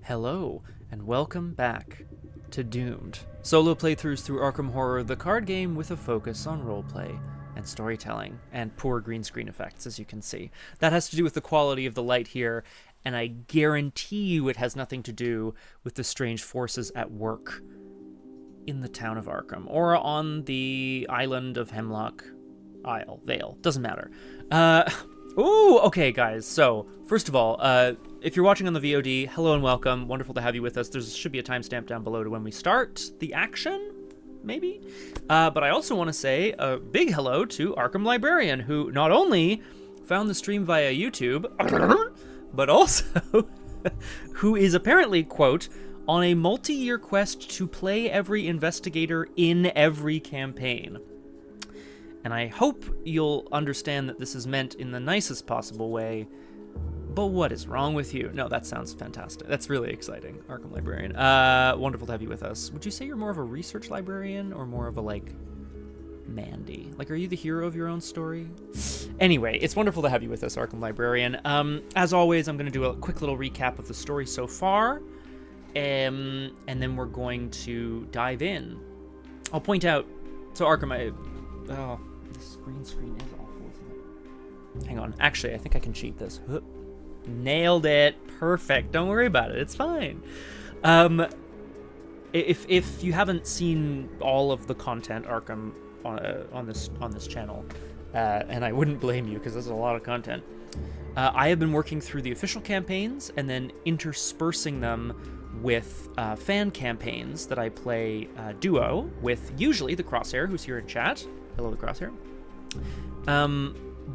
Hello, and welcome back to Doomed. Solo playthroughs through Arkham Horror, the card game with a focus on roleplay and storytelling, and poor green screen effects, as you can see. That has to do with the quality of the light here, and I guarantee you it has nothing to do with the strange forces at work in the town of Arkham, or on the island of Hemlock Isle, Vale, doesn't matter. Ooh, okay, guys, so, first of all, if you're watching on the VOD, hello and welcome, wonderful to have you with us. There should be a timestamp down below to when we start the action, maybe? But I also want to say a big hello to Arkham Librarian, who not only found the stream via YouTube, but also who is apparently, quote, on a multi-year quest to play every investigator in every campaign. And I hope you'll understand that this is meant in the nicest possible way. But what is wrong with you? No, that sounds fantastic. That's really exciting, Arkham Librarian. Wonderful to have you with us. Would you say you're more of a research librarian or more of a, like, Mandy? Like, are you the hero of your own story? Anyway, it's wonderful to have you with us, Arkham Librarian. As always, I'm going to do a quick little recap of the story so far. And then we're going to dive in. I'll point out... So, Arkham, oh, this green screen is awful, isn't it? Hang on. Actually, I think I can cheat this. Nailed it. Perfect. Don't worry about it. It's fine. If you haven't seen all of the content Arkham on this channel, and I wouldn't blame you because there's a lot of content, I have been working through the official campaigns and then interspersing them with fan campaigns that I play duo with, usually the Crosshair, who's here in chat. Hello, the Crosshair.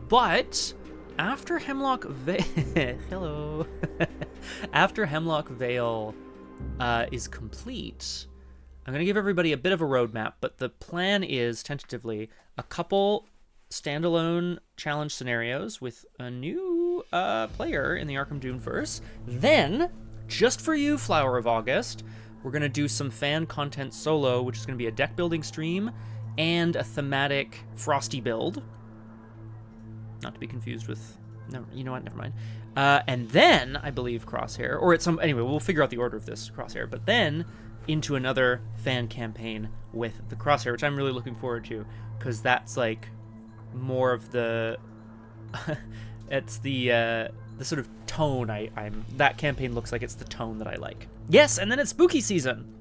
But after Hemlock Vale, hello. After Hemlock Vale is complete, I'm gonna give everybody a bit of a roadmap. But the plan is tentatively a couple standalone challenge scenarios with a new player in the Arkham Doomverse. Then, just for you, Flower of August, we're gonna do some fan content solo, which is gonna be a deck building stream and a thematic Frosty build. Not to be confused with... No, you know what? Never mind. And then, I believe, Crosshair, or at some... Anyway, we'll figure out the order of this, Crosshair. But then, into another fan campaign with the Crosshair, which I'm really looking forward to, because that's, like, more of the... it's the sort of tone that campaign looks like it's the tone that I like. Yes, and then it's spooky season!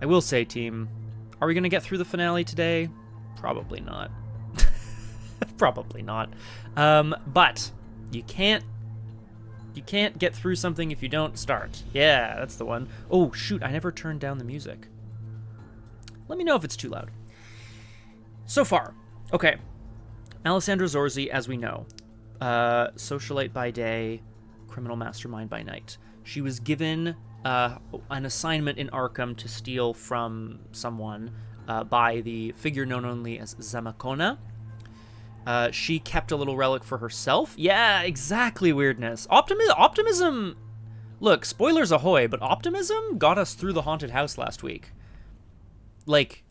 I will say, team, are we going to get through the finale today? Probably not. Probably not. But you can't get through something if you don't start. Yeah, that's the one. Oh, shoot, I never turned down the music. Let me know if it's too loud. So far, okay. Alessandra Zorzi, as we know, socialite by day, criminal mastermind by night. She was given an assignment in Arkham to steal from someone by the figure known only as Zamacona. She kept a little relic for herself. Yeah, exactly, weirdness. Optimism... Look, spoilers ahoy, but optimism got us through the haunted house last week. Like,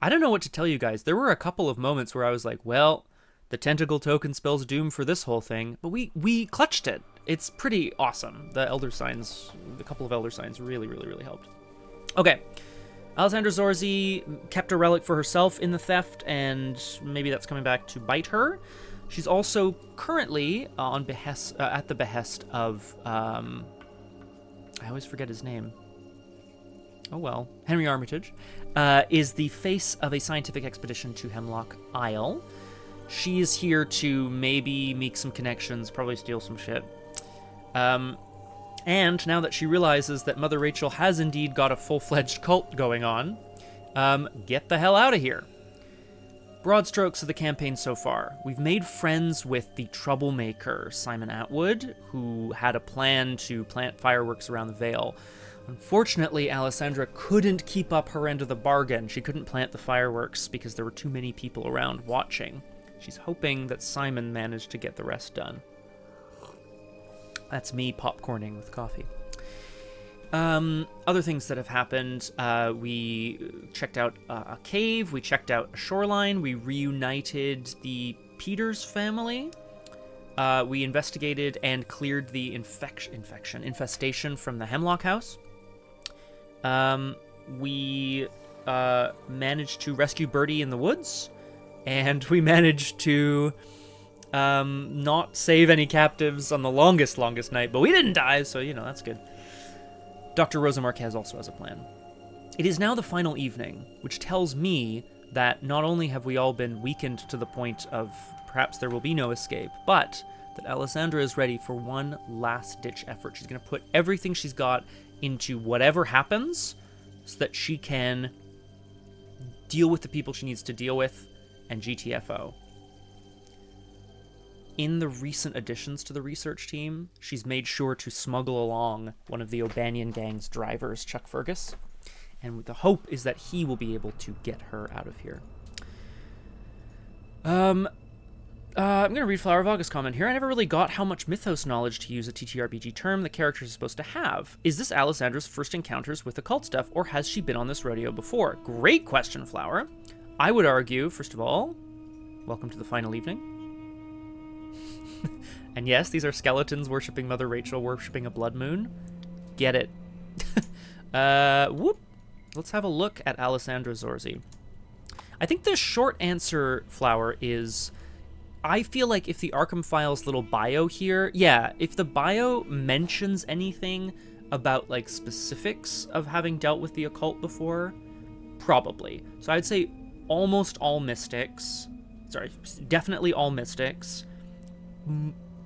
I don't know what to tell you guys. There were a couple of moments where I was like, well, the tentacle token spells doom for this whole thing, but we clutched it. It's pretty awesome. The couple of elder signs really, really, really helped. Okay. Alessandra Zorzi kept a relic for herself in the theft, and maybe that's coming back to bite her. She's also currently at the behest of, I always forget his name. Oh well, Henry Armitage, is the face of a scientific expedition to Hemlock Isle. She is here to maybe make some connections, probably steal some shit. And now that she realizes that Mother Rachel has indeed got a full-fledged cult going on, get the hell out of here. Broad strokes of the campaign so far. We've made friends with the troublemaker, Simon Atwood, who had a plan to plant fireworks around the Vale. Unfortunately, Alessandra couldn't keep up her end of the bargain. She couldn't plant the fireworks because there were too many people around watching. She's hoping that Simon managed to get the rest done. That's me popcorning with coffee. Other things that have happened, we checked out a cave, we checked out a shoreline, we reunited the Peters family. we investigated and cleared the infestation from the Hemlock House. We managed to rescue Birdie in the woods, and we managed to not save any captives on the longest night, but we didn't die, so, you know, that's good. Dr. Rosa Marquez also has a plan. It is now the final evening, which tells me that not only have we all been weakened to the point of perhaps there will be no escape, but that Alessandra is ready for one last-ditch effort. She's going to put everything she's got into whatever happens so that she can deal with the people she needs to deal with and GTFO. In the recent additions to the research team, she's made sure to smuggle along one of the O'Banion gang's drivers, Chuck Fergus, and the hope is that he will be able to get her out of here. I'm going to read Flower of August comment here. I never really got how much mythos knowledge, to use a TTRPG term, the characters are supposed to have. Is this Alessandra's first encounters with occult stuff, or has she been on this rodeo before? Great question, Flower. I would argue, first of all, welcome to the final evening. And yes, these are skeletons worshipping Mother Rachel, worshipping a blood moon. Get it. Whoop. Let's have a look at Alessandra Zorzi. I think the short answer, Flower, is I feel like if the Arkham Files little bio here, yeah, if the bio mentions anything about, like, specifics of having dealt with the occult before, probably. So I'd say almost all mystics. Sorry, definitely all mystics.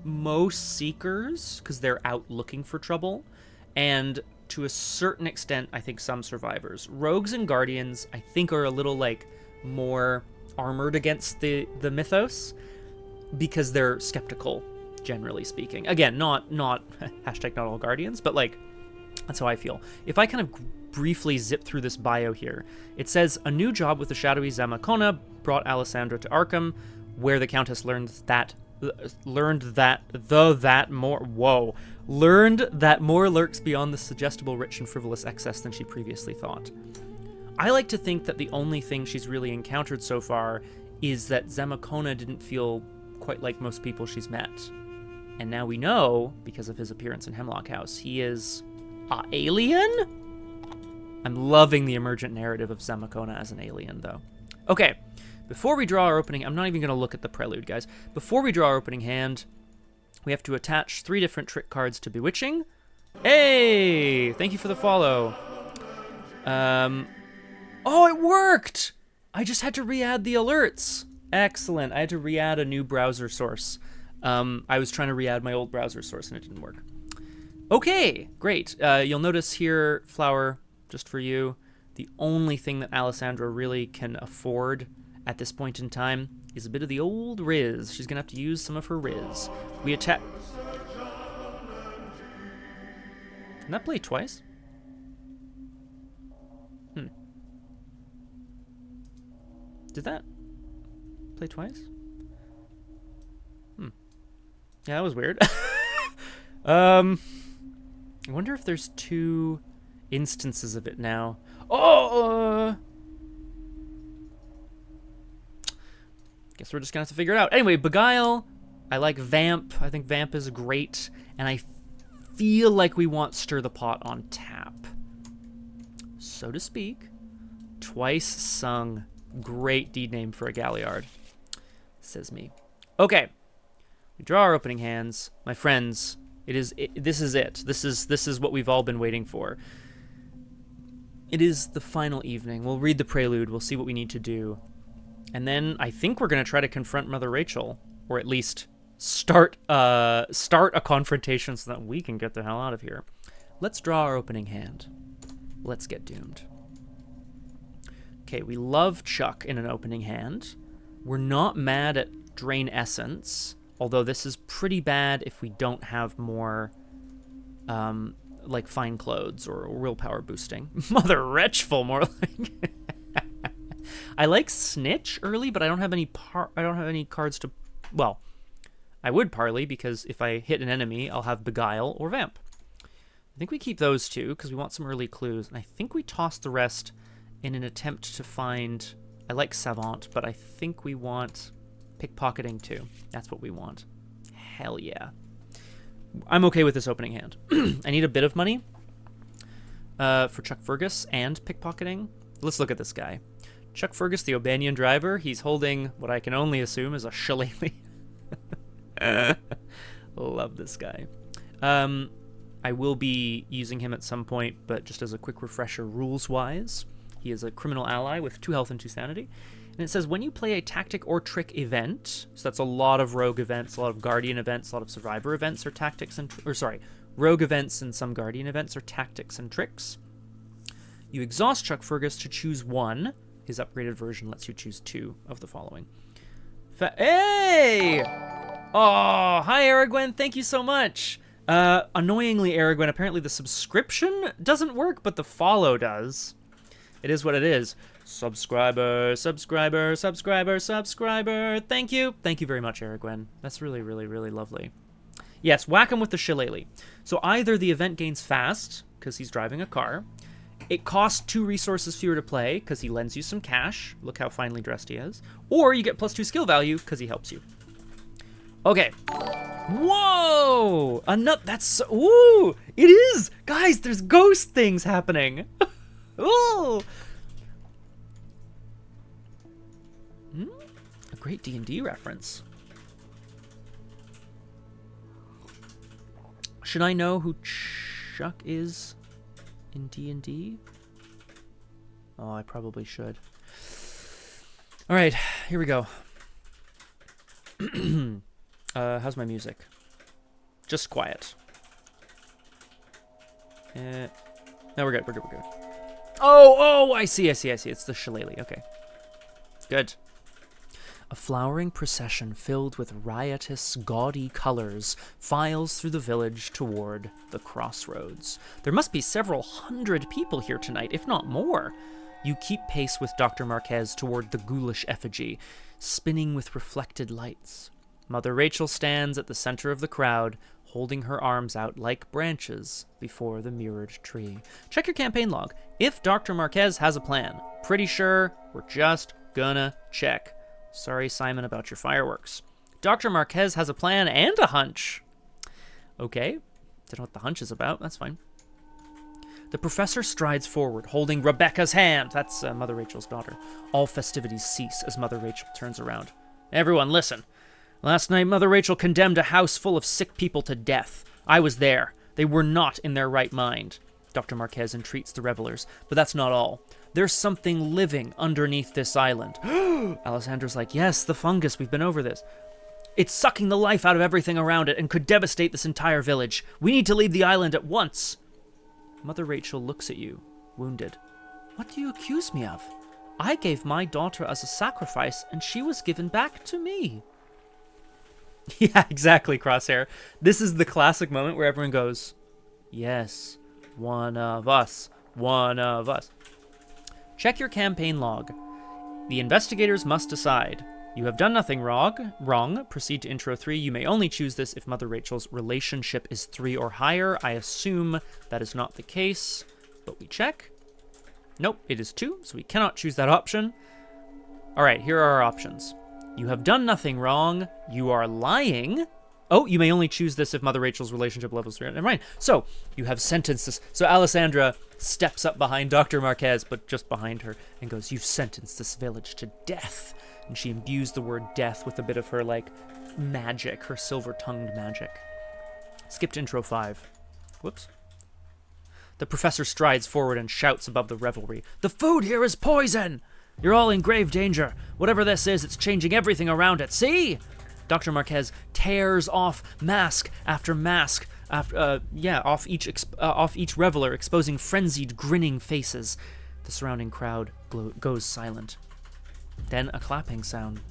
Most seekers, because they're out looking for trouble. And to a certain extent, I think some survivors. Rogues and guardians, I think, are a little, like, more armored against the mythos because they're skeptical, generally speaking. Again, not hashtag not all guardians, but, like, that's how I feel. If I kind of briefly zip through this bio here, it says, a new job with the shadowy Zamacona brought Alessandra to Arkham, where the Countess learned that more lurks beyond the suggestible, rich, and frivolous excess than she previously thought. I like to think that the only thing she's really encountered so far is that Zamacona didn't feel quite like most people she's met. And now we know, because of his appearance in Hemlock House, he is an alien? I'm loving the emergent narrative of Zamacona as an alien, though. Okay, before we draw our opening, I'm not even going to look at the prelude, guys. Before we draw our opening hand, we have to attach 3 different trick cards to Bewitching. Hey! Thank you for the follow. Oh, it worked! I just had to re-add the alerts. Excellent. I had to re-add a new browser source. I was trying to re-add my old browser source and it didn't work. Okay, great. You'll notice here, Flower, just for you, the only thing that Alessandra really can afford at this point in time is a bit of the old Riz. She's going to have to use some of her Riz. We attach... Can that play twice? Did that play twice? Yeah, that was weird. I wonder if there's 2 instances of it now. Oh! Guess we're just gonna have to figure it out. Anyway, Beguile. I like Vamp. I think Vamp is great. And I feel like we want Stir the Pot on tap. So to speak. Twice Sung. Great deed name for a Galliard. Says me. Okay. We draw our opening hands. My friends, this is it. This is what we've all been waiting for. It is the final evening. We'll read the prelude. We'll see what we need to do. And then I think we're going to try to confront Mother Rachel, or at least start a confrontation so that we can get the hell out of here. Let's draw our opening hand. Let's get doomed. Okay, we love Chuck in an opening hand. We're not mad at Drain Essence, although this is pretty bad if we don't have more, like Fine Clothes or willpower boosting. Mother Wretchful, more like. I like Snitch early, but I don't have any cards to. Well, I would Parley because if I hit an enemy, I'll have Beguile or Vamp. I think we keep those 2 because we want some early clues, and I think we toss the rest in an attempt to find. I like Savant, but I think we want Pickpocketing too. That's what we want. Hell yeah. I'm okay with this opening hand. I need a bit of money for Chuck Fergus and pickpocketing. Let's look at this guy. Chuck Fergus, the O'Banion driver. He's holding what I can only assume is a shillelagh. Love this guy. I will be using him at some point, but just as a quick refresher, rules-wise, he is a criminal ally with 2 health and 2 sanity. And it says when you play a tactic or trick event, so that's a lot of rogue events, a lot of guardian events, a lot of survivor events, or tactics and rogue events and some guardian events, or tactics and tricks. You exhaust Chuck Fergus to choose 1. His upgraded version lets you choose 2 of the following. Hey! Oh, hi, Aragwen. Thank you so much. Annoyingly, Aragwen, apparently the subscription doesn't work, but the follow does. It is what it is. Subscriber, subscriber, subscriber, subscriber. Thank you. Thank you very much, Aragwen. That's really, really, really lovely. Yes, whack him with the shillelagh. So either the event gains fast, because he's driving a car. It costs 2 resources fewer to play, because he lends you some cash. Look how finely dressed he is. Or you get +2 skill value, because he helps you. Okay. Whoa! A nut. That's so, ooh! It is! Guys, there's ghost things happening. Ooh! A great D&D reference. Should I know who Chuck is in D&D? Oh, I probably should. All right, here we go. How's my music? Just quiet. No, we're good. We're good. Oh, I see. It's the shillelagh. Okay. Good. A flowering procession filled with riotous, gaudy colors files through the village toward the crossroads. There must be several hundred people here tonight, if not more. You keep pace with Dr. Marquez toward the ghoulish effigy, spinning with reflected lights. Mother Rachel stands at the center of the crowd, holding her arms out like branches before the mirrored tree. Check your campaign log. If Dr. Marquez has a plan, pretty sure we're just gonna check. Sorry, Simon, about your fireworks. Dr. Marquez has a plan and a hunch. Okay. Don't know what the hunch is about. That's fine. The professor strides forward, holding Rebecca's hand. That's Mother Rachel's daughter. All festivities cease as Mother Rachel turns around. Everyone, listen. Last night, Mother Rachel condemned a house full of sick people to death. I was there. They were not in their right mind. Dr. Marquez entreats the revelers, but that's not all. There's something living underneath this island. Alessandra's like, yes, the fungus, we've been over this. It's sucking the life out of everything around it and could devastate this entire village. We need to leave the island at once. Mother Rachel looks at you, wounded. What do you accuse me of? I gave my daughter as a sacrifice, and she was given back to me. Yeah, exactly, Crosshair. This is the classic moment where everyone goes, yes, one of us, one of us. Check your campaign log. The investigators must decide. You have done nothing wrong. Proceed to intro 3. You may only choose this if Mother Rachel's relationship is 3 or higher. I assume that is not the case, but we check. Nope, it is 2, so we cannot choose that option. All right, here are our options. You have done nothing wrong. You are lying. Oh, you may only choose this if Mother Rachel's relationship level is 3. Never mind. So, you have sentenced this. So, Alessandra steps up behind Dr. Marquez, but just behind her, and goes, you've sentenced this village to death. And she imbues the word death with a bit of her, magic, her silver-tongued magic. Skip to intro 5. Whoops. The professor strides forward and shouts above the revelry. The food here is poison! You're all in grave danger. Whatever this is, it's changing everything around it. See? Dr. Marquez tears off mask after mask, off each reveler, exposing frenzied, grinning faces. The surrounding crowd goes silent. Then a clapping sound,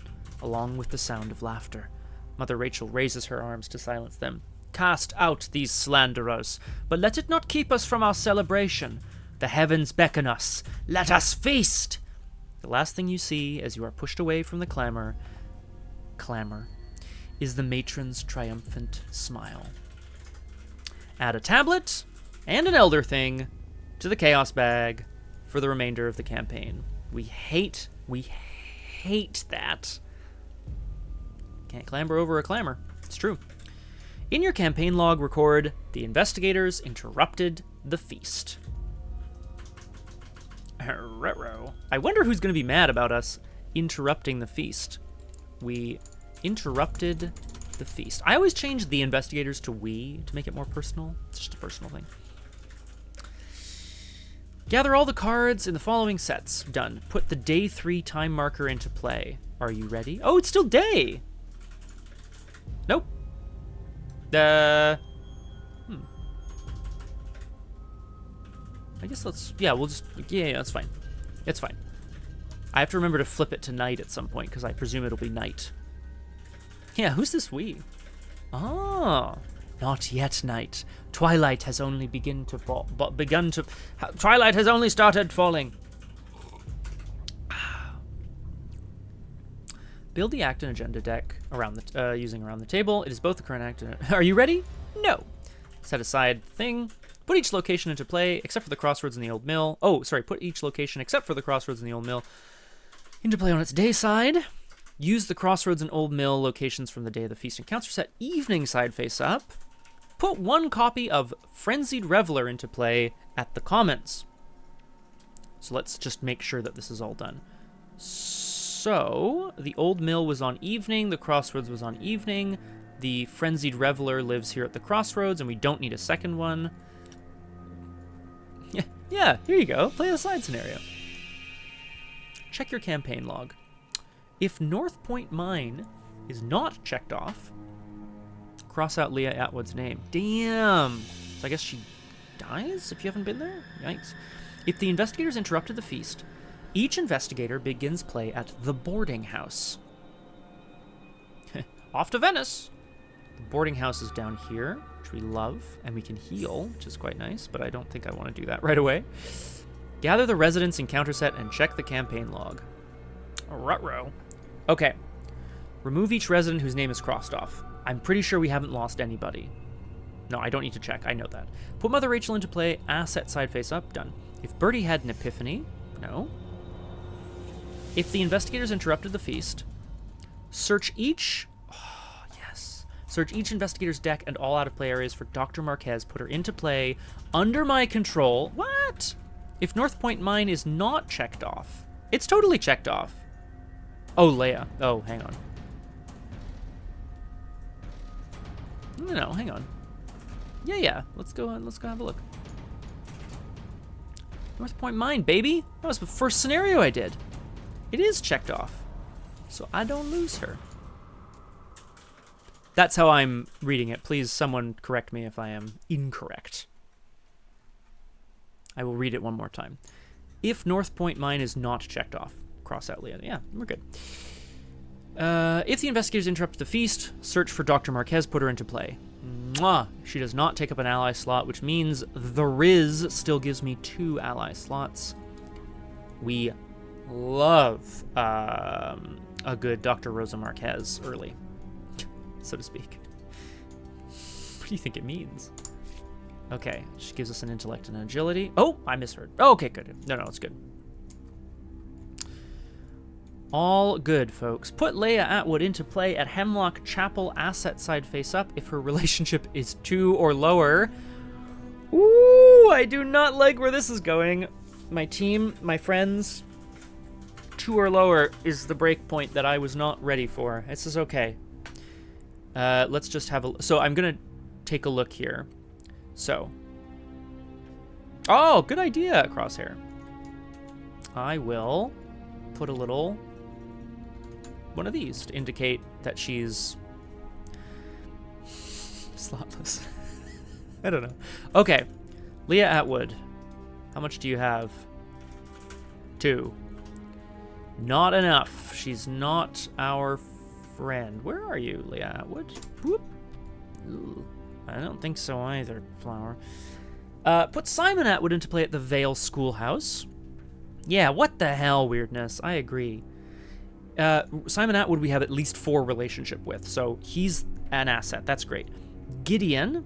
along with the sound of laughter. Mother Rachel raises her arms to silence them. Cast out these slanderers, but let it not keep us from our celebration. The heavens beckon us. Let us feast! The last thing you see as you are pushed away from the clamor, is the matron's triumphant smile. Add a tablet and an elder thing to the chaos bag for the remainder of the campaign. We hate that. Can't clamber over a clamor. It's true. In your campaign log, record the investigators interrupted the feast. I wonder who's going to be mad about us interrupting the feast. We interrupted the feast. I always change the investigators to we to make it more personal. It's just a personal thing. Gather all the cards in the following sets. Done. Put the day 3 time marker into play. Are you ready? Oh, it's still day. Nope. I guess let's, yeah, we'll just, yeah, that's fine. It's fine. I have to remember to flip it to night at some point, because I presume it'll be night. Yeah, who's this we? Oh, not yet night. Twilight has only Twilight has only started falling. Build the act and agenda deck around the using around the table. It is both the current act and... Are you ready? No. Set aside thing. Put each location into play, except for the crossroads in the old mill. Oh, sorry. Put each location, except for the crossroads in the old mill, into play on its day side. Use the crossroads and old mill locations from the day of the feast and counter set evening side face up. Put 1 copy of Frenzied Reveler into play at the commons. So let's just make sure that this is all done. So, the old mill was on evening, the crossroads was on evening, the Frenzied Reveler lives here at the crossroads, and we don't need a second one. Yeah, here you go. Play a side scenario. Check your campaign log. If North Point Mine is not checked off, cross out Leah Atwood's name. Damn! So I guess she dies if you haven't been there? Yikes. If the investigators interrupted the feast, each investigator begins play at the boarding house. Off to Venice! The boarding house is down here, which we love, and we can heal, which is quite nice, but I don't think I want to do that right away. Gather the residents in counter set and check the campaign log. Ruh-roh. Okay. Remove each resident whose name is crossed off. I'm pretty sure we haven't lost anybody. No, I don't need to check. I know that. Put Mother Rachel into play. Asset side face up. Done. If Bertie had an epiphany. No. If the investigators interrupted the feast, search each... Oh, yes. Search each investigator's deck and all out-of-play areas for Dr. Marquez. Put her into play under my control. What? If North Point Mine is not checked off. It's totally checked off. Oh, Leia. Oh, hang on. No, hang on. Yeah. Let's go have a look. North Point Mine, baby. That was the first scenario I did. It is checked off. So I don't lose her. That's how I'm reading it. Please, someone correct me if I am incorrect. I will read it one more time. If North Point Mine is not checked off. Cross out Leah. Yeah, we're good. If the investigators interrupt the feast, search for Dr. Marquez, put her into play. Mwah! She does not take up an ally slot, which means the Riz still gives me 2 ally slots. We love a good Dr. Rosa Marquez early, so to speak. What do you think it means? Okay, she gives us an intellect and an agility. Oh, I misheard. Oh, okay, good. No, it's good. All good, folks. Put Leia Atwood into play at Hemlock Chapel asset side face up if her relationship is 2 or lower. Ooh, I do not like where this is going. My team, my friends, 2 or lower is the break point that I was not ready for. This is okay. Let's just have a... So I'm going to take a look here. So. Oh, good idea, Crosshair. I will put a little... one of these to indicate that she's slotless. I don't know. Okay, Leah Atwood. How much do you have? 2. Not enough. She's not our friend. Where are you, Leah Atwood? Whoop. Ooh, I don't think so either, Flower. Put Simon Atwood into play at the Vale Schoolhouse. Yeah, what the hell, weirdness. I agree. Simon Atwood we have at least 4 relationship with, so he's an asset. That's great. Gideon.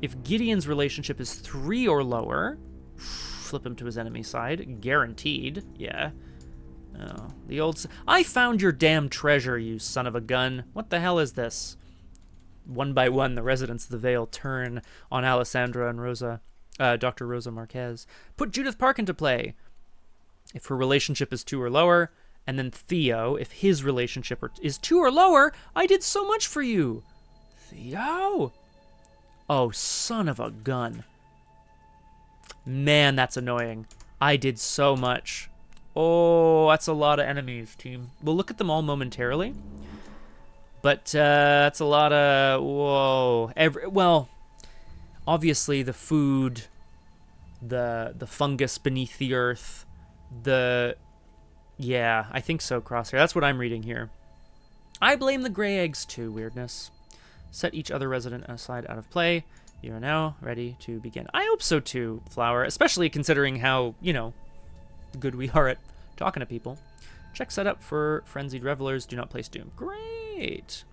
If Gideon's relationship is 3 or lower, flip him to his enemy side. Guaranteed. Yeah. Oh, the old... I found your damn treasure, you son of a gun. What the hell is this? one by one, the residents of the Vale turn on Alessandra and Rosa, Dr. Rosa Marquez. Put Judith Park into play if her relationship is 2 or lower, and then Theo, if his relationship is 2 or lower. I did so much for you. Theo! Oh, son of a gun. Man, that's annoying. I did so much. Oh, that's a lot of enemies, team. We'll look at them all momentarily. But that's a lot of... Whoa. Well, obviously the food, the fungus beneath the earth, Yeah, I think so, Crosshair. That's what I'm reading here. I blame the gray eggs too, weirdness. Set each other resident aside out of play. You are now ready to begin. I hope so too, Flower, especially considering how, good we are at talking to people. Check setup for frenzied revelers. Do not place doom. Great.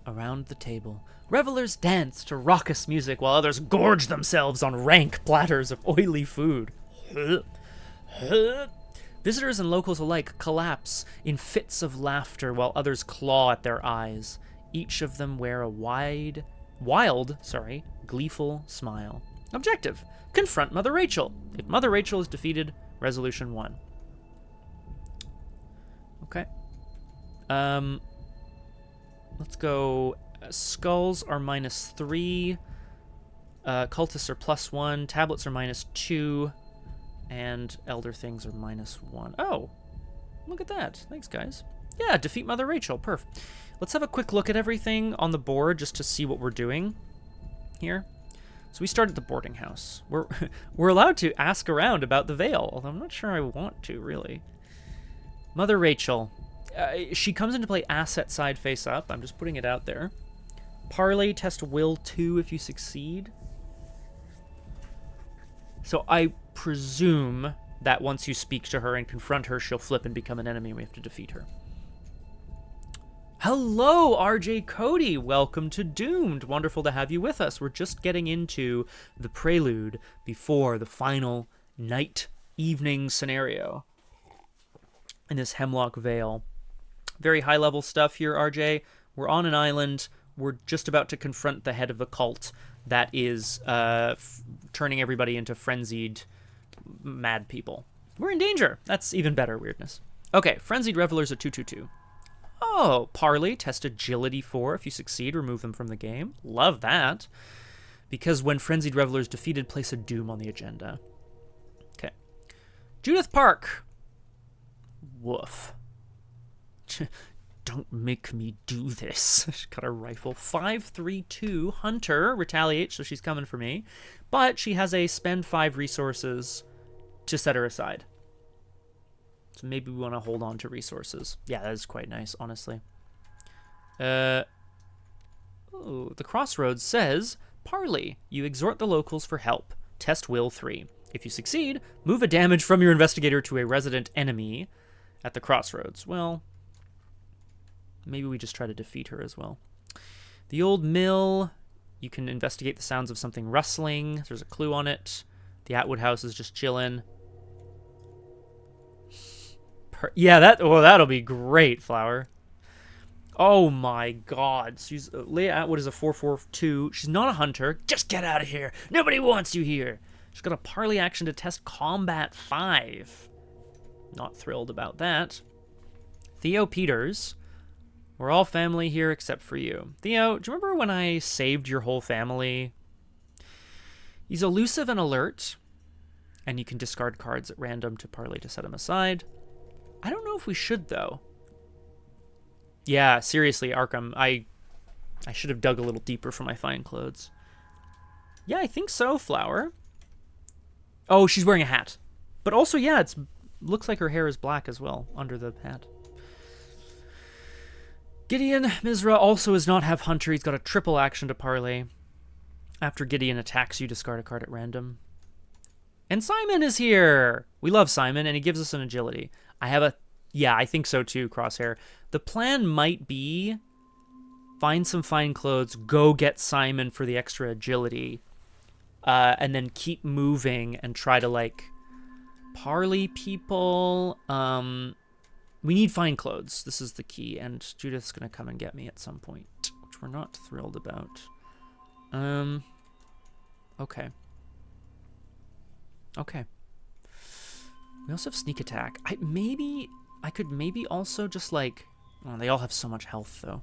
Around the table, revelers dance to raucous music while others gorge themselves on rank platters of oily food. Visitors and locals alike collapse in fits of laughter while others claw at their eyes. Each of them wear a wild, gleeful smile. Objective: confront Mother Rachel. If Mother Rachel is defeated, resolution 1. Okay. Let's go. Skulls are -3. Cultists are +1. Tablets are -2. And Elder Things are -1. Oh, look at that. Thanks, guys. Yeah, defeat Mother Rachel. Perf. Let's have a quick look at everything on the board just to see what we're doing here. So we start at the boarding house. We're allowed to ask around about the Vale, although I'm not sure I want to, really. Mother Rachel. She comes into play asset side face up. I'm just putting it out there. Parley, test will 2 if you succeed. So I presume that once you speak to her and confront her, she'll flip and become an enemy and we have to defeat her. Hello, RJ Cody. Welcome to Doomed. Wonderful to have you with us. We're just getting into the prelude before the final night evening scenario in this Hemlock Vale. Very high level stuff here, RJ. We're on an island. We're just about to confront the head of a cult that is turning everybody into frenzied mad people. We're in danger. That's even better, weirdness. Okay, frenzied revelers are 2/2/2. Oh, Parley, test agility 4. If you succeed, remove them from the game. Love that. Because when frenzied revelers is defeated, place a doom on the agenda. Okay. Judith Park. Woof. Don't make me do this. She's got a rifle. 5/3/2. Hunter retaliates, so she's coming for me. But she has a spend 5 resources to set her aside. So maybe we want to hold on to resources. Yeah, that is quite nice, honestly. The Crossroads says, Parley, you exhort the locals for help. Test will 3. If you succeed, move a damage from your investigator to a resident enemy at the Crossroads. Well, maybe we just try to defeat her as well. The Old Mill, you can investigate the sounds of something rustling. There's a clue on it. The Atwood House is just chilling. Yeah, that'll be great, Flower. Oh my god. Leia Atwood is a 4/4/2. She's not a hunter. Just get out of here. Nobody wants you here. She's got a parley action to test combat 5. Not thrilled about that. Theo Peters. We're all family here except for you. Theo, do you remember when I saved your whole family? He's elusive and alert, and you can discard cards at random to parley to set him aside. I don't know if we should, though. Yeah, seriously, Arkham, I should have dug a little deeper for my fine clothes. Yeah, I think so, Flower. Oh, she's wearing a hat. But also, yeah, looks like her hair is black as well, under the hat. Gideon Mizra also does not have Hunter. He's got a triple action to parley. After Gideon attacks you, discard a card at random. And Simon is here! We love Simon, and he gives us an agility. Yeah, I think so too, Crosshair. The plan might be find some fine clothes, go get Simon for the extra agility, and then keep moving and try to, parley people. We need fine clothes. This is the key, and Judith's going to come and get me at some point, which which we're not thrilled about. Okay. Okay. We also have sneak attack. I could maybe also just like... Oh, they all have so much health, though.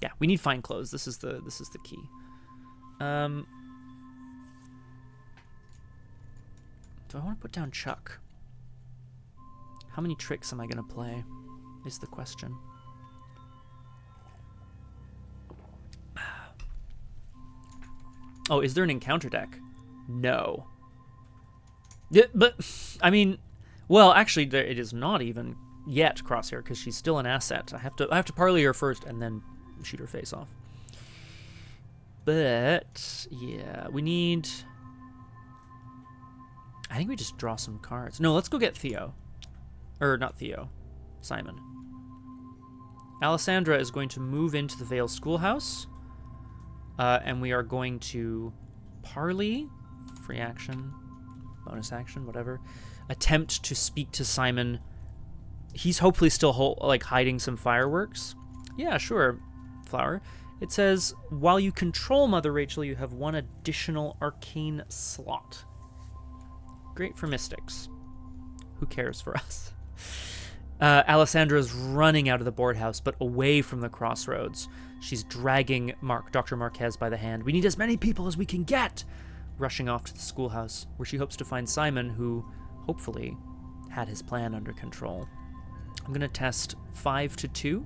Yeah, we need fine clothes. This is the key. Do I want to put down Chuck? How many tricks am I going to play is the question. Oh, is there an encounter deck? No. Yeah, but, I mean, well, actually, it is not even yet Crosshair, because she's still an asset. I have to parley her first and then shoot her face off. But, yeah, we need... I think we just draw some cards. No, let's go get Theo. Or, not Theo. Simon. Alessandra is going to move into the Vale Schoolhouse. And we are going to parley, free action, bonus action, whatever. Attempt to speak to Simon. He's hopefully still hiding some fireworks. Yeah, sure, Flower. It says, while you control Mother Rachel, you have one additional arcane slot. Great for mystics. Who cares for us? Alessandra's running out of the boardhouse, but away from the crossroads. She's dragging Dr. Marquez by the hand. We need as many people as we can get! Rushing off to the schoolhouse, where she hopes to find Simon, who, hopefully, had his plan under control. I'm going to test 5 to 2.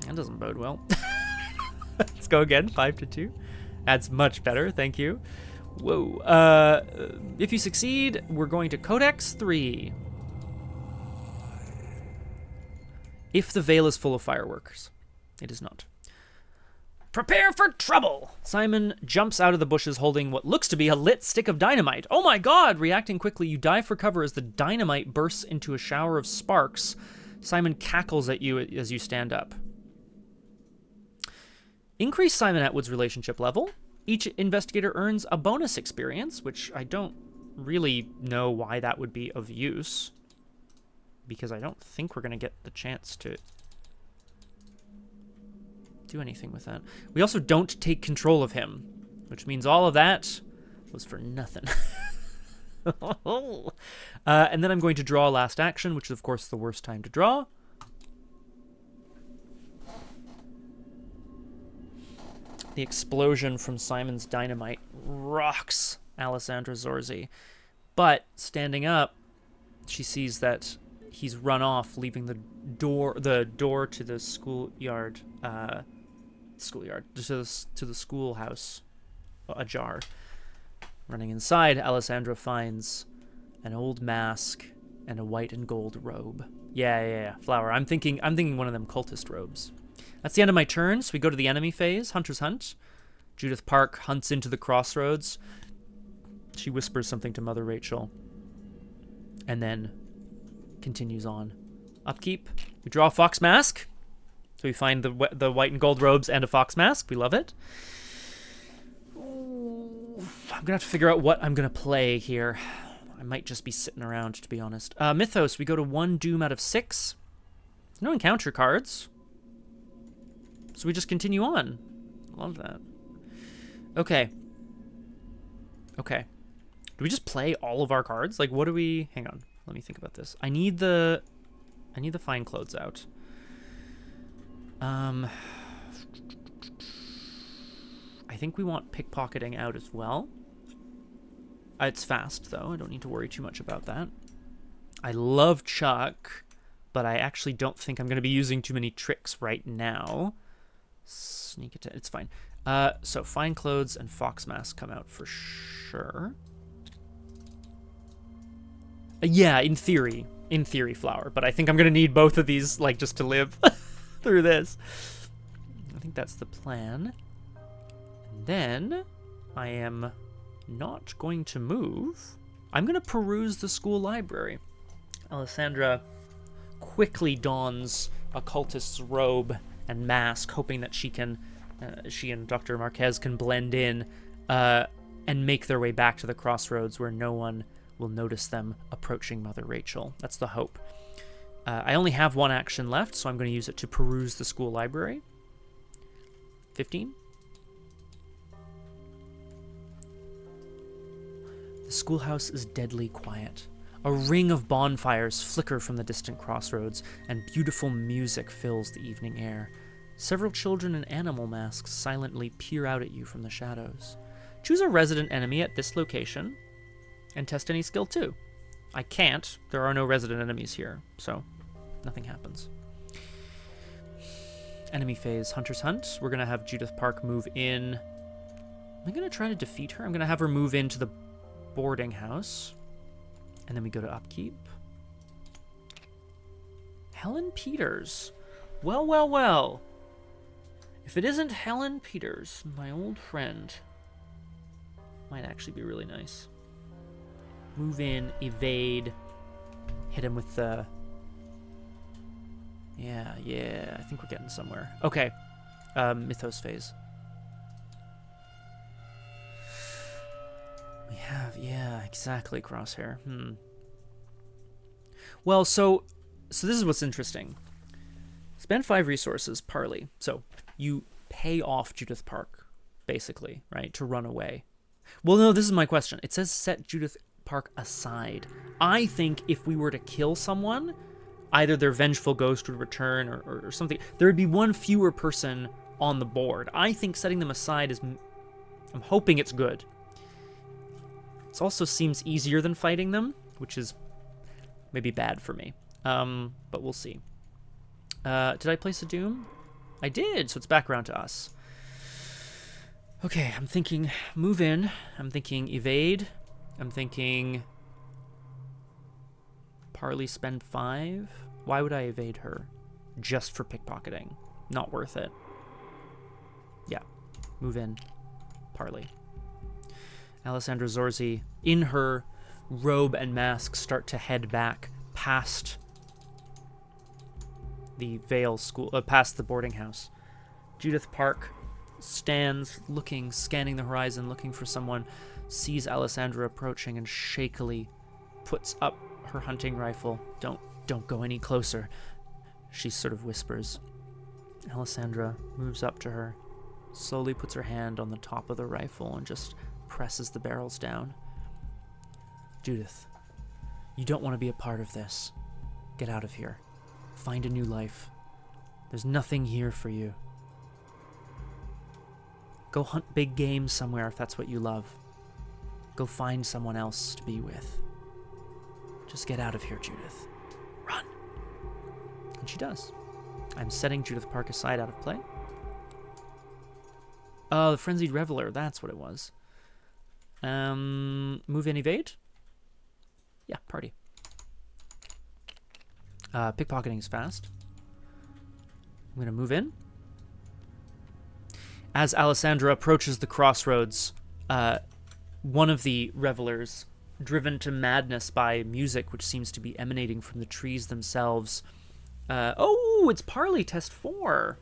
That doesn't bode well. Let's go again, 5 to 2. That's much better, thank you. Whoa. If you succeed, we're going to Codex 3. If the Vale is full of fireworks. It is not. Prepare for trouble! Simon jumps out of the bushes holding what looks to be a lit stick of dynamite. Oh my god! Reacting quickly, you dive for cover as the dynamite bursts into a shower of sparks. Simon cackles at you as you stand up. Increase Simon Atwood's relationship level. Each investigator earns a bonus experience, which I don't really know why that would be of use, because I don't think we're going to get the chance to do anything with that. We also don't take control of him, which means all of that was for nothing. And then I'm going to draw a last action, which is, of course, the worst time to draw. The explosion from Simon's dynamite rocks Alessandra Zorzi. But standing up, she sees that he's run off, leaving the door to the schoolyard, to the schoolhouse ajar. Running inside, Alessandra finds an old mask and a white and gold robe. Yeah, Flower. I'm thinking one of them cultist robes. That's the end of my turn, so we go to the enemy phase, Hunter's Hunt. Judith Park hunts into the crossroads. She whispers something to Mother Rachel, and then continues on. Upkeep. We draw a fox mask. So we find the white and gold robes and a fox mask. We love it. Ooh, I'm going to have to figure out what I'm going to play here. I might just be sitting around, to be honest. Mythos, we go to 1 doom out of 6. No encounter cards. So we just continue on. Love that. Okay. Do we just play all of our cards? Like, what do we... Hang on. Let me think about this. I need the fine clothes out. I think we want pickpocketing out as well. It's fast, though. I don't need to worry too much about that. I love Chuck, but I actually don't think I'm going to be using too many tricks right now. Sneak attack. It's fine. So fine clothes and fox mask come out for sure. Yeah, in theory, Flower. But I think I'm gonna need both of these, like, just to live through this. I think that's the plan. And then I am not going to move. I'm gonna peruse the school library. Alessandra quickly dons a cultist's robe and mask, hoping that she and Dr. Marquez can blend in and make their way back to the crossroads where no one will notice them approaching Mother Rachel. That's the hope. I only have one action left, so I'm going to use it to peruse the school library. 15. The schoolhouse is deadly quiet. A ring of bonfires flicker from the distant crossroads, and beautiful music fills the evening air. Several children in animal masks silently peer out at you from the shadows. Choose a resident enemy at this location, and test any skill too. I can't. There are no resident enemies here, so nothing happens. Enemy phase, Hunter's Hunt. We're going to have Judith Park move in. Am I going to try to defeat her? I'm going to have her move into the boarding house. And then we go to Upkeep. Helen Peters. Well, well, well. If it isn't Helen Peters, my old friend, might actually be really nice. Move in, evade, hit him with the... Yeah, I think we're getting somewhere. Okay, mythos phase. We have, yeah, exactly, crosshair. Well, so this is what's interesting. Spend 5 resources, parley. So you pay off Judith Park, basically, right, to run away. Well, no, this is my question. It says set Judith Park aside. I think if we were to kill someone, either their vengeful ghost would return or something. There would be one fewer person on the board. I think setting them aside is... I'm hoping it's good. It also seems easier than fighting them, which is maybe bad for me. But we'll see. Did I place a doom? I did, so it's back around to us. Okay, I'm thinking move in. I'm thinking evade. I'm thinking parley spend 5. Why would I evade her? Just for pickpocketing. Not worth it. Yeah, move in. Parley. Alessandra Zorzi, in her robe and mask, start to head back past the Vale school, past the boarding house. Judith Park stands looking, scanning the horizon, looking for someone, sees Alessandra approaching and shakily puts up her hunting rifle. Don't go any closer, she sort of whispers. Alessandra moves up to her, slowly puts her hand on the top of the rifle and just presses the barrels down. Judith, you don't want to be a part of this. Get out of here. Find a new life. There's nothing here for you. Go hunt big game somewhere if that's what you love. Go find someone else to be with. Just get out of here, Judith. Run. And she does. I'm setting Judith Park aside out of play. Oh, the Frenzied Reveler. That's what it was. Move in, evade? Yeah, party. Pickpocketing is fast. I'm going to move in. As Alessandra approaches the crossroads, one of the revelers, driven to madness by music which seems to be emanating from the trees themselves... oh, it's Parley Test 4.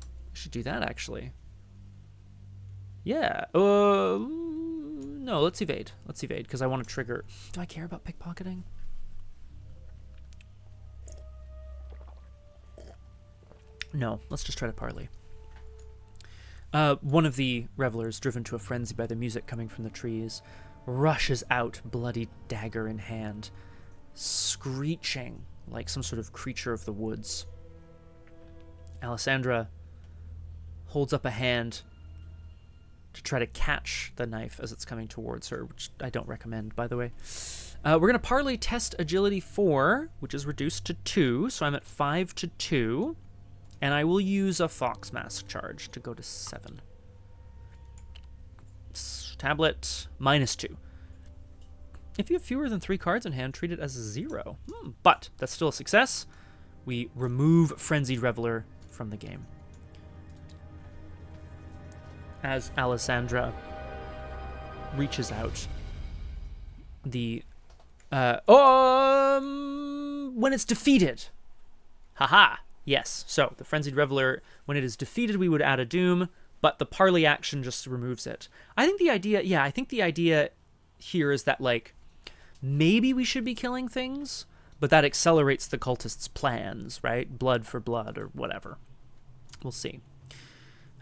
I should do that, actually. Yeah. No, let's evade. Let's evade, because I want to trigger... Do I care about pickpocketing? No, let's just try to parley. One of the revelers, driven to a frenzy by the music coming from the trees, rushes out, bloody dagger in hand, screeching like some sort of creature of the woods. Alessandra holds up a hand to try to catch the knife as it's coming towards her, which I don't recommend, by the way. We're going to parley test agility 4, which is reduced to 2, so I'm at 5 to 2. And I will use a Fox Mask charge to go to 7. Tablet, -2. If you have fewer than 3 cards in hand, treat it as a 0. But that's still a success. We remove Frenzied Reveler from the game. As Alessandra reaches out, when it's defeated. Haha. Yes, so the Frenzied Reveler, when it is defeated, we would add a Doom, but the parley action just removes it. I think the idea here is that, like, maybe we should be killing things, But that accelerates the cultists' plans, right? Blood for blood or whatever. We'll see.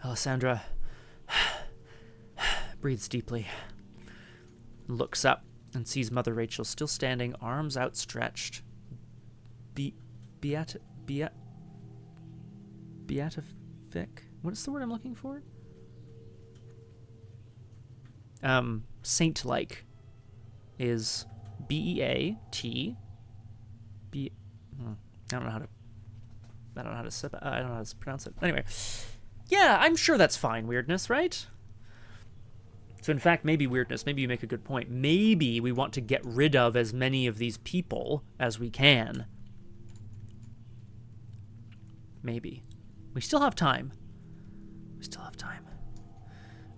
Alessandra breathes deeply, looks up, and sees Mother Rachel still standing, arms outstretched. Beatific? What is the word I'm looking for? Saint-like is B-E-A-T. I don't know how to pronounce it. Anyway, yeah, I'm sure that's fine, weirdness, right? So in fact, maybe weirdness, maybe you make a good point. Maybe we want to get rid of as many of these people as we can. Maybe. We still have time.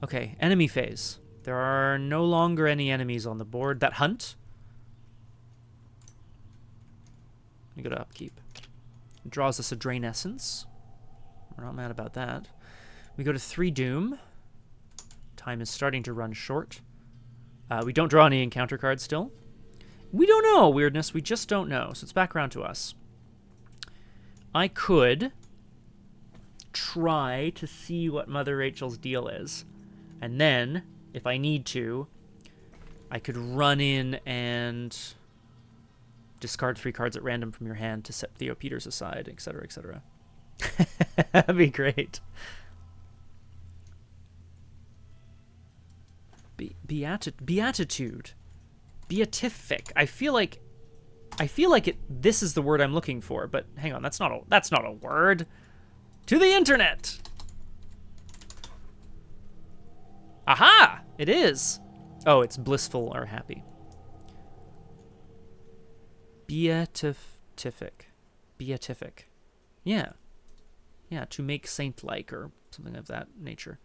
Okay, enemy phase. There are no longer any enemies on the board. That hunt. Let me go to upkeep. It draws us a Drain Essence. We're not mad about that. We go to 3 Doom. Time is starting to run short. We don't draw any encounter cards still. We don't know, weirdness. We just don't know. So it's back around to us. I could try to see what Mother Rachel's deal is. And then, if I need to, I could run in and discard 3 cards at random from your hand to set Theo Peters aside, etc., etc. That'd be great. Beatitude. Beatific. I feel like this is the word I'm looking for, but hang on, that's not a word. To the internet. Aha! It is. Oh, it's blissful or happy. Beatific. Yeah. Yeah, to make saint-like or something of that nature.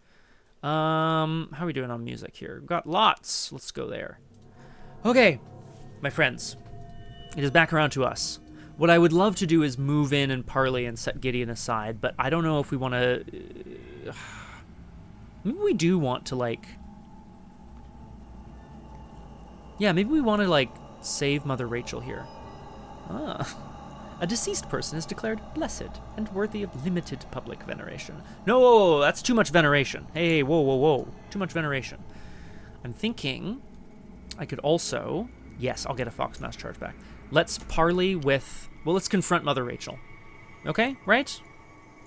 How are we doing on music here? We've got lots. Let's go there. Okay, my friends. It is back around to us. What I would love to do is move in and parley and set Gideon aside, but I don't know if we want to... maybe we do want to, like... Yeah, maybe we want to, like, save Mother Rachel here. Ah. A deceased person is declared blessed and worthy of limited public veneration. No, that's too much veneration. Hey, whoa. Too much veneration. I'm thinking I could also... Yes, I'll get a Fox Mass charge back. Let's parley with... Well, let's confront Mother Rachel. Okay, right?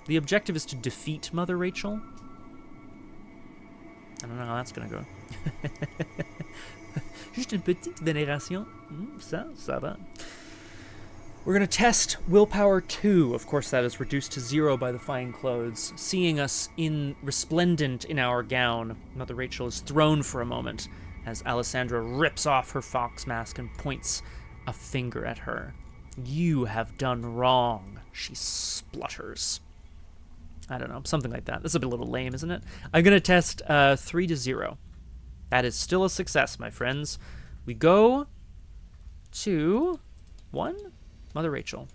The objective is to defeat Mother Rachel. I don't know how that's going to go. Juste une petite vénération. Ça va. We're going to test Willpower 2. Of course, that is reduced to 0 by the fine clothes. Seeing us resplendent in our gown, Mother Rachel is thrown for a moment as Alessandra rips off her fox mask and points a finger at her. You have done wrong, she splutters. I don't know, something like that. This is a little lame, isn't it? I'm going to test 3 to 0. That is still a success, my friends. We go to 1. Mother Rachel.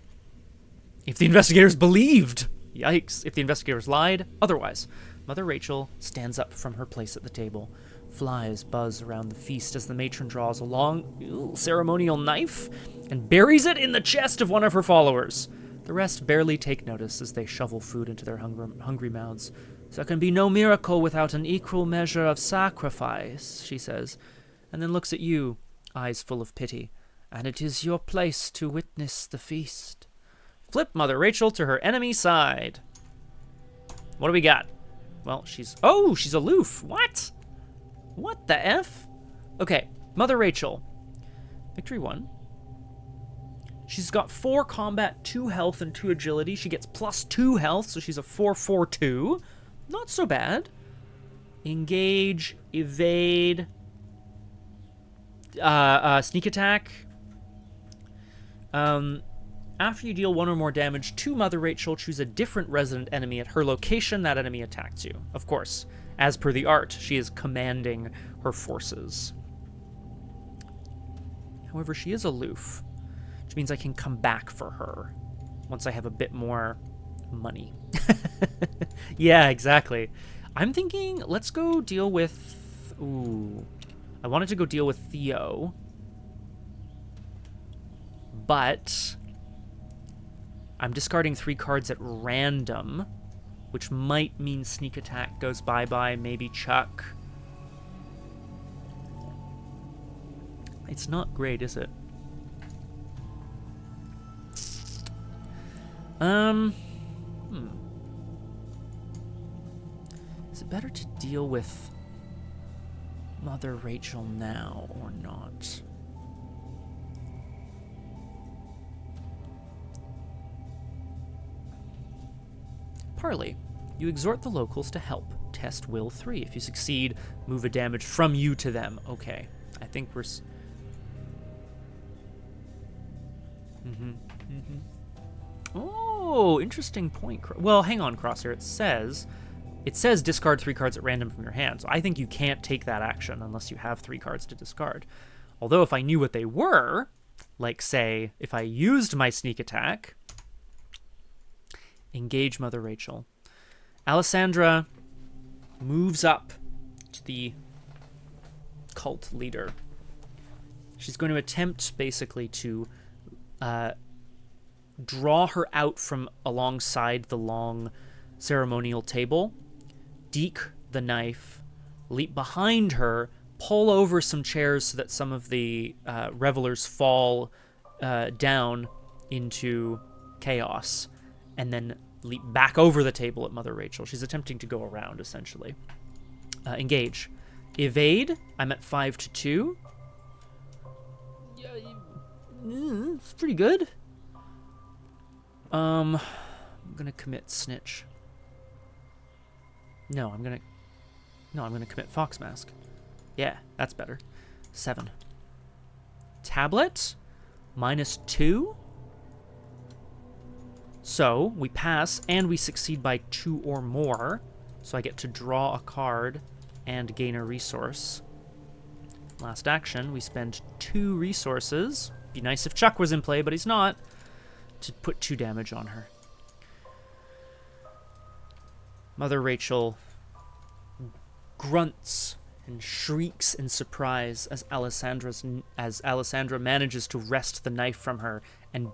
If the investigators believed, yikes. If the investigators lied, otherwise. Mother Rachel stands up from her place at the table. Flies buzz around the feast as the matron draws a long ceremonial knife and buries it in the chest of one of her followers. The rest barely take notice as they shovel food into their hungry mouths. There can be no miracle without an equal measure of sacrifice, she says, and then looks at you, eyes full of pity. And it is your place to witness the feast. Flip Mother Rachel to her enemy side. What do we got? Well, she's aloof. What? What the F? Okay, Mother Rachel. Victory 1. She's got 4 combat, 2 health, and 2 agility. She gets plus 2 health, so she's a 4/4/2. Not so bad. Engage, evade, sneak attack. After you deal 1 or more damage to Mother Rachel, choose a different resident enemy at her location. That enemy attacks you. Of course, as per the art, she is commanding her forces. However, she is aloof, which means I can come back for her once I have a bit more money. Yeah, exactly. I'm thinking, let's go deal with... Ooh. I wanted to go deal with Theo. but I'm discarding 3 cards at random, which might mean sneak attack goes bye-bye, maybe Chuck. It's not great, is it? Is it better to deal with Mother Rachel now or not? Parley. You exhort the locals to help. Test Will 3. If you succeed, move a damage from you to them. Okay. I think we're... Oh, interesting point. Well, hang on, Crosshair. It says discard 3 cards at random from your hand. So I think you can't take that action unless you have 3 cards to discard. Although if I knew what they were, like, say, if I used my sneak attack... Engage Mother Rachel. Alessandra moves up to the cult leader. She's going to attempt, basically, to draw her out from alongside the long ceremonial table, deke the knife, leap behind her, pull over some chairs so that some of the revelers fall down into chaos, and then leap back over the table at Mother Rachel. She's attempting to go around, essentially. Engage. Evade. I'm at 5-2. It's pretty good. I'm gonna commit Snitch. No, I'm gonna commit Fox Mask. Yeah, that's better. 7. Tablet. -2. So, we pass, and we succeed by 2 or more. So I get to draw a card and gain a resource. Last action, we spend 2 resources. Be nice if Chuck was in play, but he's not. To put 2 damage on her. Mother Rachel grunts and shrieks in surprise as Alessandra manages to wrest the knife from her and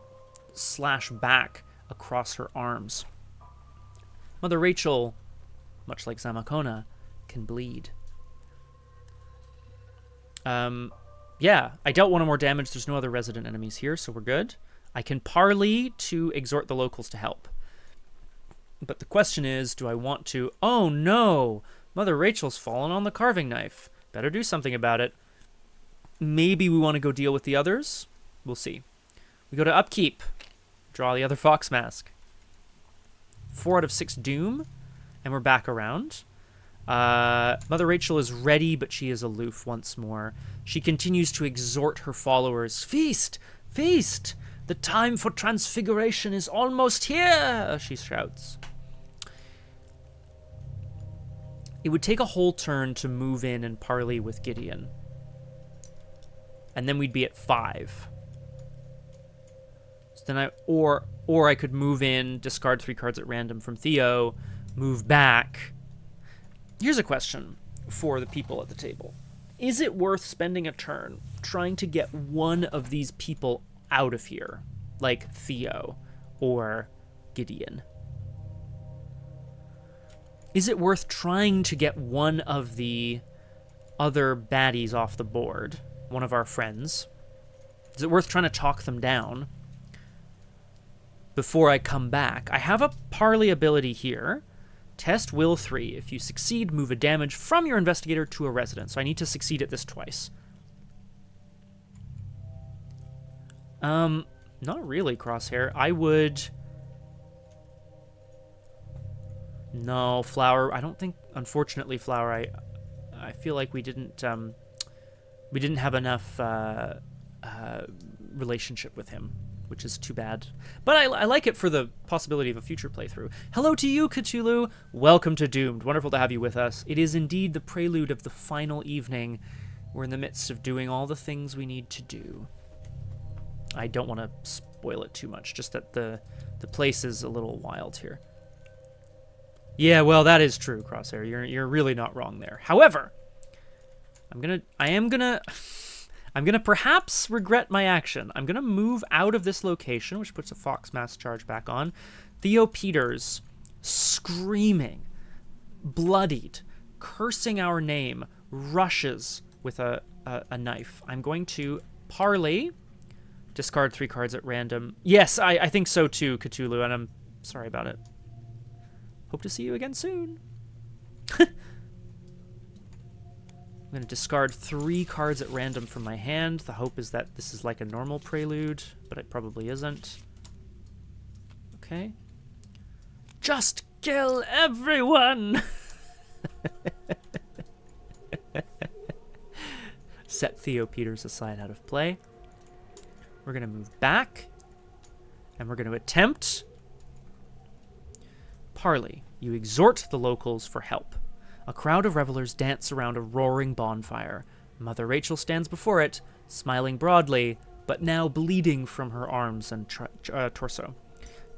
slash back across her arms. Mother Rachel, much like Zamacona, can bleed. Yeah, I dealt 1 or more damage. There's no other resident enemies here, so we're good. I can parley to exhort the locals to help. But the question is, do I want to... Oh, no! Mother Rachel's fallen on the carving knife. Better do something about it. Maybe we want to go deal with the others? We'll see. We go to upkeep. Draw the other Fox Mask. 4 out of 6 Doom. And we're back around. Mother Rachel is ready, but she is aloof once more. She continues to exhort her followers. Feast! Feast! The time for transfiguration is almost here, she shouts. It would take a whole turn to move in and parley with Gideon. And then we'd be at 5. So then or I could move in, discard 3 cards at random from Theo, move back. Here's a question for the people at the table. Is it worth spending a turn trying to get one of these people out of here, like Theo or Gideon? Is it worth trying to get one of the other baddies off the board, one of our friends? Is it worth trying to talk them down before I come back? I have a parley ability here. Test Will 3. If you succeed, move a damage from your investigator to a resident. So I need to succeed at this twice. Not really, Crosshair. I would... No, Flower. I don't think... Unfortunately, Flower, I feel like we didn't have enough relationship with him, which is too bad. But I like it for the possibility of a future playthrough. Hello to you, Cthulhu. Welcome to Doomed. Wonderful to have you with us. It is indeed the prelude of the final evening. We're in the midst of doing all the things we need to do. I don't want to spoil it too much, just that the place is a little wild here. Yeah, well, that is true, Crosshair. You're really not wrong there. However, I'm I'm going to perhaps regret my action. I'm going to move out of this location, which puts a Fox Mass charge back on. Theo Peters, screaming, bloodied, cursing our name, rushes with a knife. I'm going to parley, discard 3 cards at random. Yes, I think so too, Cthulhu, and I'm sorry about it. Hope to see you again soon. I'm going to discard 3 cards at random from my hand. The hope is that this is like a normal prelude, but it probably isn't. Okay. Just kill everyone! Set Theo Peters aside out of play. We're going to move back, and we're going to attempt parley. You exhort the locals for help. A crowd of revelers dance around a roaring bonfire. Mother Rachel stands before it, smiling broadly, but now bleeding from her arms and torso.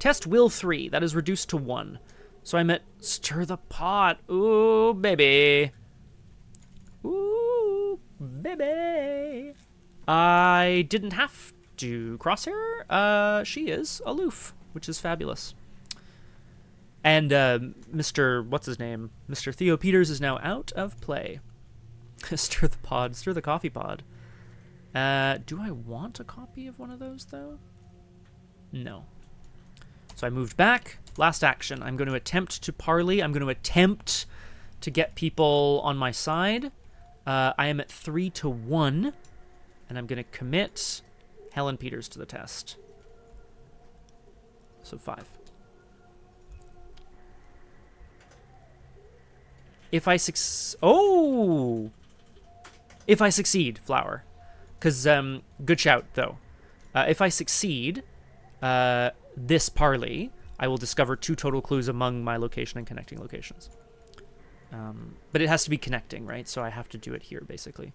Test Will 3. That is reduced to 1. So I'm at Stir the Pot. Ooh, baby. Ooh, baby. I didn't have to crosshair. She is aloof, which is fabulous. And Mr. What's his name? Mr. Theo Peters is now out of play. Stir the pod. Stir the coffee pod. Do I want a copy of one of those, though? No. So I moved back. Last action. I'm going to attempt to parley. I'm going to attempt to get people on my side. I am at 3-1. And I'm going to commit Helen Peters to the test. So 5. If I succeed, Flower. Because, good shout, though. If I succeed, this parley, I will discover 2 total clues among my location and connecting locations. But it has to be connecting, right? So I have to do it here, basically.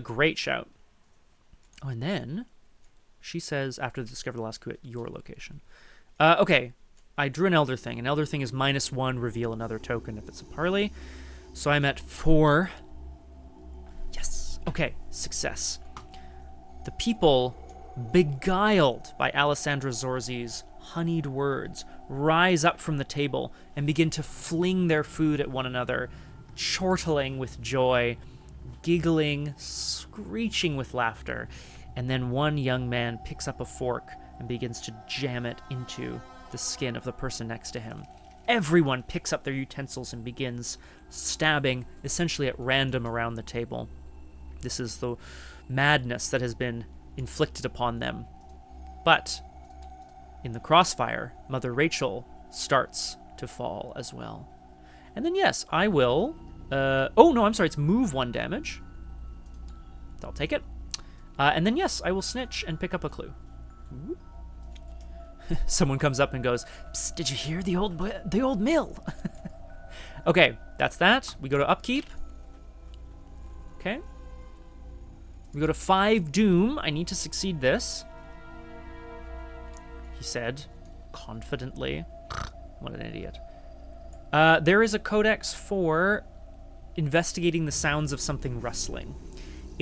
Great shout. Oh, and then she says, after the discover the last clue at your location. Okay. I drew an Elder Thing. An Elder Thing is -1, reveal another token if it's a parley. So I'm at 4. Yes. Okay, success. The people, beguiled by Alessandra Zorzi's honeyed words, rise up from the table and begin to fling their food at one another, chortling with joy, giggling, screeching with laughter. And then one young man picks up a fork and begins to jam it into the skin of the person next to him. Everyone picks up their utensils and begins stabbing essentially at random around the table. This is the madness that has been inflicted upon them. But in the crossfire, Mother Rachel starts to fall as well. And then yes, I will... oh, no, I'm sorry, it's move 1 damage. I'll take it. And then yes, I will snitch and pick up a clue. Ooh. Someone comes up and goes, "Psst, did you hear the old mill?" Okay, that's that. We go to upkeep. Okay. We go to 5 doom. I need to succeed this. He said, confidently. What an idiot. There is a codex for investigating the sounds of something rustling.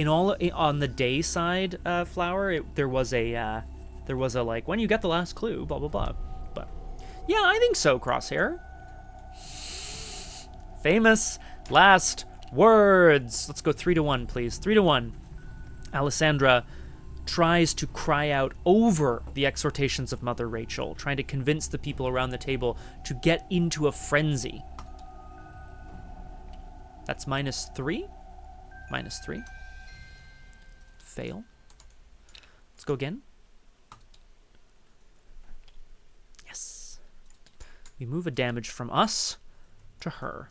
On the day side, Flower, there was a like, when you get the last clue, blah, blah, blah. But, yeah, I think so, Crosshair. Famous last words. Let's go 3-1, please. 3-1. Alessandra tries to cry out over the exhortations of Mother Rachel, trying to convince the people around the table to get into a frenzy. That's -3. -3. Fail. Let's go again. Yes. We move a damage from us to her.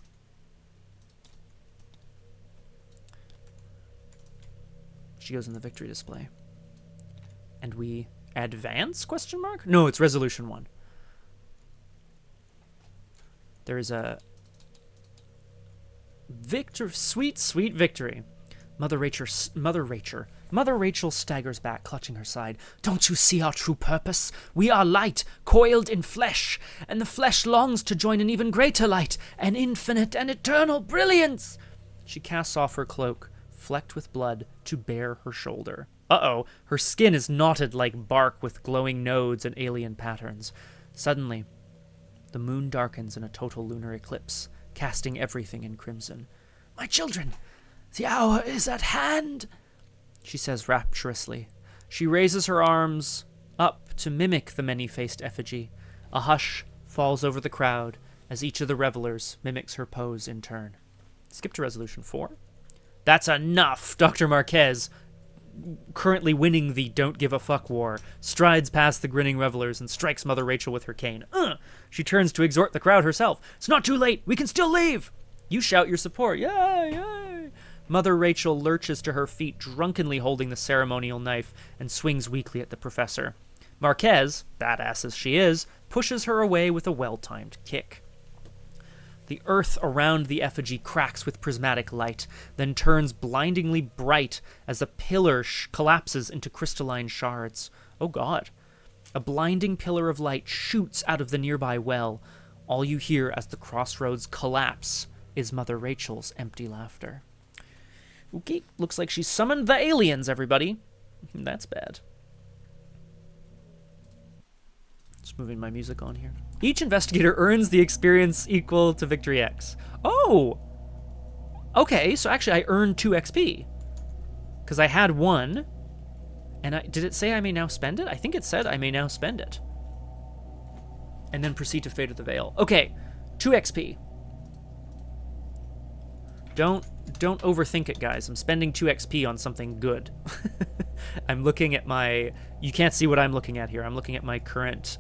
She goes in the victory display. And we advance, question mark? No, it's resolution 1. There is a sweet, sweet victory. Mother Rachel staggers back, clutching her side. Don't you see our true purpose? We are light, coiled in flesh, and the flesh longs to join an even greater light, an infinite and eternal brilliance. She casts off her cloak, flecked with blood, to bare her shoulder. Uh-oh, her skin is knotted like bark with glowing nodes and alien patterns. Suddenly, the moon darkens in a total lunar eclipse, casting everything in crimson. "My children, the hour is at hand," she says rapturously. She raises her arms up to mimic the many-faced effigy. A hush falls over the crowd as each of the revelers mimics her pose in turn. Skip to resolution 4. That's enough! Dr. Marquez, currently winning the don't give a fuck war, strides past the grinning revelers and strikes Mother Rachel with her cane. She turns to exhort the crowd herself. "It's not too late! We can still leave!" You shout your support. Yay! Yay! Mother Rachel lurches to her feet, drunkenly holding the ceremonial knife, and swings weakly at the professor. Marquez, badass as she is, pushes her away with a well-timed kick. The earth around the effigy cracks with prismatic light, then turns blindingly bright as the pillar collapses into crystalline shards. Oh god. A blinding pillar of light shoots out of the nearby well. All you hear as the crossroads collapse is Mother Rachel's empty laughter. Okay, looks like she summoned the aliens, everybody. That's bad. Just moving my music on here. Each investigator earns the experience equal to Victory X. Oh! Okay, so actually I earned 2 XP. Because I had 1. And did it say I may now spend it? I think it said I may now spend it. And then proceed to Fate of the Vale. Okay, 2 XP. Don't overthink it, guys. I'm spending 2 XP on something good. I'm looking at my... You can't see what I'm looking at here. I'm looking at my current...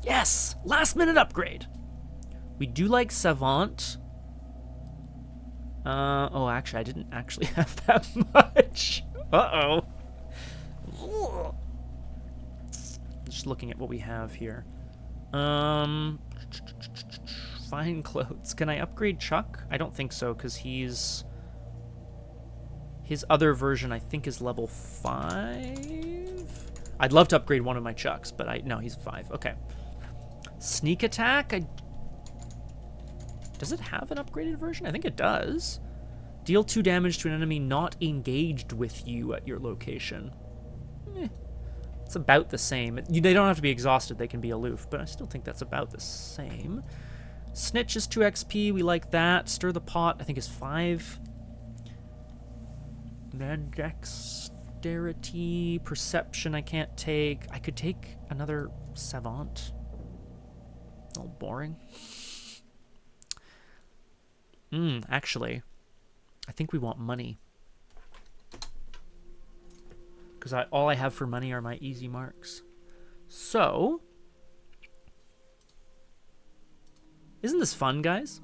Yes! Last minute upgrade! We do like Savant. Oh, actually, I didn't actually have that much. Uh-oh. Just looking at what we have here. Fine clothes. Can I upgrade Chuck? I don't think so, because his other version, I think, is level 5. I'd love to upgrade one of my Chucks, but no, he's 5. Okay. Sneak attack? Does it have an upgraded version? I think it does. Deal 2 damage to an enemy not engaged with you at your location. It's about the same. They don't have to be exhausted. They can be aloof, but I still think that's about the same. Snitch is 2 XP. We like that. Stir the Pot, I think, is 5. Then Dexterity. Perception I can't take. I could take another Savant. A little boring. Actually, I think we want money. Because all I have for money are my easy marks. So... Isn't this fun, guys?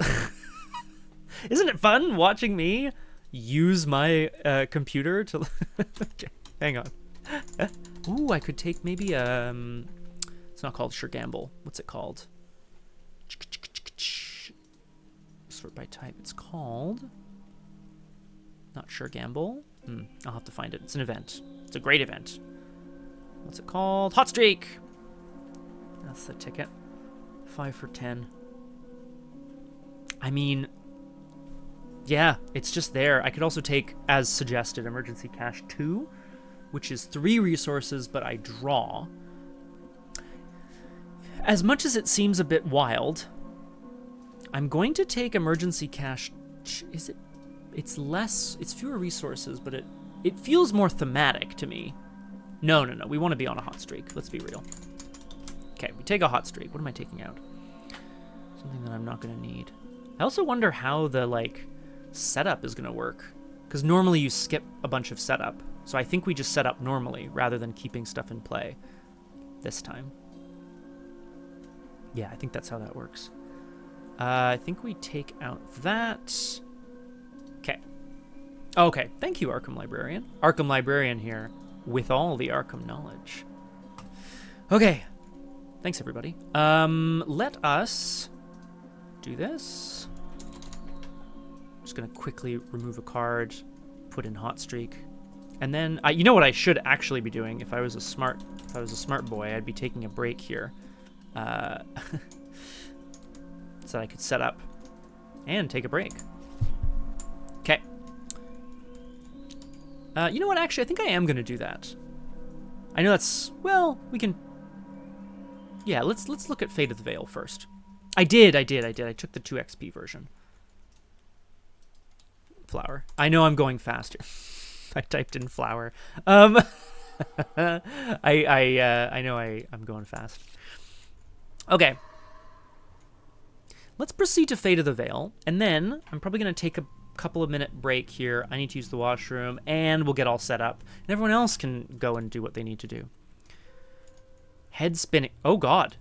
Isn't it fun watching me use my computer to... Okay, hang on. Ooh, I could take maybe it's not called Sure Gamble. What's it called? Sort by type. It's called... Not Sure Gamble. I'll have to find it. It's an event. It's a great event. What's it called? Hot Streak! That's the ticket. 5 for 10. I mean, yeah, it's just there. I could also take, as suggested, Emergency Cash 2, which is 3 resources, but I draw. As much as it seems a bit wild, I'm going to take Emergency Cash... Is it... It's less... It's fewer resources, but it feels more thematic to me. No. We want to be on a hot streak. Let's be real. Okay, we take a hot streak. What am I taking out? Something that I'm not going to need. I also wonder how the, setup is going to work. Because normally you skip a bunch of setup. So I think we just set up normally, rather than keeping stuff in play this time. Yeah, I think that's how that works. I think we take out that. Okay. Okay, thank you, Arkham Librarian. Arkham Librarian here, with all the Arkham knowledge. Okay. Thanks, everybody. Let us do this. Just gonna quickly remove a card, put in Hot Streak, and then you know what I should actually be doing if I was a smart boy. I'd be taking a break here, so that I could set up and take a break. Okay, You know what? Actually, I think I am going to do that. I know that's... Well, we can... Yeah, let's look at Fate of the Vale first. I did. I took the 2 XP version. Flower. I know I'm going faster. I typed in flower. I know I'm going fast. Okay. Let's proceed to Fate of the Vale, and then I'm probably going to take a couple of minute break here. I need to use the washroom, and we'll get all set up, and everyone else can go and do what they need to do. Head spinning. Oh, God.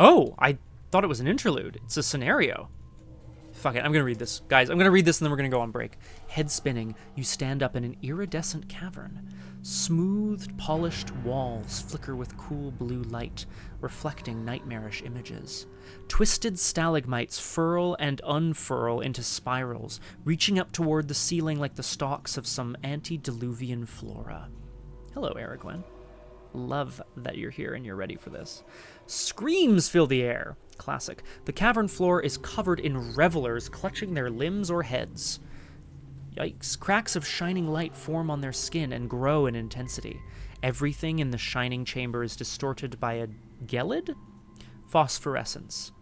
Oh, I thought it was an interlude. It's a scenario. Fuck it, I'm gonna read this. Guys, I'm gonna read this and then we're gonna go on break. Head spinning, you stand up in an iridescent cavern. Smoothed, polished walls flicker with cool blue light, reflecting nightmarish images. Twisted stalagmites furl and unfurl into spirals, reaching up toward the ceiling like the stalks of some antediluvian flora. Hello, Aragwen. Love that you're here and you're ready for this. Screams fill the air. Classic. The cavern floor is covered in revelers clutching their limbs or heads. Yikes. Cracks of shining light form on their skin and grow in intensity. Everything in the shining chamber is distorted by a gelid? Phosphorescence.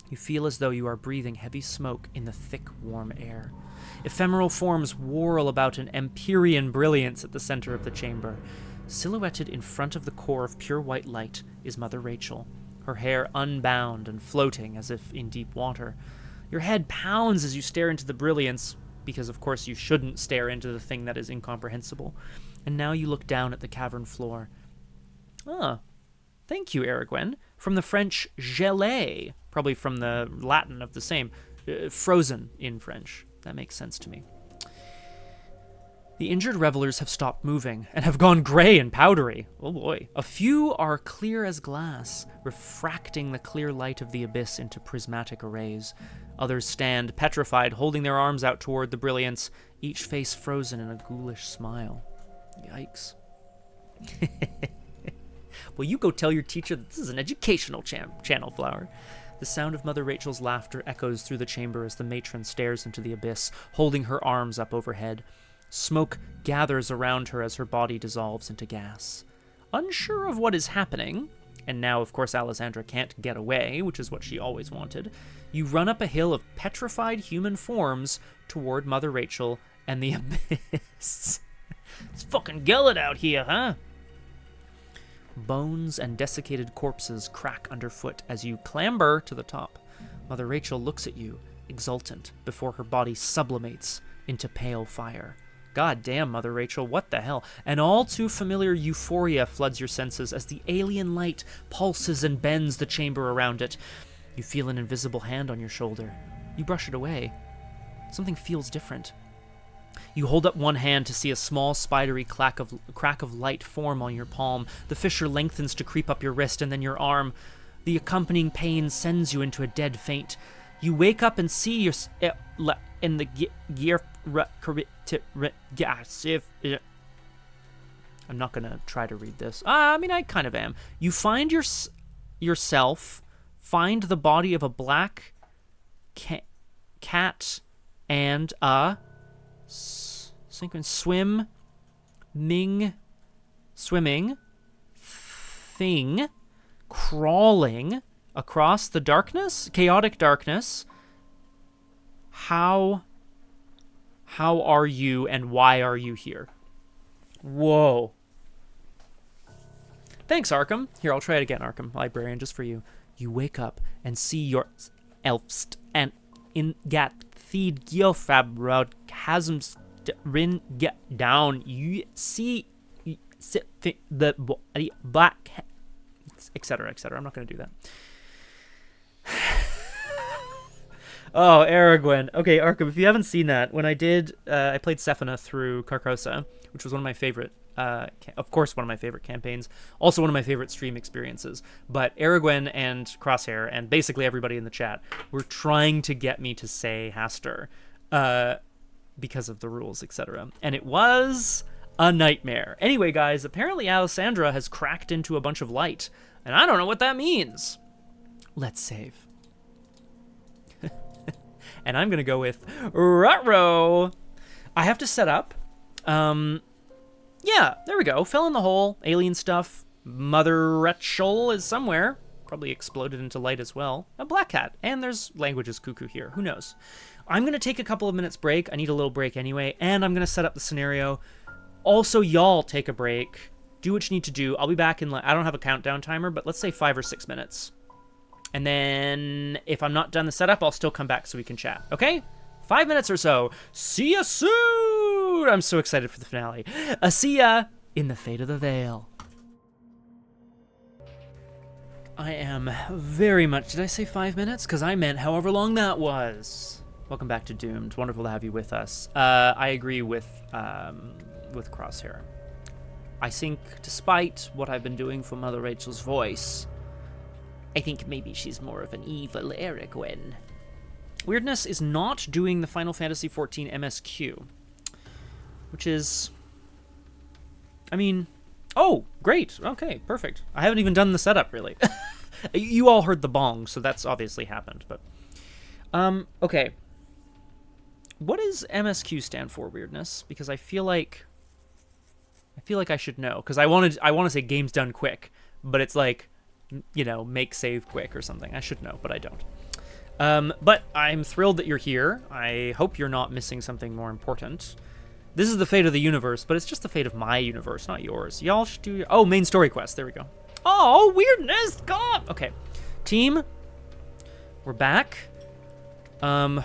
You feel as though you are breathing heavy smoke in the thick, warm air. Ephemeral forms whirl about an Empyrean brilliance at the center of the chamber. Silhouetted in front of the core of pure white light is Mother Rachel, her hair unbound and floating as if in deep water. Your head pounds as you stare into the brilliance, because of course you shouldn't stare into the thing that is incomprehensible. And now you look down at the cavern floor. Ah, thank you, Aragwen. From the French gelée, probably from the Latin of the same, frozen in French. That makes sense to me. The injured revelers have stopped moving and have gone gray and powdery. Oh boy. A few are clear as glass, refracting the clear light of the abyss into prismatic arrays. Others stand petrified, holding their arms out toward the brilliance, each face frozen in a ghoulish smile. Yikes. Well, you go tell your teacher that this is an educational channel, Flower. The sound of Mother Rachel's laughter echoes through the chamber as the matron stares into the abyss, holding her arms up overhead. Smoke gathers around her as her body dissolves into gas. Unsure of what is happening, and now, of course, Alessandra can't get away, which is what she always wanted, you run up a hill of petrified human forms toward Mother Rachel and the abyss. It's fucking gelid out here, huh? Bones and desiccated corpses crack underfoot as you clamber to the top. Mother Rachel looks at you, exultant, before her body sublimates into pale fire. God damn, Mother Rachel, what the hell? An all too familiar euphoria floods your senses as the alien light pulses and bends the chamber around it. You feel an invisible hand on your shoulder. You brush it away. Something feels different. You hold up one hand to see a small spidery crack of light form on your palm. The fissure lengthens to creep up your wrist and then your arm. The accompanying pain sends you into a dead faint. You wake up and see your in the gear. I'm not gonna try to read this. I mean, I kind of am. You find yourself find the body of a black cat and a swimming thing crawling across the darkness, chaotic darkness. How are you and why are you here? Whoa. Thanks, Arkham. Here, I'll try it again, Arkham Librarian, just for you. You wake up and see your elfst and in gat feed geofabrod chasms rin get down. You see the black, etc., etc. I'm not going to do that. Oh, Aragwen. Okay, Arkham, if you haven't seen that, when I did, I played Sephina through Carcosa, which was one of my favorite, of course, one of my favorite campaigns, also one of my favorite stream experiences. But Aragwen and Crosshair, and basically everybody in the chat, were trying to get me to say Haster, because of the rules, etc. And it was a nightmare. Anyway, guys, apparently Alessandra has cracked into a bunch of light, and I don't know what that means. Let's save. And I'm going to go with Rutrow. I have to set up. Yeah, there we go. Fell in the hole. Alien stuff. Mother Rachel is somewhere. Probably exploded into light as well. A black cat. And there's languages cuckoo here. Who knows? I'm going to take a couple of minutes break. I need a little break anyway. And I'm going to set up the scenario. Also, y'all take a break. Do what you need to do. I'll be back in, I don't have a countdown timer, but let's say 5 or 6 minutes. And then if I'm not done the setup, I'll still come back so we can chat. Okay? 5 minutes or so. See ya soon! I'm so excited for the finale. See ya in the Fate of the Vale. I am very much... Did I say 5 minutes? Because I meant however long that was. Welcome back to Doomed. Wonderful to have you with us. I agree with Crosshair. I think, despite what I've been doing for Mother Rachel's voice, I think maybe she's more of an evil Eric Gwen. Weirdness is not doing the Final Fantasy XIV MSQ, which is... I mean... Oh, great. Okay, perfect. I haven't even done the setup, really. You all heard the bong, so that's obviously happened, but... okay. What does MSQ stand for, Weirdness? Because I feel like I should know. Because I want to say game's done quick, but it's like, you know, make save quick or something. I should know, but I don't. But I'm thrilled that you're here. I hope you're not missing something more important. This is the fate of the universe, but it's just the fate of my universe, not yours. Y'all should do... Oh, main story quest. There we go. Oh, Weirdness! Come on! Okay. Team, we're back. I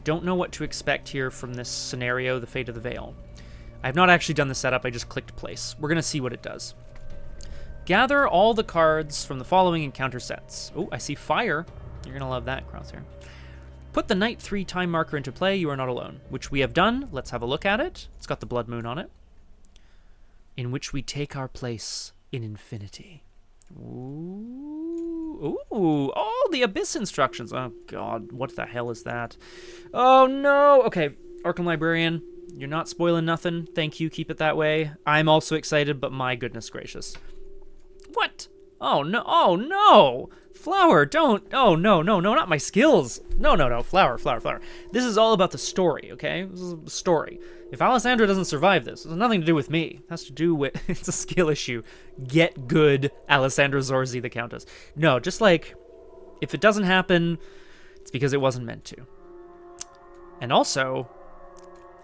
don't know what to expect here from this scenario, the Fate of the Vale. I have not actually done the setup, I just clicked place. We're going to see what it does. Gather all the cards from the following encounter sets. Oh, I see fire. You're going to love that, Crosshair. Put the Night 3 time marker into play, you are not alone. Which we have done. Let's have a look at it. It's got the blood moon on it. In which we take our place in infinity. Ooh. Ooh. Oh, the Abyss instructions. Oh, God. What the hell is that? Oh, no. Okay. Arkham Librarian, you're not spoiling nothing. Thank you. Keep it that way. I'm also excited, but my goodness gracious. What? Oh, no. Oh, no. Flower, don't. Oh, no, no, no, not my skills. No, no, no. Flower, flower, flower. This is all about the story, okay? This is a story. If Alessandra doesn't survive this, it has nothing to do with me. It has to do with... It's a skill issue. Get good, Alessandra Zorzi, the Countess. No, just like... If it doesn't happen, it's because it wasn't meant to. And also...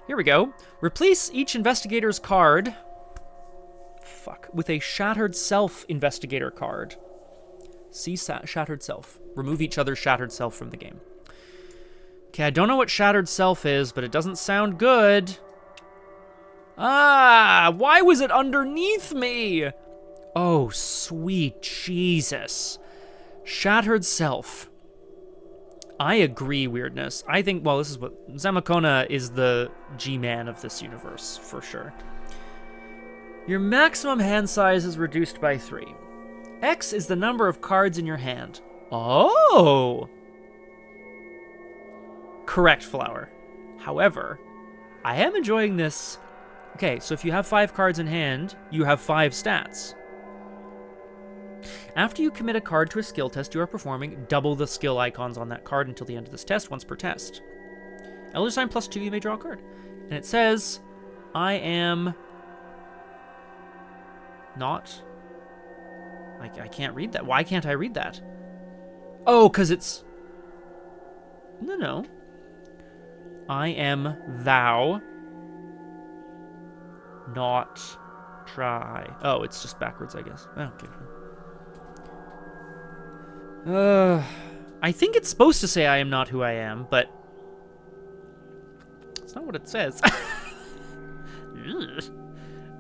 Here we go. Replace each investigator's card... Fuck. With a Shattered Self investigator card. See Shattered Self. Remove each other's Shattered Self from the game. Okay, I don't know what Shattered Self is, but it doesn't sound good. Ah, why was it underneath me? Oh, sweet Jesus. Shattered Self. I agree, Weirdness. I think, well, this is what... Zamacona is the G-man of this universe, for sure. Your maximum hand size is reduced by 3. X is the number of cards in your hand. Oh! Correct, Flower. However, I am enjoying this. Okay, so if you have 5 cards in hand, you have 5 stats. After you commit a card to a skill test you are performing, double the skill icons on that card until the end of this test, once per test. Elder Sign +2, you may draw a card. And it says, I am... not... I can't read that. Why can't I read that? Oh, because it's... No, no. I am thou. Not try. Oh, it's just backwards, I guess. Oh, okay. I think it's supposed to say I am not who I am, but... It's not what it says.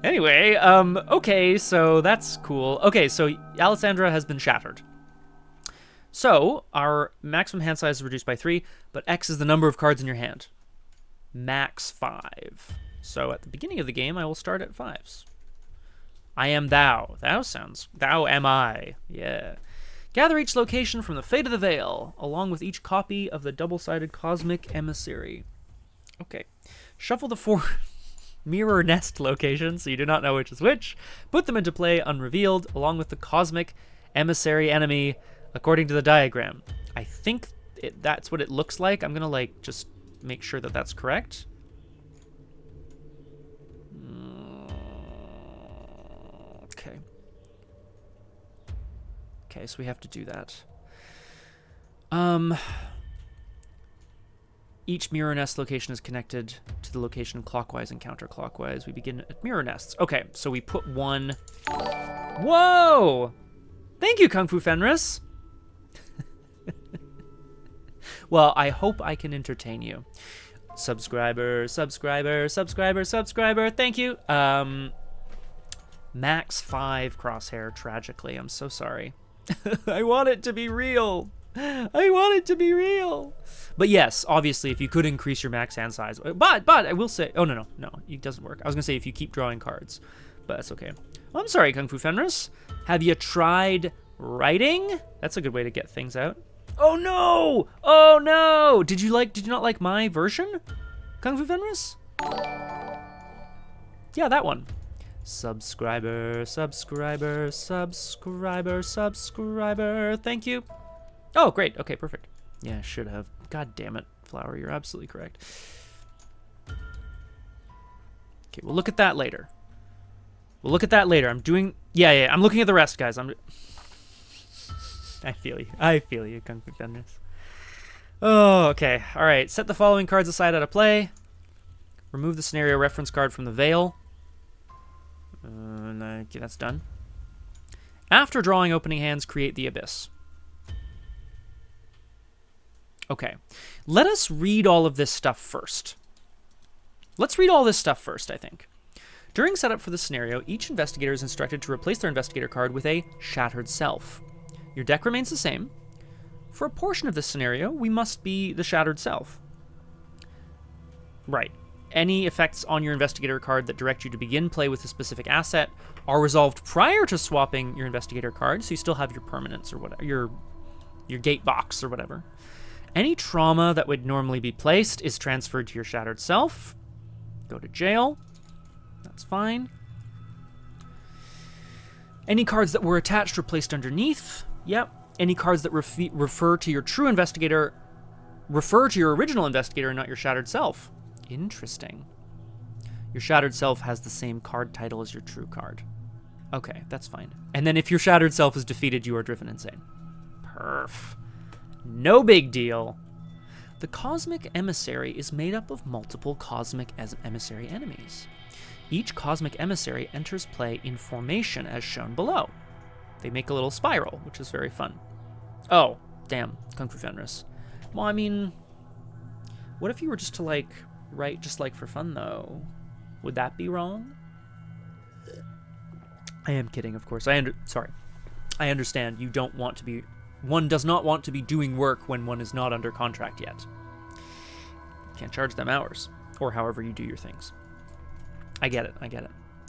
Anyway, okay, so that's cool. Okay, so Alessandra has been shattered. So, our maximum hand size is reduced by 3, but X is the number of cards in your hand. Max 5. So, at the beginning of the game, I will start at 5s. I am thou. Thou sounds... Thou am I. Yeah. Gather each location from the Fate of the Vale, along with each copy of the double-sided Cosmic Emissary. Okay. Shuffle the 4... mirror nest locations, so you do not know which is which. Put them into play unrevealed, along with the Cosmic Emissary enemy, according to the diagram. I think that's what it looks like. I'm gonna, like, just make sure that that's correct. Okay. Okay, so we have to do that. Each mirror nest location is connected to the location clockwise and counterclockwise. We begin at mirror nests. Okay, so we put one... Whoa! Thank you, Kung Fu Fenris. Well, I hope I can entertain you. Subscriber, subscriber, subscriber, subscriber. Thank you. Max 5 crosshair, tragically. I'm so sorry. I want it to be real. I want it to be real. But yes, obviously, if you could increase your max hand size. But I will say... Oh, no, it doesn't work. I was going to say if you keep drawing cards. But that's okay. Well, I'm sorry, Kung Fu Fenris. Have you tried writing? That's a good way to get things out. Oh, no! Oh, no! Did you not like my version? Kung Fu Fenris? Yeah, that one. Subscriber, subscriber, subscriber, subscriber. Thank you. Oh, great. Okay, perfect. Yeah, I should have. God damn it, Flower. You're absolutely correct. Okay, we'll look at that later. We'll look at that later. I'm doing... Yeah, I'm looking at the rest, guys. I feel you. I feel you, Kung Fu Fenris. Oh, okay. All right. Set the following cards aside out of play. Remove the scenario reference card from the Vale. Okay, that's done. After drawing opening hands, create the Abyss. Okay. Let us read all of this stuff first. Let's read all this stuff first, I think. During setup for the scenario, each investigator is instructed to replace their investigator card with a shattered self. Your deck remains the same. For a portion of this scenario, we must be the shattered self. Right. Any effects on your investigator card that direct you to begin play with a specific asset are resolved prior to swapping your investigator card, so you still have your permanence or whatever, your gate box or whatever. Any trauma that would normally be placed is transferred to your shattered self. Go to jail. That's fine. Any cards that were attached or placed underneath. Yep. Any cards that refer to your true investigator refer to your original investigator and not your shattered self. Interesting. Your shattered self has the same card title as your true card. Okay, that's fine. And then if your shattered self is defeated, you are driven insane. Perf. No big deal. The Cosmic Emissary is made up of multiple Cosmic Emissary enemies. Each Cosmic Emissary enters play in formation as shown below. They make a little spiral, which is very fun. Oh, damn, Kung Fu Fenris. Well, I mean, what if you were just to, like, write just, like, for fun, though? Would that be wrong? I am kidding, of course. I understand you don't want to be... One does not want to be doing work when one is not under contract yet. Can't charge them hours, or however you do your things. I get it.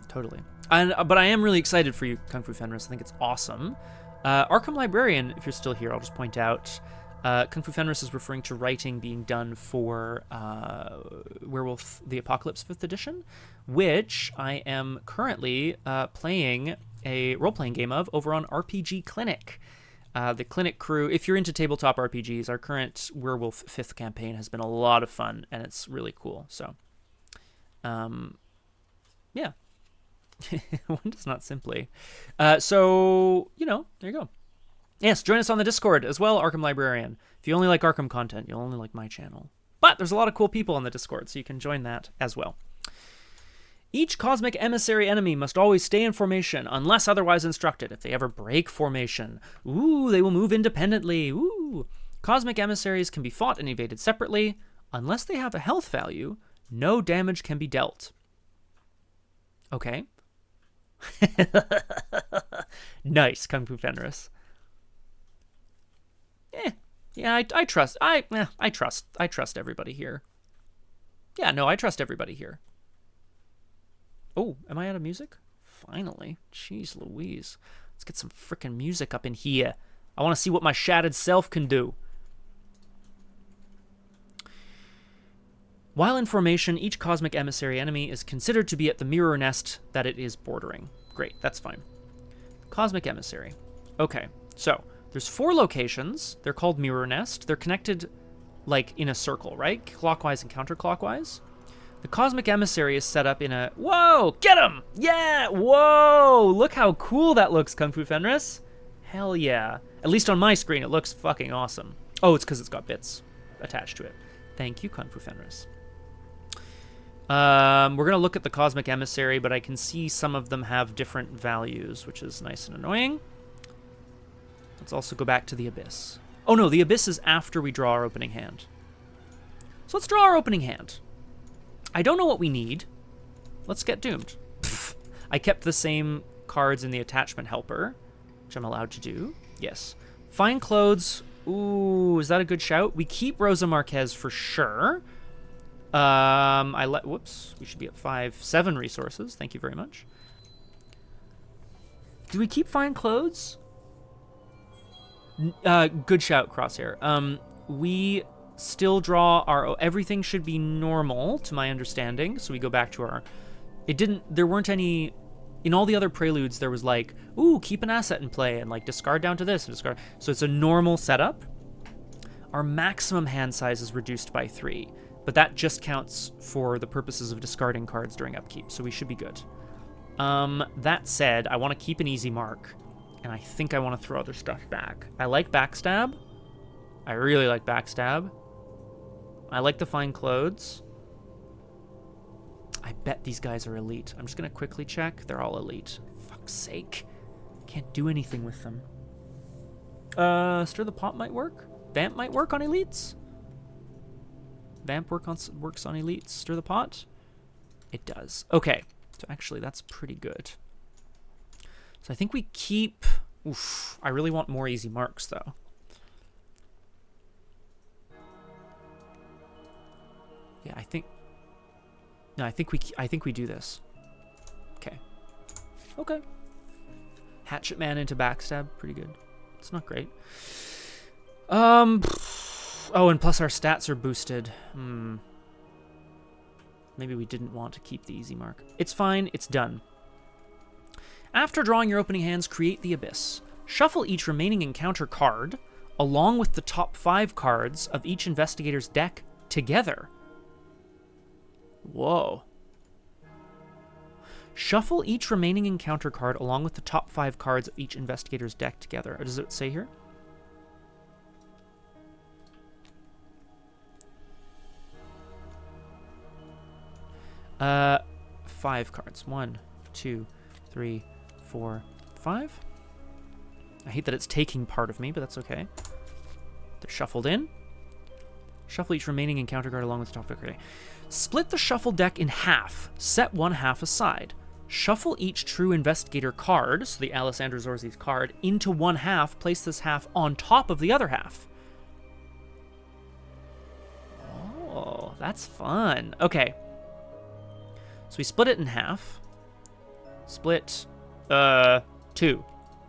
Totally. But I am really excited for you, Kung Fu Fenris. I think it's awesome. Arkham Librarian, if you're still here, I'll just point out, Kung Fu Fenris is referring to writing being done for Werewolf the Apocalypse 5th Edition, which I am currently playing a role-playing game of over on RPG Clinic. The Clinic crew, if you're into tabletop RPGs, our current Werewolf 5th campaign has been a lot of fun, and it's really cool. So, yeah. One does not simply. So, there you go. Yes, join us on the Discord as well, Arkham Librarian. If you only like Arkham content, you'll only like my channel. But there's a lot of cool people on the Discord, so you can join that as well. Each Cosmic Emissary enemy must always stay in formation unless otherwise instructed. If they ever break formation, they will move independently. Cosmic Emissaries can be fought and evaded separately. Unless they have a health value, no damage can be dealt. Okay. Nice, Kung Fu Fenris. Yeah, I trust everybody here. Yeah, no, I trust everybody here. Oh, am I out of music? Finally. Jeez Louise. Let's get some frickin' music up in here. I want to see what my shattered self can do. While in formation, each Cosmic Emissary enemy is considered to be at the mirror nest that it is bordering. Great, that's fine. Cosmic Emissary. Okay, so there's 4 locations. They're called mirror nest. They're connected like in a circle, right? Clockwise and counterclockwise. The Cosmic Emissary is set up in a... Whoa! Get him! Yeah! Whoa! Look how cool that looks, Kung Fu Fenris. Hell yeah. At least on my screen, it looks fucking awesome. Oh, it's because it's got bits attached to it. Thank you, Kung Fu Fenris. We're going to look at the Cosmic Emissary, but I can see some of them have different values, which is nice and annoying. Let's also go back to the Abyss. Oh no, the Abyss is after we draw our opening hand. So let's draw our opening hand. I don't know what we need. Let's get doomed. Pfft. I kept the same cards in the attachment helper, which I'm allowed to do. Yes. Fine clothes. Ooh, is that a good shout? We keep Rosa Marquez for sure. Whoops. We should be at 7 resources. Thank you very much. Do we keep fine clothes? Good shout, Crosshair. We still draw our... Everything should be normal, to my understanding. So we go back to our... There weren't any... In all the other preludes, there was like, ooh, keep an asset in play, and like discard down to this, and discard... So it's a normal setup. Our maximum hand size is reduced by 3, but that just counts for the purposes of discarding cards during upkeep, so we should be good. That said, I want to keep an easy mark, and I think I want to throw other stuff back. I like Backstab. I really like Backstab. I like the Fine Clothes. I bet these guys are elite. I'm just going to quickly check. They're all elite. Fuck's sake. Can't do anything with them. Stir the Pot might work. Vamp might work on elites. Vamp works on elites. Stir the Pot. It does. Okay. So actually, that's pretty good. So I think we keep... Oof. I really want more easy marks, though. Yeah, I think... No, I think we do this. Okay. Okay. Hatchet Man into Backstab, pretty good. It's not great. Oh, and plus our stats are boosted. Maybe we didn't want to keep the easy mark. It's fine, it's done. After drawing your opening hands, create the Abyss. Shuffle each remaining encounter card, along with the top 5 cards of each investigator's deck together. Whoa. Shuffle each remaining encounter card along with the top 5 cards of each investigator's deck together. Or does it say here? Uh, 5 cards. 1, 2, 3, 4, 5. I hate that it's taking part of me, but that's okay. They're shuffled in. Shuffle each remaining encounter card along with the top 5 cards. Split the shuffle deck in half. Set one half aside. Shuffle each true investigator card, so the Alessandra Zorzi's card, into one half. Place this half on top of the other half. Oh, that's fun. Okay. So we split it in half. Split, 2.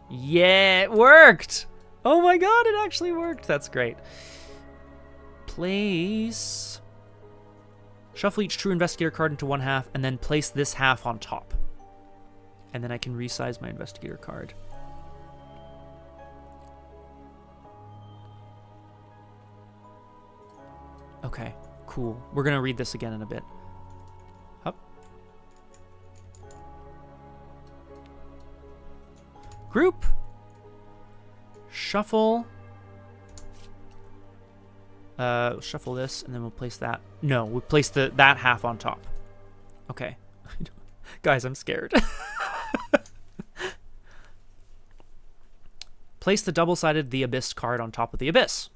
Yeah, it worked! Oh my god, it actually worked. That's great. Place... Shuffle each true investigator card into one half, and then place this half on top. And then I can resize my investigator card. Okay, cool. We're going to read this again in a bit. Up. Group. Shuffle. Shuffle this, and then we'll place that. No, we'll place that half on top. Okay. Guys, I'm scared. Place the double-sided The Abyss card on top of the Abyss.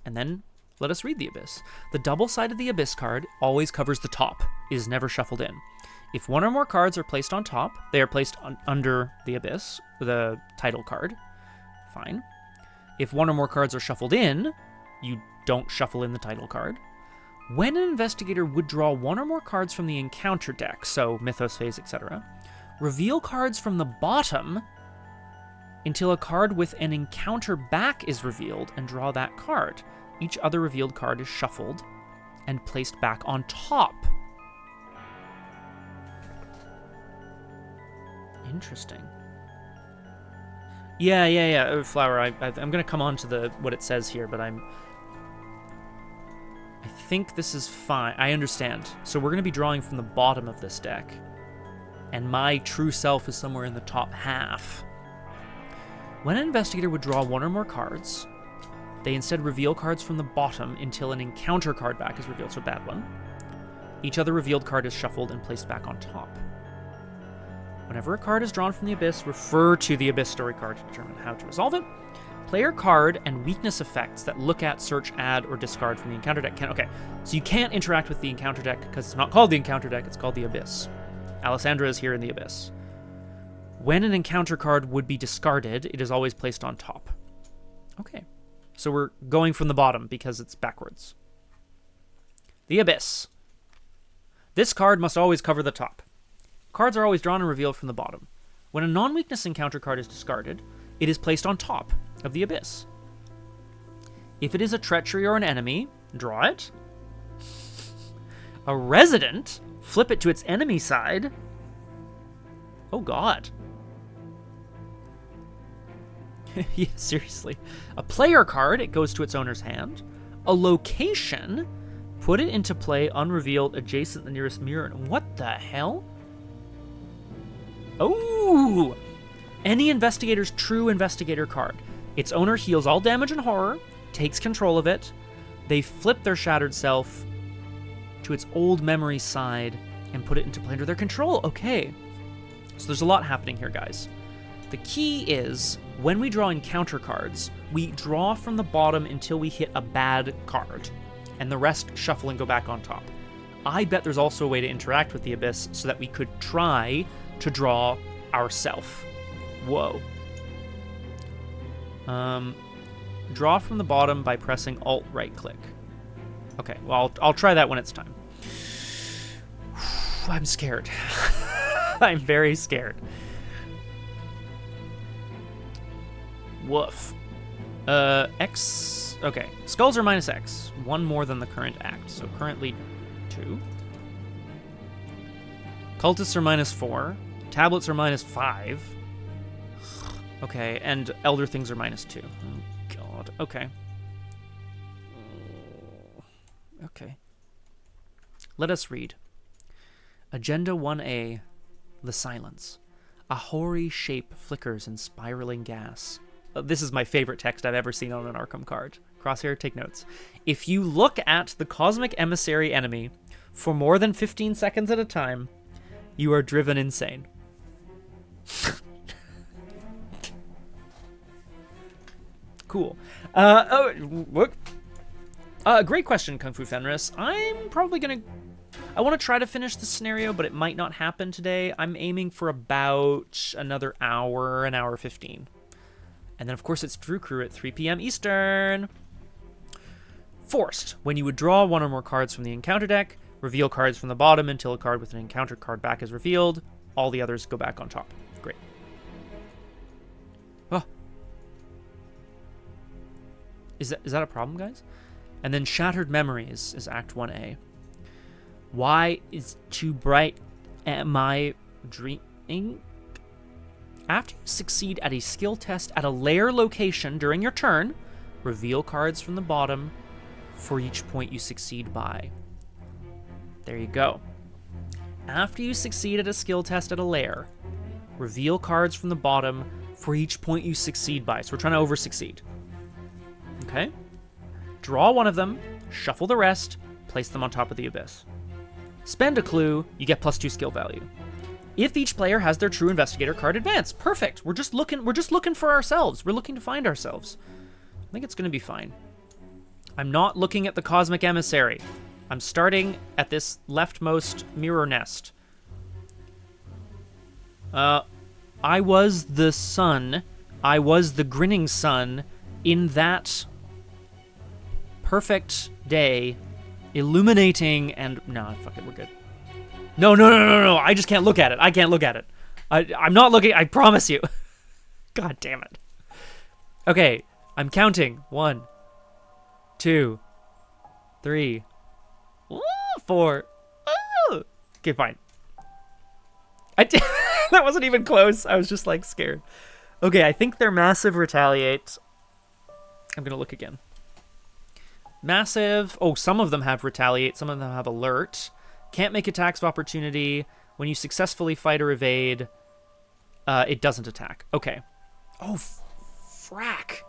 And then let us read the Abyss. The double-sided The Abyss card always covers the top. It is never shuffled in. If one or more cards are placed on top, they are placed under the Abyss, the title card. Fine. If one or more cards are shuffled in, you don't shuffle in the title card. When an investigator would draw one or more cards from the encounter deck, so Mythos phase, etc., reveal cards from the bottom until a card with an encounter back is revealed and draw that card. Each other revealed card is shuffled and placed back on top. Interesting. Yeah. Flower, I'm going to come on to what it says here, but I think this is fine. I understand. So we're going to be drawing from the bottom of this deck. And my true self is somewhere in the top half. When an investigator would draw one or more cards, they instead reveal cards from the bottom until an encounter card back is revealed, so a bad one. Each other revealed card is shuffled and placed back on top. Whenever a card is drawn from the Abyss, refer to the Abyss story card to determine how to resolve it. Player card and weakness effects that look at, search, add, or discard from the encounter deck can... Okay, so you can't interact with the encounter deck because it's not called the encounter deck, it's called the Abyss. Alessandra is here in the Abyss. When an encounter card would be discarded, it is always placed on top. Okay, so we're going from the bottom because it's backwards. The Abyss. This card must always cover the top. Cards are always drawn and revealed from the bottom. When a non-weakness encounter card is discarded, it is placed on top of the Abyss. If it is a treachery or an enemy, draw it. A resident, flip it to its enemy side. Oh god. Yeah, seriously. A player card, it goes to its owner's hand. A location, put it into play unrevealed adjacent the nearest mirror. What the hell? Oh! Any investigator's true investigator card. Its owner heals all damage and horror, takes control of it. They flip their shattered self to its old memory side and put it into play under their control. Okay. So there's a lot happening here, guys. The key is, when we draw encounter cards, we draw from the bottom until we hit a bad card, and the rest shuffle and go back on top. I bet there's also a way to interact with the Abyss so that we could try to draw ourself. Whoa. Draw from the bottom by pressing Alt right-click. Okay, well, I'll try that when it's time. I'm scared. I'm very scared. Woof. X... Okay. Skulls are minus X. One more than the current act. So currently 2. Cultists are minus 4. Tablets are minus 5. Okay, and Elder Things are minus 2. Oh, God. Okay. Okay. Let us read. Agenda 1A. The Silence. A hoary shape flickers in spiraling gas. This is my favorite text I've ever seen on an Arkham card. Crosshair, take notes. If you look at the Cosmic Emissary enemy for more than 15 seconds at a time, you are driven insane. Cool. Great question, Kung Fu Fenris. I'm probably gonna... I want to try to finish the scenario, but it might not happen today. I'm aiming for about another hour, an hour 15. And then, of course, it's Drew Crew at 3 p.m. Eastern. Forced. When you would draw one or more cards from the encounter deck, reveal cards from the bottom until a card with an encounter card back is revealed. All the others go back on top. Great. Oh. Is that a problem, guys? And then Shattered Memories is Act 1A. Why is too bright? Am I dreaming? After you succeed at a skill test at a lair location during your turn, reveal cards from the bottom for each point you succeed by. There you go. After you succeed at a skill test at a lair, reveal cards from the bottom for each point you succeed by. So we're trying to over-succeed. Okay? Draw one of them, shuffle the rest, place them on top of the Abyss. Spend a clue, you get +2 skill value. If each player has their true investigator card, advance. Perfect. We're just looking for ourselves. We're looking to find ourselves. I think it's going to be fine. I'm not looking at the Cosmic Emissary. I'm starting at this leftmost mirror nest. I was the sun. I was the grinning sun in that perfect day, illuminating and... Nah, fuck it, we're good. No. I just can't look at it. I can't look at it. I'm not looking. I promise you. God damn it. Okay, I'm counting. 1, 2, 3, 4. Okay, fine. That wasn't even close. I was just like scared. Okay, I think they're massive retaliate. I'm gonna look again. massive. Oh, some of them have retaliate. Some of them have alert. Can't make attacks of opportunity. When you successfully fight or evade, it doesn't attack. Okay. Oh, frack.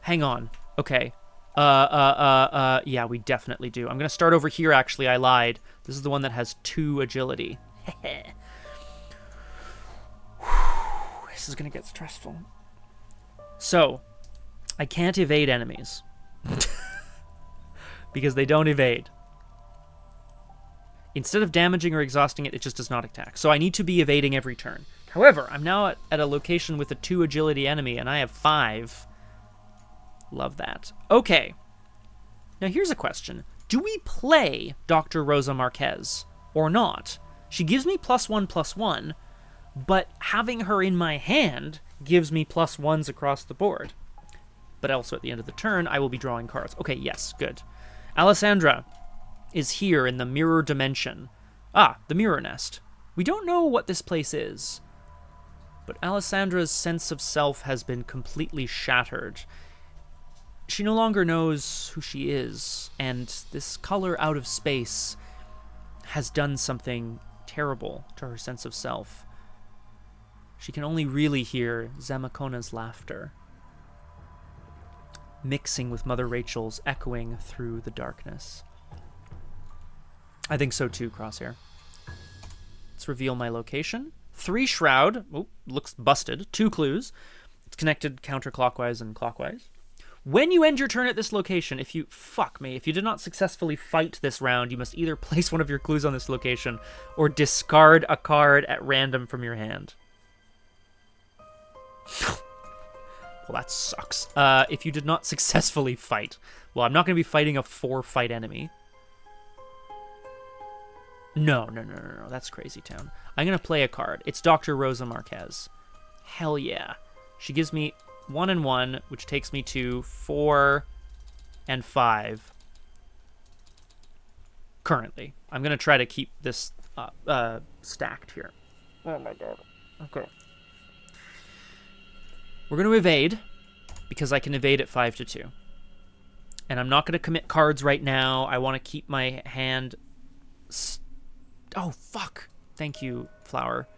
Hang on. Okay. Yeah, we definitely do. I'm going to start over here, actually. I lied. This is the one that has 2 agility. This is going to get stressful. So, I can't evade enemies. Because they don't evade. Instead of damaging or exhausting it, it just does not attack. So I need to be evading every turn. However, I'm now at a location with a 2 agility enemy, and I have 5. Love that. Okay. Now here's a question. Do we play Dr. Rosa Marquez or not? She gives me +1/+1, but having her in my hand gives me +1s across the board. But also at the end of the turn, I will be drawing cards. Okay, yes, good. Alessandra is here in the mirror dimension. Ah, the mirror nest. We don't know what this place is, but Alessandra's sense of self has been completely shattered. She no longer knows who she is, and this color out of space has done something terrible to her sense of self. She can only really hear Zamacona's laughter, mixing with Mother Rachel's, echoing through the darkness. I think so too, Crosshair. Let's reveal my location. 3 shroud. Oh, looks busted. 2 clues. It's connected counterclockwise and clockwise. When you end your turn at this location, if you did not successfully fight this round, you must either place one of your clues on this location or discard a card at random from your hand. Well, that sucks. If you did not successfully fight. Well, I'm not going to be fighting a 4-fight enemy. No. That's Crazy Town. I'm going to play a card. It's Dr. Rosa Marquez. Hell yeah. She gives me 1 and 1, which takes me to 4 and 5. Currently. I'm going to try to keep this stacked here. Oh my god. Okay. We're going to evade, because I can evade at 5-2. And I'm not going to commit cards right now. I want to keep my hand... Oh, fuck. Thank you, Flower.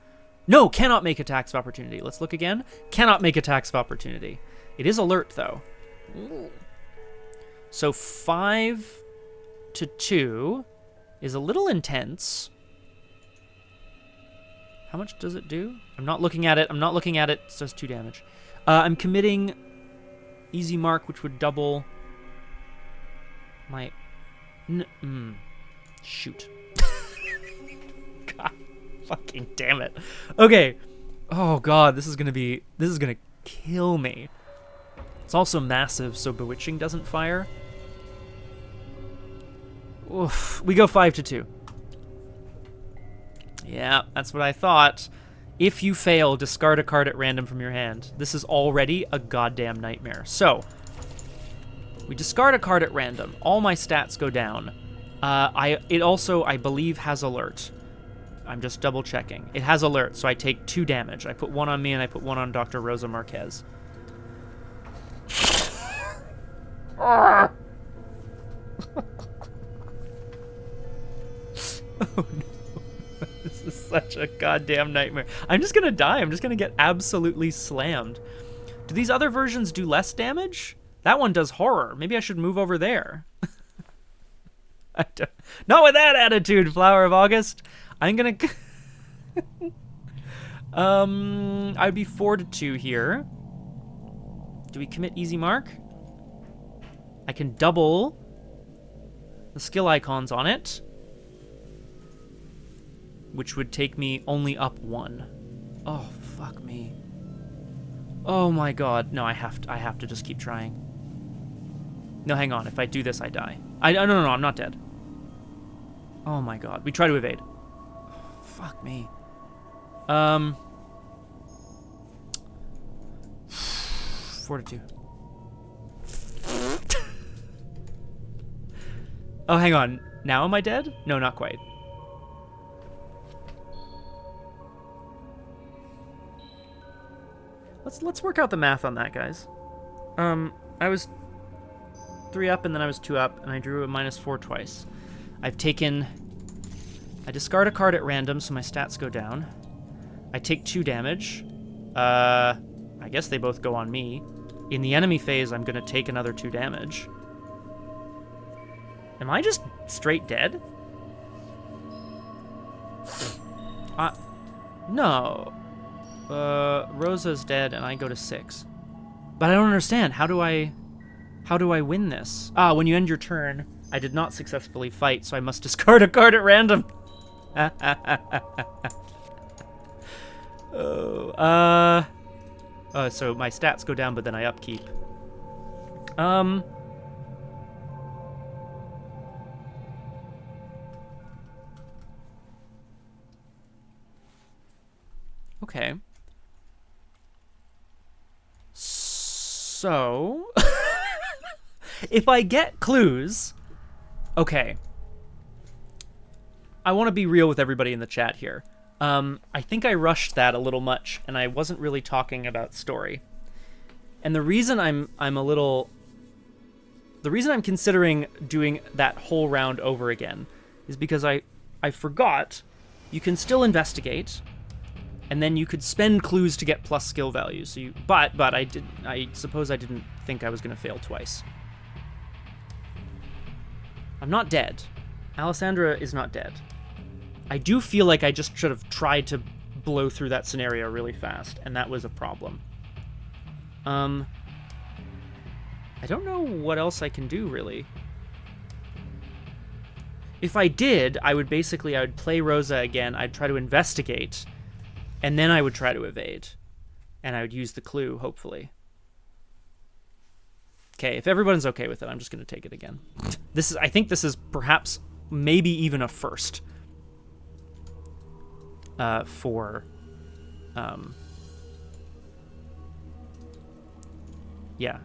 No, cannot make attacks of opportunity. Let's look again. Cannot make attacks of opportunity. It is alert, though. So 5-2 is a little intense. How much does it do? I'm not looking at it. It does 2 damage. I'm committing Easy Mark, which would double my... Shoot. God fucking damn it. Okay. Oh god, this is gonna kill me. It's also massive, so Bewitching doesn't fire. Oof. We go 5-2. Yeah, that's what I thought. If you fail, discard a card at random from your hand. This is already a goddamn nightmare. So, we discard a card at random. All my stats go down. It also, I believe, has alert. I'm just double checking. It has alert, so I take 2 damage. I put 1 on me and I put 1 on Dr. Rosa Marquez. Oh no. This is such a goddamn nightmare. I'm just gonna die. I'm just gonna get absolutely slammed. Do these other versions do less damage? That one does horror. Maybe I should move over there. Not with that attitude, Flower of August. I'm gonna... I'd be 4-2 here. Do we commit Easy Mark? I can double the skill icons on it, which would take me only up 1. Oh, fuck me. Oh my god. No, I have to just keep trying. No, hang on. If I do this, I die. No, I'm not dead. Oh my god. We try to evade. Fuck me. 4-2. Oh, hang on. Now am I dead? No, not quite. Let's work out the math on that, guys. I was 3 up, and then I was 2 up, and I drew a -4 twice. I discard a card at random, so my stats go down. I take 2 damage. I guess they both go on me. In the enemy phase, I'm going to take another 2 damage. Am I just straight dead? No. Rosa's dead, and I go to 6. But I don't understand. How do I win this? When you end your turn, I did not successfully fight, so I must discard a card at random. So my stats go down, but then I upkeep. Okay. So, if I get clues, okay. I want to be real with everybody in the chat here. I think I rushed that a little much, and I wasn't really talking about story. And the reason I'm considering doing that whole round over again is because I forgot you can still investigate, and then you could spend clues to get plus skill values. So but I suppose I didn't think I was going to fail twice. I'm not dead. Alessandra is not dead. I do feel like I just should have tried to blow through that scenario really fast, and that was a problem. I don't know what else I can do, really. If I did, I would play Rosa again, I'd try to investigate, and then I would try to evade. And I would use the clue, hopefully. Okay, if everyone's okay with it, I'm just going to take it again. I think this is perhaps, maybe even a first. Yeah,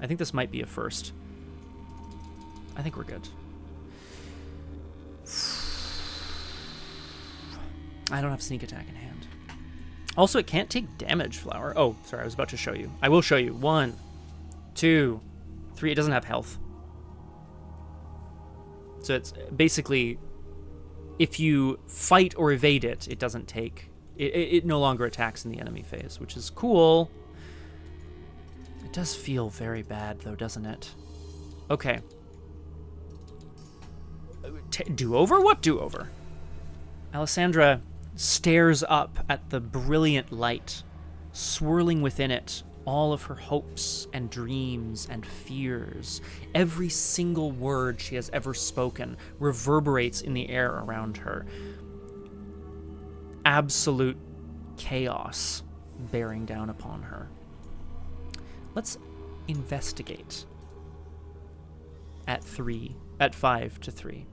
I think this might be a first. I think we're good. I don't have sneak attack in hand. Also, it can't take damage, Flower. Oh, sorry, I was about to show you. I will show you. 1, 2, 3. It doesn't have health. So it's basically, if you fight or evade it, it doesn't take... It no longer attacks in the enemy phase, which is cool. It does feel very bad, though, doesn't it? Okay. Do-over? What do-over? Alessandra stares up at the brilliant light, swirling within it all of her hopes and dreams and fears. Every single word she has ever spoken reverberates in the air around her. Absolute chaos bearing down upon her. Let's investigate at 5 to 3.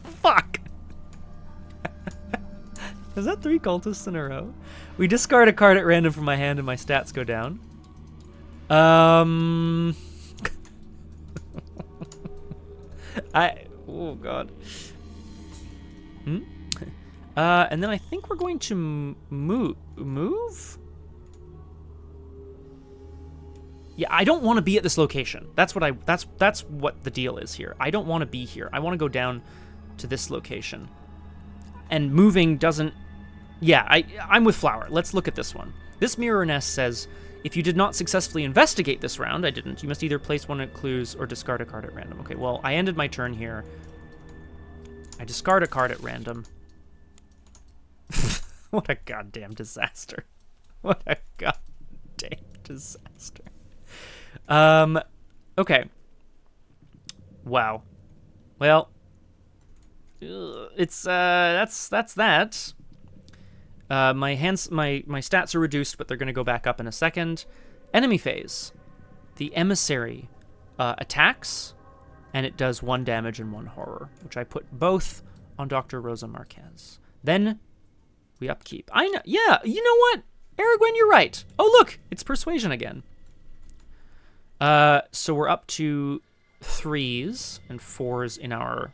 Fuck! Is that 3 cultists in a row? We discard a card at random from my hand and my stats go down. Oh god. And then I think we're going to move? Yeah, I don't want to be at this location. That's what the deal is here. I don't want to be here. I want to go down to this location. And moving doesn't... Yeah, I'm with Flower. Let's look at this one. This mirror nest says, if you did not successfully investigate this round, I didn't, you must either place one of clues or discard a card at random. Okay, well, I ended my turn here. I discard a card at random. What a goddamn disaster. What a goddamn disaster. Okay. Wow. Well, it's that's that. My stats are reduced, but they're going to go back up in a second. Enemy phase. The emissary attacks, and it does 1 damage and 1 horror, which I put both on Dr. Rosa Marquez. Then we upkeep. I know. Yeah, you know what? Aragwen, you're right. Oh, look, it's persuasion again. So we're up to 3s and 4s in our...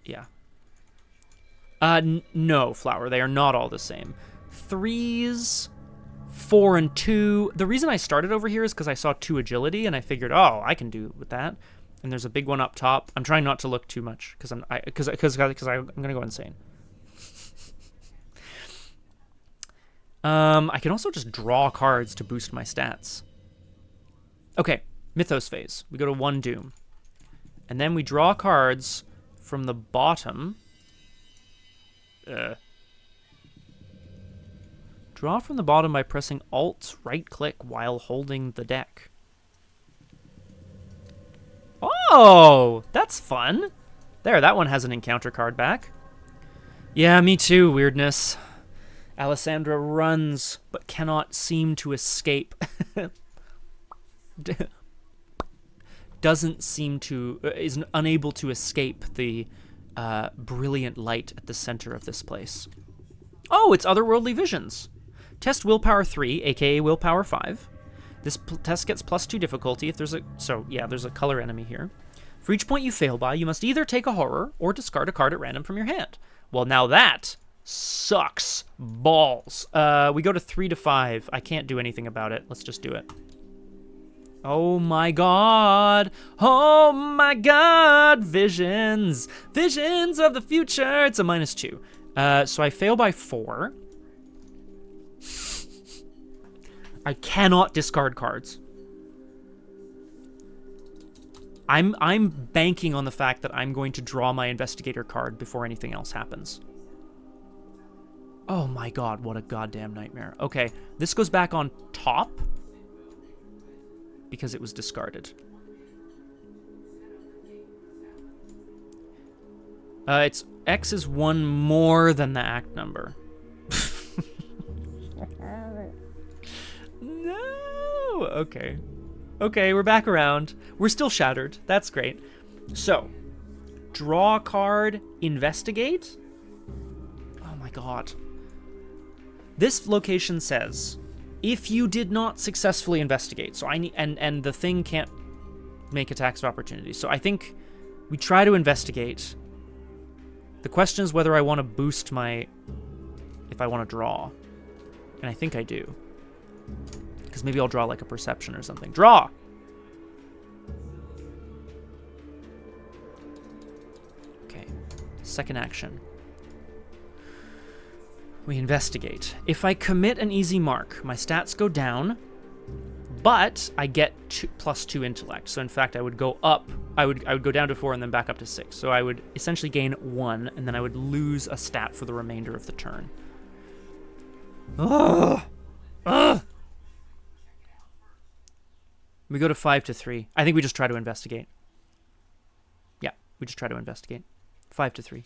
Yeah. No, Flower, they are not all the same. 3s, 4 and 2. The reason I started over here is because I saw 2 agility, and I figured, oh, I can do with that. And there's a big one up top. I'm trying not to look too much because I'm gonna go insane. I can also just draw cards to boost my stats. Okay, mythos phase. We go to 1 doom, and then we draw cards from the bottom. Draw from the bottom by pressing Alt right-click while holding the deck. Oh, that's fun. There, that one has an encounter card back. Yeah, me too, weirdness. Alessandra runs, but cannot seem to escape. Doesn't seem to... is unable to escape the brilliant light at the center of this place. Oh, it's Otherworldly Visions. Test Willpower 3, aka Willpower 5. This test gets +2 difficulty if there's a... So, yeah, there's a color enemy here. For each point you fail by, you must either take a horror or discard a card at random from your hand. Well, now that sucks balls. We go to 3 to 5. I can't do anything about it. Let's just do it. Oh my god. Oh my god. Visions. Visions of the future. It's a -2. So I fail by 4. I cannot discard cards. I'm banking on the fact that I'm going to draw my investigator card before anything else happens. Oh my god, what a goddamn nightmare. Okay, this goes back on top because it was discarded. It's X is 1 more than the act number. No! Okay. Okay, we're back around. We're still shattered. That's great. So, draw a card, investigate. Oh my god. This location says, if you did not successfully investigate, so I need, and the thing can't make attacks of opportunity. So I think we try to investigate. The question is whether I want to boost my, if I want to draw. And I think I do. Because maybe I'll draw like a perception or something. Draw! Okay. Second action. We investigate. If I commit an easy mark, my stats go down, but I get +2 intellect. So in fact, I would go up. I would go down to 4 and then back up to 6. So I would essentially gain 1, and then I would lose a stat for the remainder of the turn. Ugh! Ugh! We go to 5 to 3. I think we just try to investigate. Yeah, we just try to investigate. 5 to 3.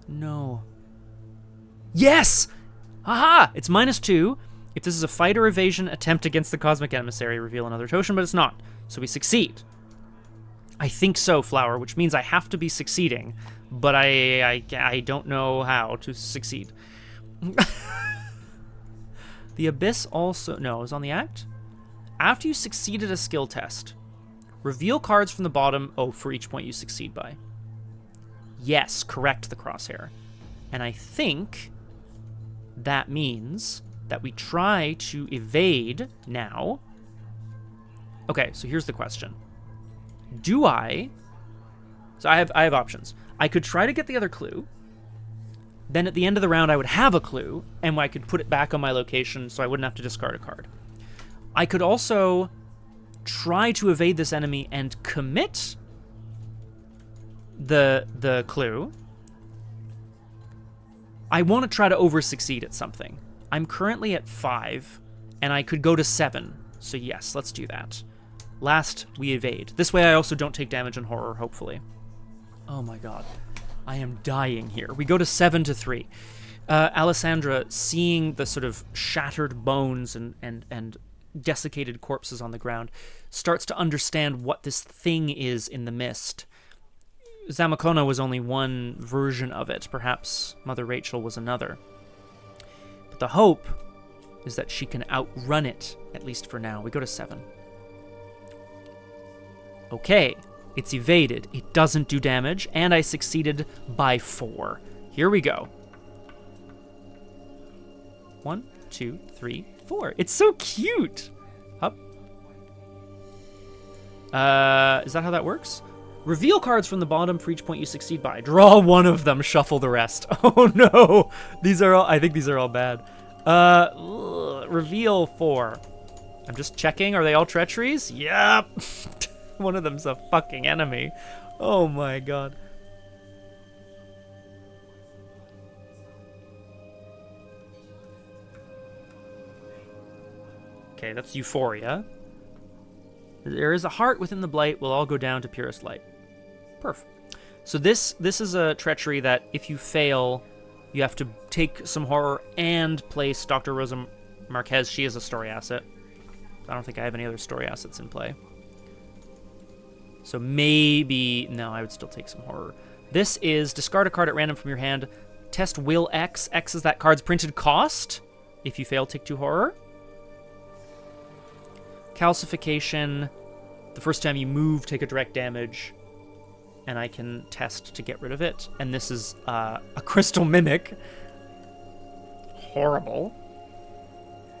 No. Yes! Haha! It's -2. If this is a fight or evasion attempt against the Cosmic Emissary, reveal another token, but it's not. So we succeed. I think so, Flower, which means I have to be succeeding, but I don't know how to succeed. The Abyss also... No, it was on the act? After you succeeded a skill test, reveal cards from the bottom, for each point you succeed by. Yes, correct the crosshair. And I think that means that we try to evade now. Okay, so here's the question. Do I... So I have options. I could try to get the other clue. Then at the end of the round, I would have a clue, and I could put it back on my location so I wouldn't have to discard a card. I could also try to evade this enemy and commit the clue. I want to try to over-succeed at something. I'm currently at 5, and I could go to 7. So yes, let's do that. Last, we evade. This way I also don't take damage in horror, hopefully. Oh my god. I am dying here. We go to 7 to 3. Alessandra, seeing the sort of shattered bones and desiccated corpses on the ground, starts to understand what this thing is in the mist. Zamacona was only one version of it. Perhaps Mother Rachel was another. But the hope is that she can outrun it, at least for now. We go to 7. Okay, it's evaded. It doesn't do damage, and I succeeded by 4. Here we go. 1, 2, 3, 4. It's so cute. Up. Is that how that works? Reveal cards from the bottom for each point you succeed by. Draw one of them, shuffle the rest. Oh no! I think these are all bad. Reveal 4. I'm just checking, are they all treacheries? Yep! One of them's a fucking enemy. Oh my god. Okay, that's Euphoria. There is a heart within the blight. We'll all go down to purest light. Perf. So this is a treachery that if you fail, you have to take some horror and place Dr. Rosa Marquez. She is a story asset. I don't think I have any other story assets in play. So maybe... No, I would still take some horror. This is discard a card at random from your hand. Test will X. X is that card's printed cost. If you fail, take 2 horror. Calcification. The first time you move, take a direct damage. And I can test to get rid of it. And this is a Crystal Mimic. Horrible.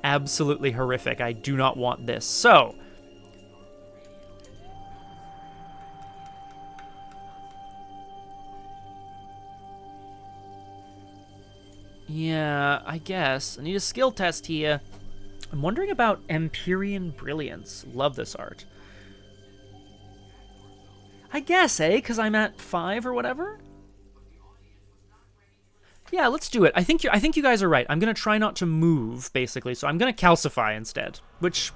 Absolutely horrific. I do not want this. So... yeah, I guess. I need a skill test here. I'm wondering about Empyrean Brilliance. Love this art. I guess, eh? Because I'm at 5 or whatever? Yeah, let's do it. I think you guys are right. I'm going to try not to move, basically. So I'm going to calcify instead. Which,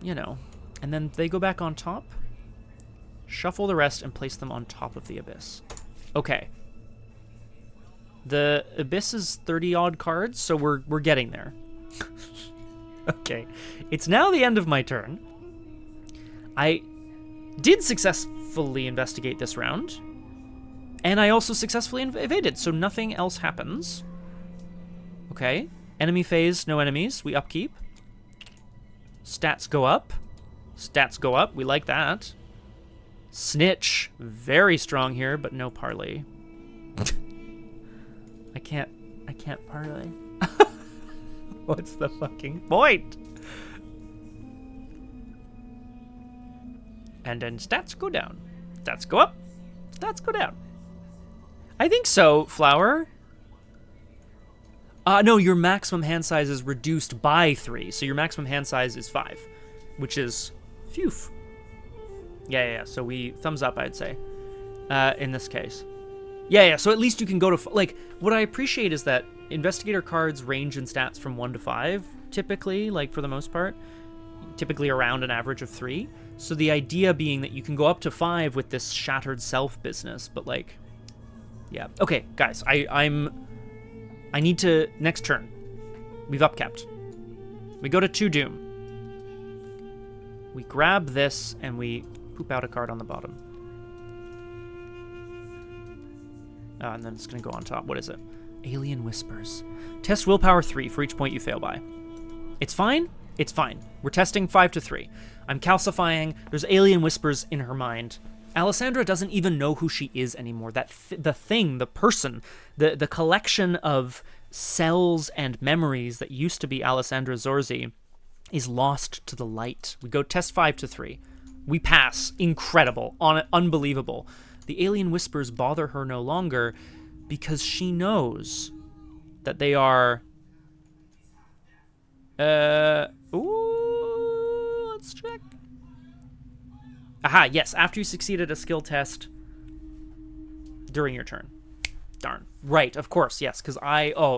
you know. And then they go back on top. Shuffle the rest and place them on top of the Abyss. Okay. The Abyss is 30-odd cards, so we're getting there. Okay. It's now the end of my turn. I did successfully investigate this round, and I also successfully evaded, so nothing else happens. Okay. Enemy phase, no enemies. We upkeep. Stats go up. Stats go up. We like that. Snitch, very strong here, but no parley. I can't parlay. What's the fucking point? And then stats go down. Stats go up. Stats go down. I think so, Flower. No, your maximum hand size is reduced by 3. So your maximum hand size is 5, which is phew. Yeah. So we thumbs up, I'd say, in this case. Yeah, so at least you can go to... like, what I appreciate is that Investigator cards range in stats from 1 to 5, typically, like, for the most part. Typically around an average of 3. So the idea being that you can go up to 5 with this Shattered Self business, but, like... yeah. Okay, guys, I need to... next turn. We've upkept. We go to 2 Doom. We grab this, and we poop out a card on the bottom. And then it's going to go on top. What is it? Alien Whispers. Test willpower 3 for each point you fail by. It's fine. It's fine. We're testing 5 to 3. I'm calcifying. There's Alien Whispers in her mind. Alessandra doesn't even know who she is anymore. The thing, the person, the collection of cells and memories that used to be Alessandra Zorzi is lost to the light. We go test 5 to 3. We pass. Incredible. Unbelievable. The Alien Whispers bother her no longer because she knows that they are... ooh, let's check. Aha, yes, after you succeeded a skill test during your turn. Darn. Right, of course, yes, because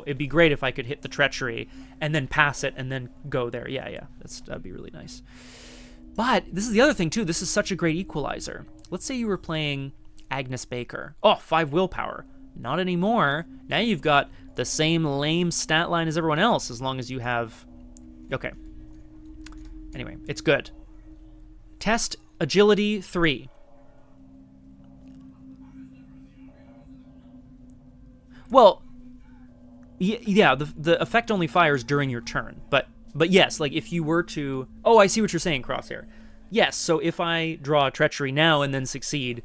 it'd be great if I could hit the treachery and then pass it and then go there. Yeah, that'd be really nice. But this is the other thing, too. This is such a great equalizer. Let's say you were playing Agnes Baker. Oh, 5 willpower. Not anymore. Now you've got the same lame stat line as everyone else, as long as you have... okay. Anyway, it's good. Test Agility 3. Well, yeah, the effect only fires during your turn. But yes, like if you were to... oh, I see what you're saying, Crosshair. Yes, so if I draw a Treachery now and then succeed...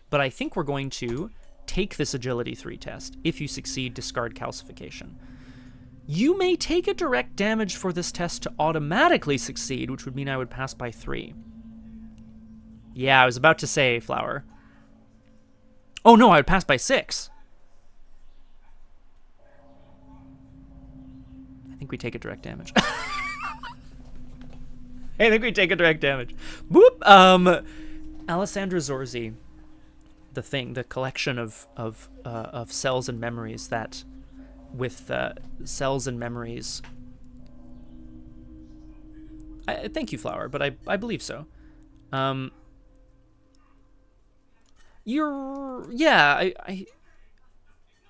but I think we're going to take this Agility 3 test. If you succeed, discard Calcification. You may take a direct damage for this test to automatically succeed, which would mean I would pass by 3. Yeah, I was about to say, Flower. Oh no, I would pass by 6. I think we take a direct damage. I think we take a direct damage. Boop! Alessandra Zorzi. The thing, the collection of cells and memories that... with cells and memories. Thank you, Flower, but I believe so. I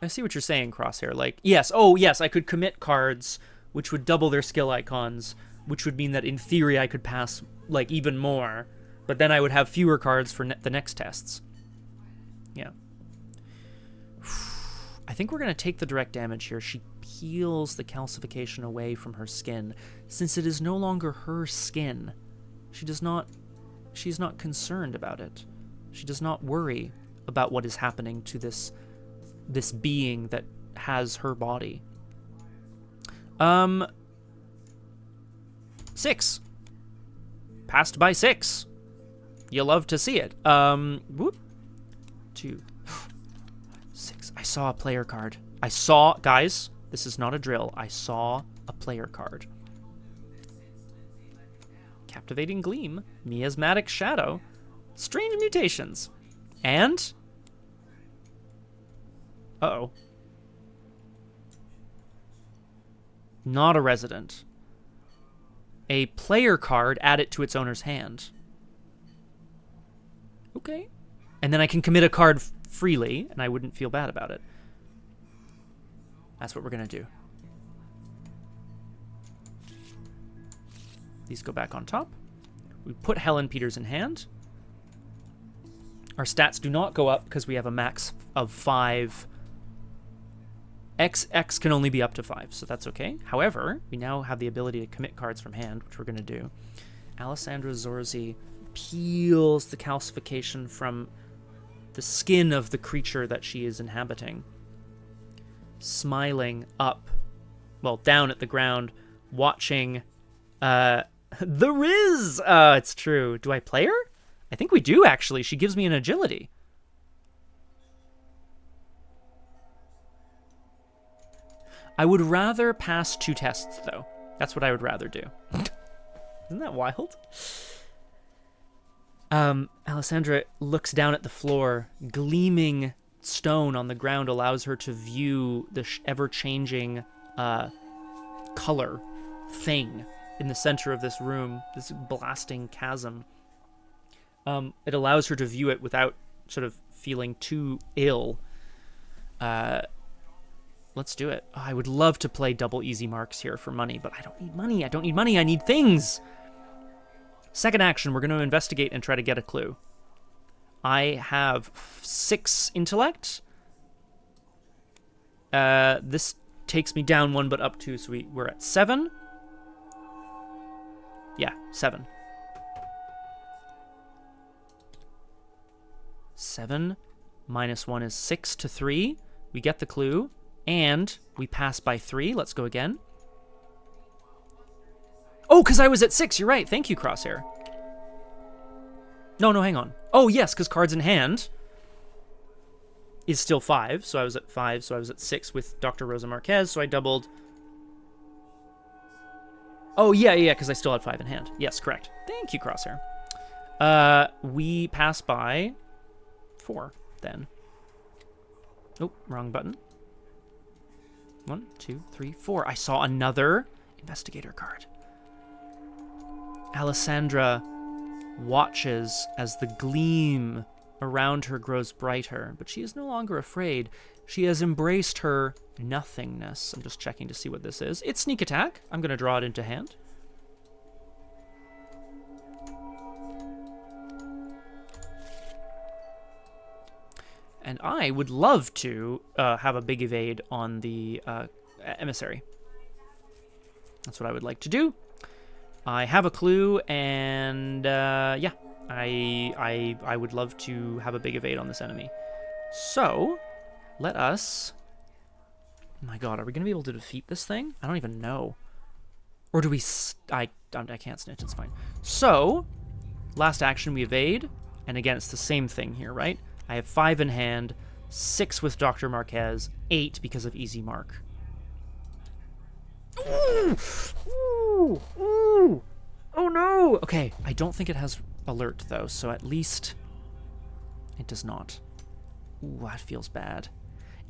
see what you're saying, Crosshair. Like, yes, I could commit cards, which would double their skill icons, which would mean that in theory I could pass, like, even more, but then I would have fewer cards for the next tests. Yeah. I think we're going to take the direct damage here. She peels the calcification away from her skin, since it is no longer her skin. She's not concerned about it. She does not worry about what is happening to this being that has her body. 6. Passed by 6. You love to see it. Whoop. 2. 6. I saw a player card. Guys, this is not a drill. I saw a player card. Captivating Gleam, Miasmatic Shadow, Strange Mutations, and... uh-oh. Not a resident. A player card, add it to its owner's hand. Okay. And then I can commit a card freely, and I wouldn't feel bad about it. That's what we're going to do. These go back on top. We put Helen Peters in hand. Our stats do not go up because we have a max of 5. X can only be up to 5, so that's okay. However, we now have the ability to commit cards from hand, which we're going to do. Alessandra Zorzi peels the calcification from the skin of the creature that she is inhabiting. Smiling up, well, down at the ground, watching the Riz. It's true. Do I play her? I think we do, actually. She gives me an agility. I would rather pass 2 tests, though. That's what I would rather do. Isn't that wild? Alessandra looks down at the floor. Gleaming stone on the ground allows her to view the ever-changing color thing in the center of this room, this blasting chasm. It allows her to view it without sort of feeling too ill. Let's do it. Oh, I would love to play double easy marks here for money, but I don't need money. I don't need money. I need things. Second action, we're going to investigate and try to get a clue. I have 6 intellect. This takes me down 1, but up 2, so we're at 7. Yeah, 7. 7 minus 1 is 6 to 3. We get the clue, and we pass by 3. Let's go again. Oh, because I was at 6. You're right. Thank you, Crosshair. No, hang on. Oh, yes, because cards in hand is still 5. So I was at 5, so I was at 6 with Dr. Rosa Marquez, so I doubled. Oh, yeah, because I still had 5 in hand. Yes, correct. Thank you, Crosshair. We pass by 4, then. Oh, wrong button. 1, 2, 3, 4. I saw another investigator card. Alessandra watches as the gleam around her grows brighter, but she is no longer afraid. She has embraced her nothingness. I'm just checking to see what this is. It's sneak attack. I'm going to draw it into hand. And I would love to have a big evade on the emissary. That's what I would like to do. I have a clue, and yeah, I would love to have a big evade on this enemy. So, let us My god, are we going to be able to defeat this thing? I don't even know. Or do we... I can't snitch, it's fine. So, last action we evade. And again, it's the same thing here, right? I have 5 in hand, 6 with Dr. Marquez, 8 because of Easy Mark. Ooh! Ooh! Ooh! Oh no! Okay, I don't think it has alert though, so at least it does not. Ooh, that feels bad.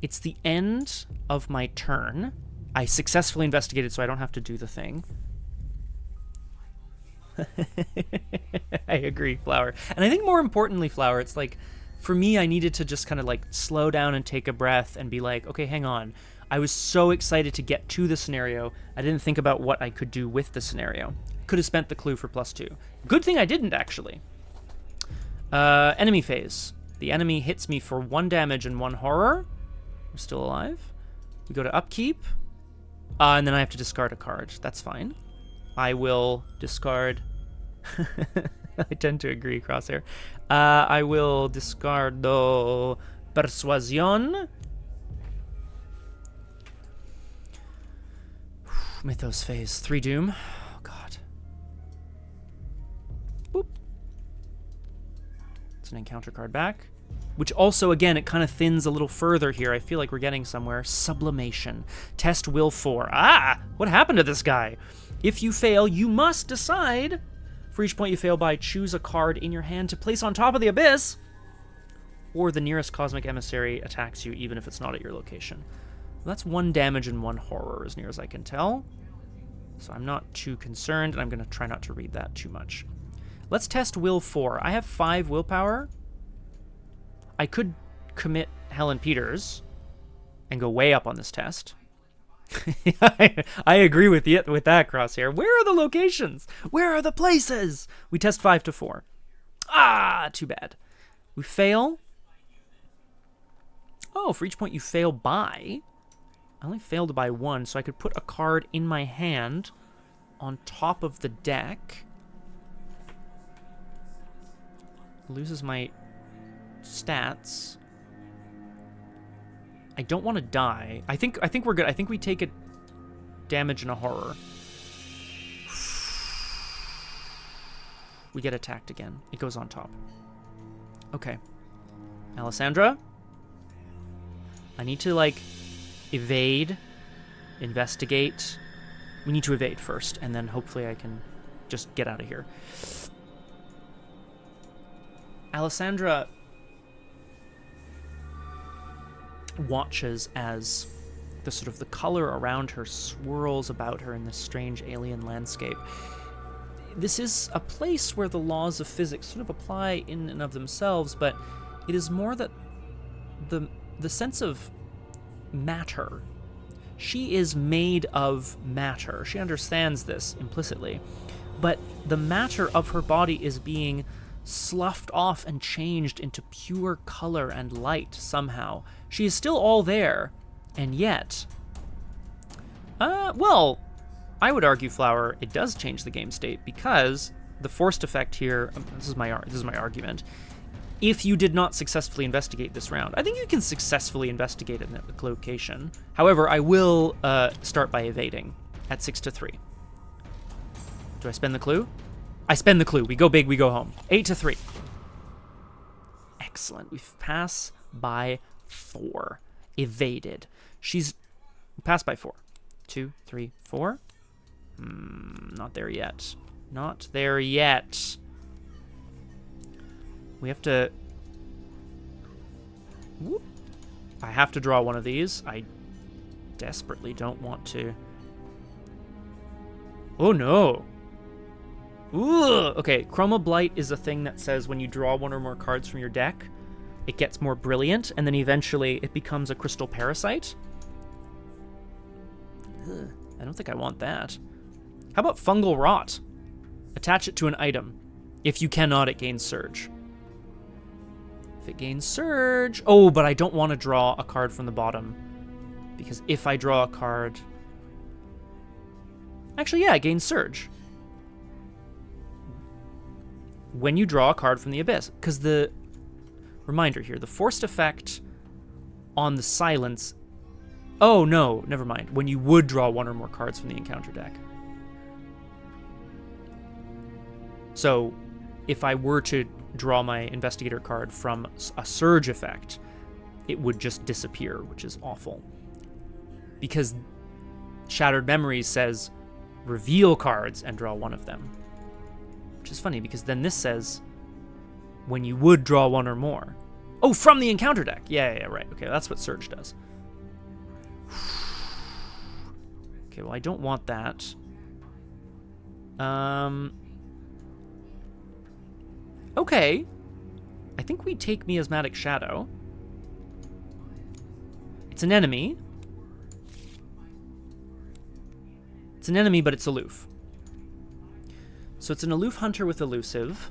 It's the end of my turn. I successfully investigated, so I don't have to do the thing. I agree, Flower. And I think more importantly, Flower, it's like, for me, I needed to just kind of like slow down and take a breath and be like, okay, hang on. I was so excited to get to the scenario, I didn't think about what I could do with the scenario. Could have spent the clue for +2. Good thing I didn't, actually. Enemy phase. The enemy hits me for 1 damage and 1 horror. I'm still alive. We go to upkeep. And then I have to discard a card. That's fine. I will discard... I tend to agree, Crosshair. I will discard the Persuasion. Mythos phase. 3 doom. Oh, God. Boop. It's an encounter card back. Which also, again, it kind of thins a little further here. I feel like we're getting somewhere. Sublimation. Test will 4. Ah! What happened to this guy? If you fail, you must decide. For each point you fail by, choose a card in your hand to place on top of the abyss. Or the nearest cosmic emissary attacks you, even if it's not at your location. That's 1 damage and 1 horror, as near as I can tell. So I'm not too concerned, and I'm going to try not to read that too much. Let's test Will 4. I have 5 willpower. I could commit Helen Peters and go way up on this test. I agree with that, Crosshair. Where are the locations? Where are the places? We test 5 to 4. Ah, too bad. We fail. Oh, for each point you fail by... I only failed by 1, so I could put a card in my hand on top of the deck. Loses my stats. I don't want to die. I think we're good. I think we take a damage and a horror. We get attacked again. It goes on top. Okay. Alessandra? I need to, like, evade, investigate. We need to evade first, and then hopefully I can just get out of here. Alessandra watches as the color around her swirls about her in this strange alien landscape. This is a place where the laws of physics sort of apply in and of themselves, but it is more that the sense of matter. She is made of matter. She understands this implicitly, but the matter of her body is being sloughed off and changed into pure color and light somehow. She is still all there, and yet... well, I would argue, Flower, it does change the game state, because the forced effect here... This is my argument. If you did not successfully investigate this round, I think you can successfully investigate it at the location. However, I will start by evading at 6 to 3. Do I spend the clue? I spend the clue. We go big, we go home. 8 to 3. Excellent. We pass by 4. Evaded. She's passed by 4. 2, 3, 4. Not there yet. Not there yet. We have to... Whoop. I have to draw one of these. I desperately don't want to... Oh, no. Ooh. Okay, Chroma Blight is a thing that says when you draw 1 or more cards from your deck, it gets more brilliant, and then eventually it becomes a crystal parasite. Ugh, I don't think I want that. How about Fungal Rot? Attach it to an item. If you cannot, it gains Surge. If it gains Surge... Oh, but I don't want to draw a card from the bottom. Because if I draw a card... Actually, yeah, it gains Surge. When you draw a card from the Abyss. Because the... Reminder here, the forced effect on the silence Oh, no, never mind. When you would draw one or more cards from the encounter deck. So, if I were to draw my Investigator card from a Surge effect, it would just disappear, which is awful. Because Shattered Memories says, reveal cards and draw one of them. Which is funny, because then this says, when you would draw one or more. Oh, from the encounter deck. Yeah, right. Okay, that's what Surge does. Okay, well, I don't want that. Okay. I think we take Miasmatic Shadow. It's an enemy. It's an enemy, but it's aloof. So it's an aloof hunter with elusive.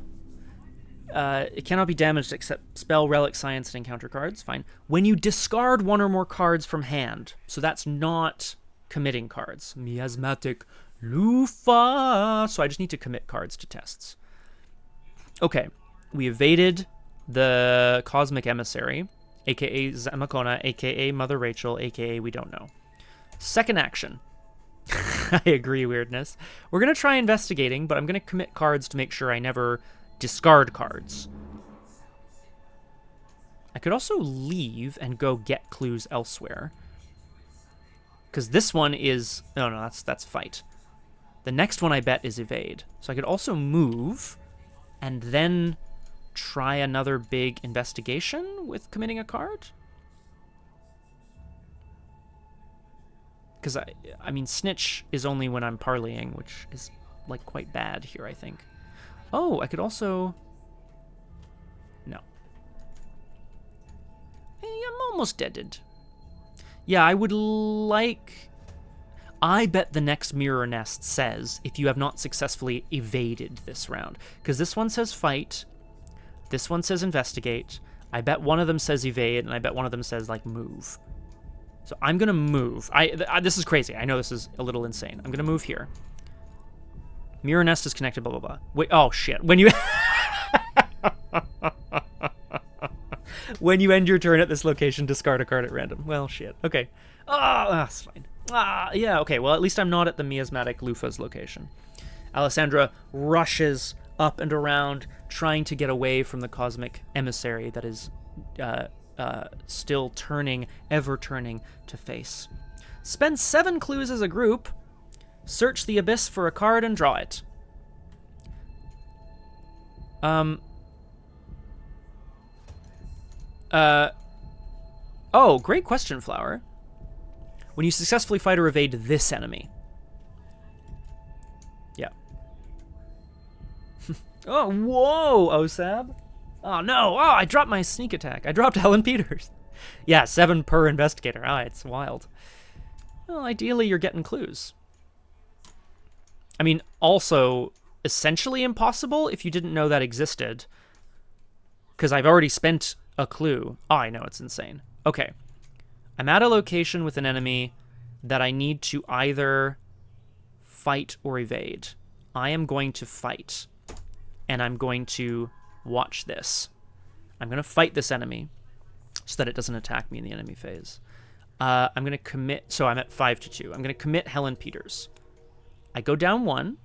It cannot be damaged except spell, relic, science, and encounter cards. Fine. When you discard one or more cards from hand, so that's not committing cards. Miasmatic Lufa. So I just need to commit cards to tests. Okay. We evaded the Cosmic Emissary, aka Zamacona, aka Mother Rachel, aka we don't know. Second action. I agree, weirdness. We're going to try investigating, but I'm going to commit cards to make sure I never discard cards. I could also leave and go get clues elsewhere. Because this one is... Oh, no, that's fight. The next one, I bet, is evade. So I could also move and then try another big investigation with committing a card. Because, I mean, Snitch is only when I'm parleying, which is, like, quite bad here, I think. Oh, I could also... No. Hey, I'm almost deaded. Yeah, I would like... I bet the next Mirror Nest says if you have not successfully evaded this round. Because this one says fight, this one says investigate, I bet one of them says evade, and I bet one of them says, like, move. So I'm going to move. This is crazy. I know this is a little insane. I'm going to move here. Mirror Nest is connected, blah, blah, blah. Wait, oh, shit. When you... When you end your turn at this location, discard a card at random. Well, shit. Okay. That's fine. Yeah, okay. Well, at least I'm not at the Miasmatic Lufa's location. Alessandra rushes up and around, trying to get away from the Cosmic Emissary that is... still turning, ever turning to face. Spend 7 clues as a group. Search the abyss for a card and draw it. Oh, great question, Flower. When you successfully fight or evade this enemy. Yeah. Oh, whoa, Osab. Oh, no. Oh, I dropped my sneak attack. I dropped Helen Peters. Yeah, 7 per investigator. It's wild. Well, ideally, you're getting clues. I mean, also, essentially impossible if you didn't know that existed. Because I've already spent a clue. Oh, I know. It's insane. Okay. I'm at a location with an enemy that I need to either fight or evade. I am going to fight. And I'm going to... watch this. I'm going to fight this enemy so that it doesn't attack me in the enemy phase. I'm going to commit... So I'm at 5-2. I'm going to commit Helen Peters. I go down 1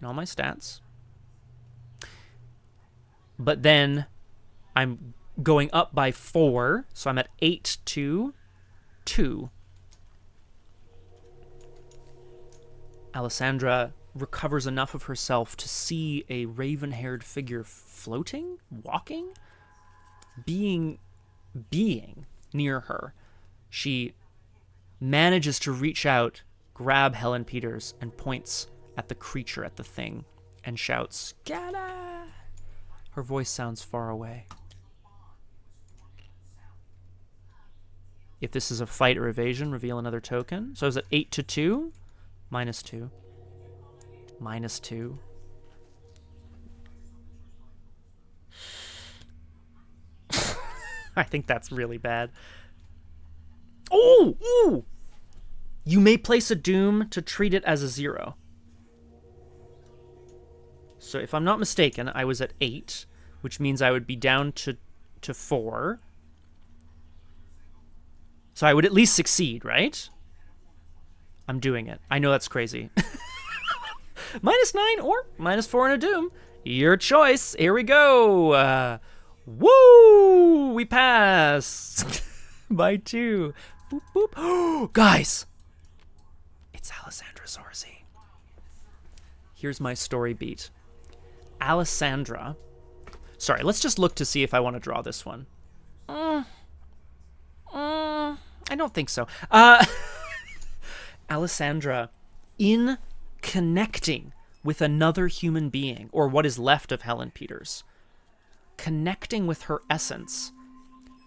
in all my stats. But then I'm going up by 4. So I'm at 8-2. Alessandra recovers enough of herself to see a raven-haired figure floating, walking, being near her. She manages to reach out, grab Helen Peters, and points at the creature, at the thing, and shouts, "Scatter!" Her voice sounds far away. If this is a fight or evasion, reveal another token. So is it 8-2? -2. -2. I think that's really bad. Oh! Ooh! You may place a doom to treat it as a 0. So if I'm not mistaken, I was at 8, which means I would be down to 4. So I would at least succeed, right? I'm doing it. I know that's crazy. -9 or -4 in a doom. Your choice. Here we go. Woo! We pass by 2. Boop, boop. Guys, it's Alessandra Zorzi. Here's my story beat. Alessandra. Sorry, let's just look to see if I want to draw this one. I don't think so. Alessandra, in connecting with another human being, or what is left of Helen Peters, connecting with her essence,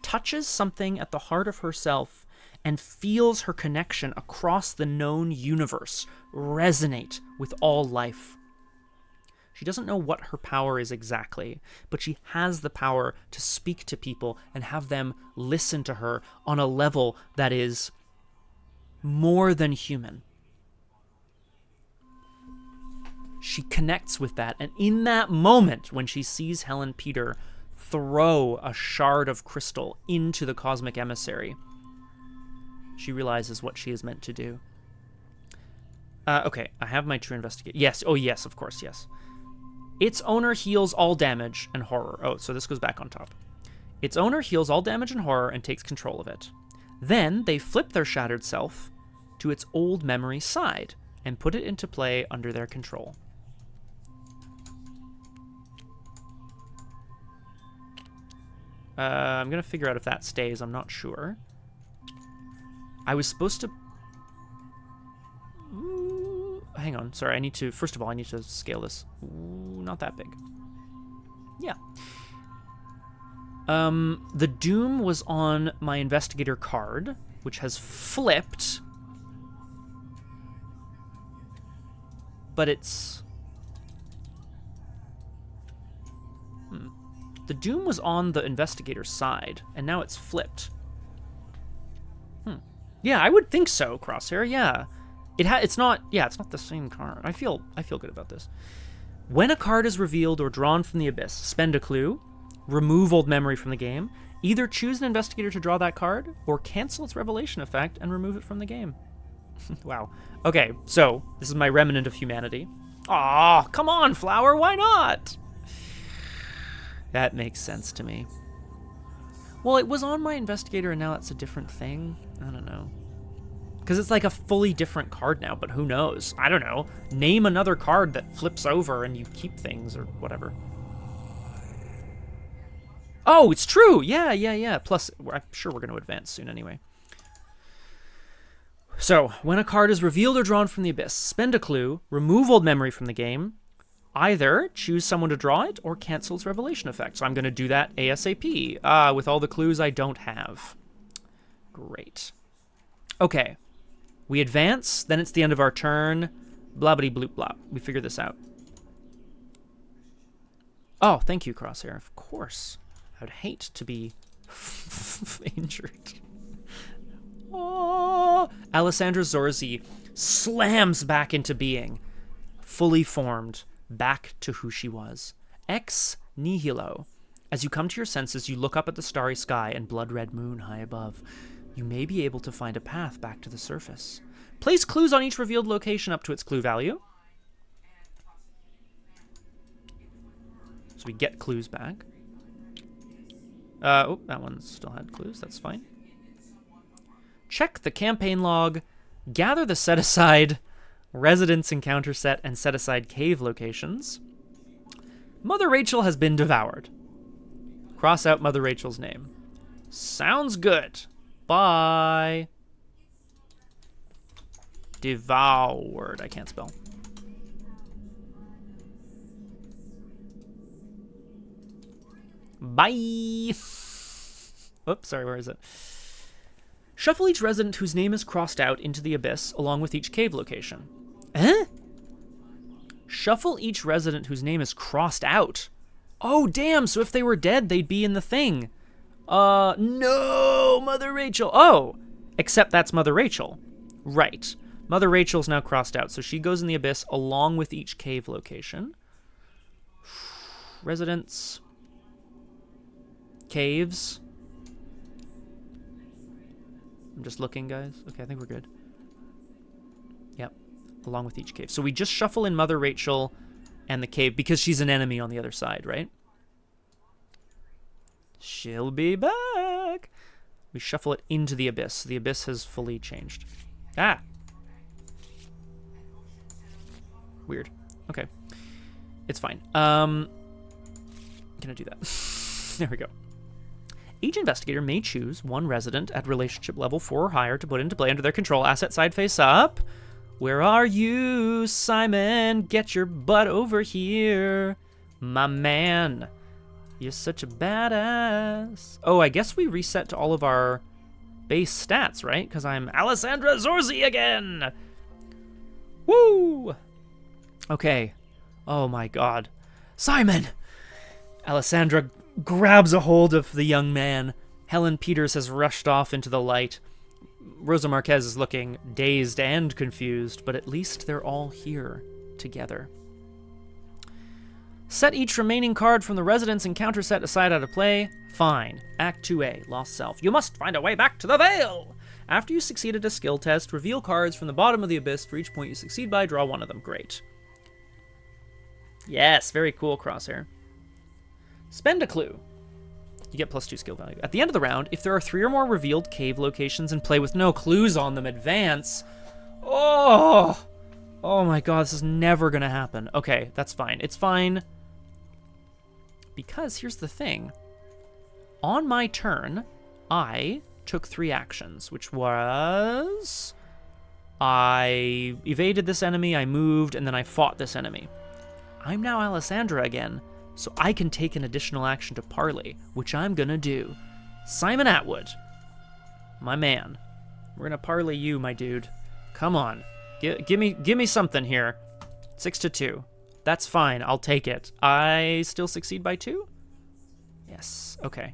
touches something at the heart of herself and feels her connection across the known universe resonate with all life. She doesn't know what her power is exactly, but she has the power to speak to people and have them listen to her on a level that is more than human. She connects with that, and in that moment, when she sees Helen Peter throw a shard of crystal into the cosmic emissary, she realizes what she is meant to do. Okay, I have my true investigate. Yes, oh yes, of course, yes. Its owner heals all damage and horror. Oh, so this goes back on top. Its owner heals all damage and horror and takes control of it. Then they flip their shattered self to its old memory side and put it into play under their control. I'm going to figure out if that stays. I'm not sure. I was supposed to... Ooh, hang on. Sorry, I need to... First of all, I need to scale this. Ooh, not that big. Yeah. The Doom was on my Investigator card, which has flipped. But it's... The Doom was on the Investigator's side, and now it's flipped. Yeah, I would think so, Crosshair, yeah. It's not the same card. I feel good about this. When a card is revealed or drawn from the abyss, spend a clue, remove old memory from the game, either choose an Investigator to draw that card, or cancel its revelation effect and remove it from the game. Wow. Okay, so, this is my remnant of humanity. Aw, come on, Flower, why not? That makes sense to me. Well, it was on my Investigator and now that's a different thing. I don't know. Because it's like a fully different card now, but who knows? I don't know. Name another card that flips over and you keep things or whatever. Oh, it's true! Yeah. Plus, I'm sure we're going to advance soon anyway. So, when a card is revealed or drawn from the abyss, spend a clue, remove old memory from the game, either choose someone to draw it or cancel its revelation effect. So I'm going to do that ASAP with all the clues I don't have. Great. Okay. We advance, then it's the end of our turn. Blobbity bloop blop. We figure this out. Oh, thank you, Crosshair. Of course. I would hate to be injured. Oh, Alessandra Zorzi slams back into being, fully formed, back to who she was. Ex nihilo. As you come to your senses, you look up at the starry sky and blood-red moon high above. You may be able to find a path back to the surface. Place clues on each revealed location up to its clue value. So we get clues back. Oh, that one still had clues. That's fine. Check the campaign log. Gather the set-aside residence encounter set and set-aside cave locations. Mother Rachel has been devoured. Cross out Mother Rachel's name. Sounds good. Bye. Devoured. I can't spell. Bye. Oops, sorry, where is it? Shuffle each resident whose name is crossed out into the abyss, along with each cave location. Eh? Shuffle each resident whose name is crossed out. Oh, damn, so if they were dead, they'd be in the thing. No, Mother Rachel. Oh, except that's Mother Rachel. Right. Mother Rachel's now crossed out, so she goes in the abyss along with each cave location. Residents. Caves. I'm just looking, guys. Okay, I think we're good. Yep, along with each cave. So we just shuffle in Mother Rachel and the cave because she's an enemy on the other side, right? She'll be back. We shuffle it into the abyss. The abyss has fully changed. Ah! Weird. Okay. It's fine. Can I do that? There we go. Each investigator may choose one resident at relationship level 4 or higher to put into play under their control. Asset side face up. Where are you, Simon? Get your butt over here. My man. You're such a badass. Oh, I guess we reset to all of our base stats, right? Because I'm Alessandra Zorzi again. Woo! Okay. Oh my god. Simon! Alessandra grabs a hold of the young man. Helen Peters has rushed off into the light. Rosa Marquez is looking dazed and confused, but at least they're all here together. Set each remaining card from the residence encounter set aside out of play. Fine. Act 2A, Lost Self. You must find a way back to the Vale! After you succeeded a skill test, reveal cards from the bottom of the abyss. For each point you succeed by, draw one of them. Great. Yes, very cool, Crosshair. Spend a clue. You get +2 skill value. At the end of the round, if there are 3 or more revealed cave locations in play with no clues on them, advance. Oh! Oh my god, this is never gonna happen. Okay, that's fine. It's fine. Because here's the thing. On my turn, I took 3 actions, which was... I evaded this enemy, I moved, and then I fought this enemy. I'm now Alessandra again, so I can take an additional action to parley, which I'm gonna do. Simon Atwood, my man. We're gonna parley you, my dude. Come on, give me something here. 6-2. That's fine. I'll take it. I still succeed by 2. Yes. Okay.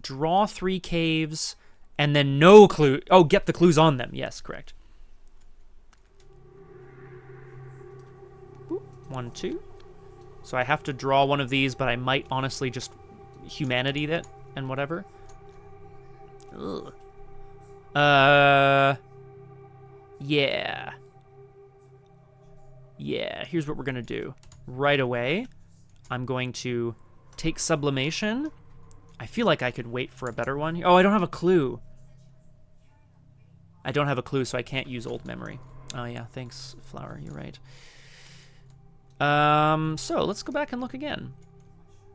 Draw 3 caves, and then no clue. Oh, get the clues on them. Yes, correct. 1, 2. So I have to draw one of these, but I might honestly just humanity that and whatever. Ugh. Yeah. Yeah, here's what we're gonna do. Right away, I'm going to take sublimation. I feel like I could wait for a better one. Oh, I don't have a clue. I don't have a clue, so I can't use old memory. Oh yeah, thanks, Flower, you're right. So let's go back and look again.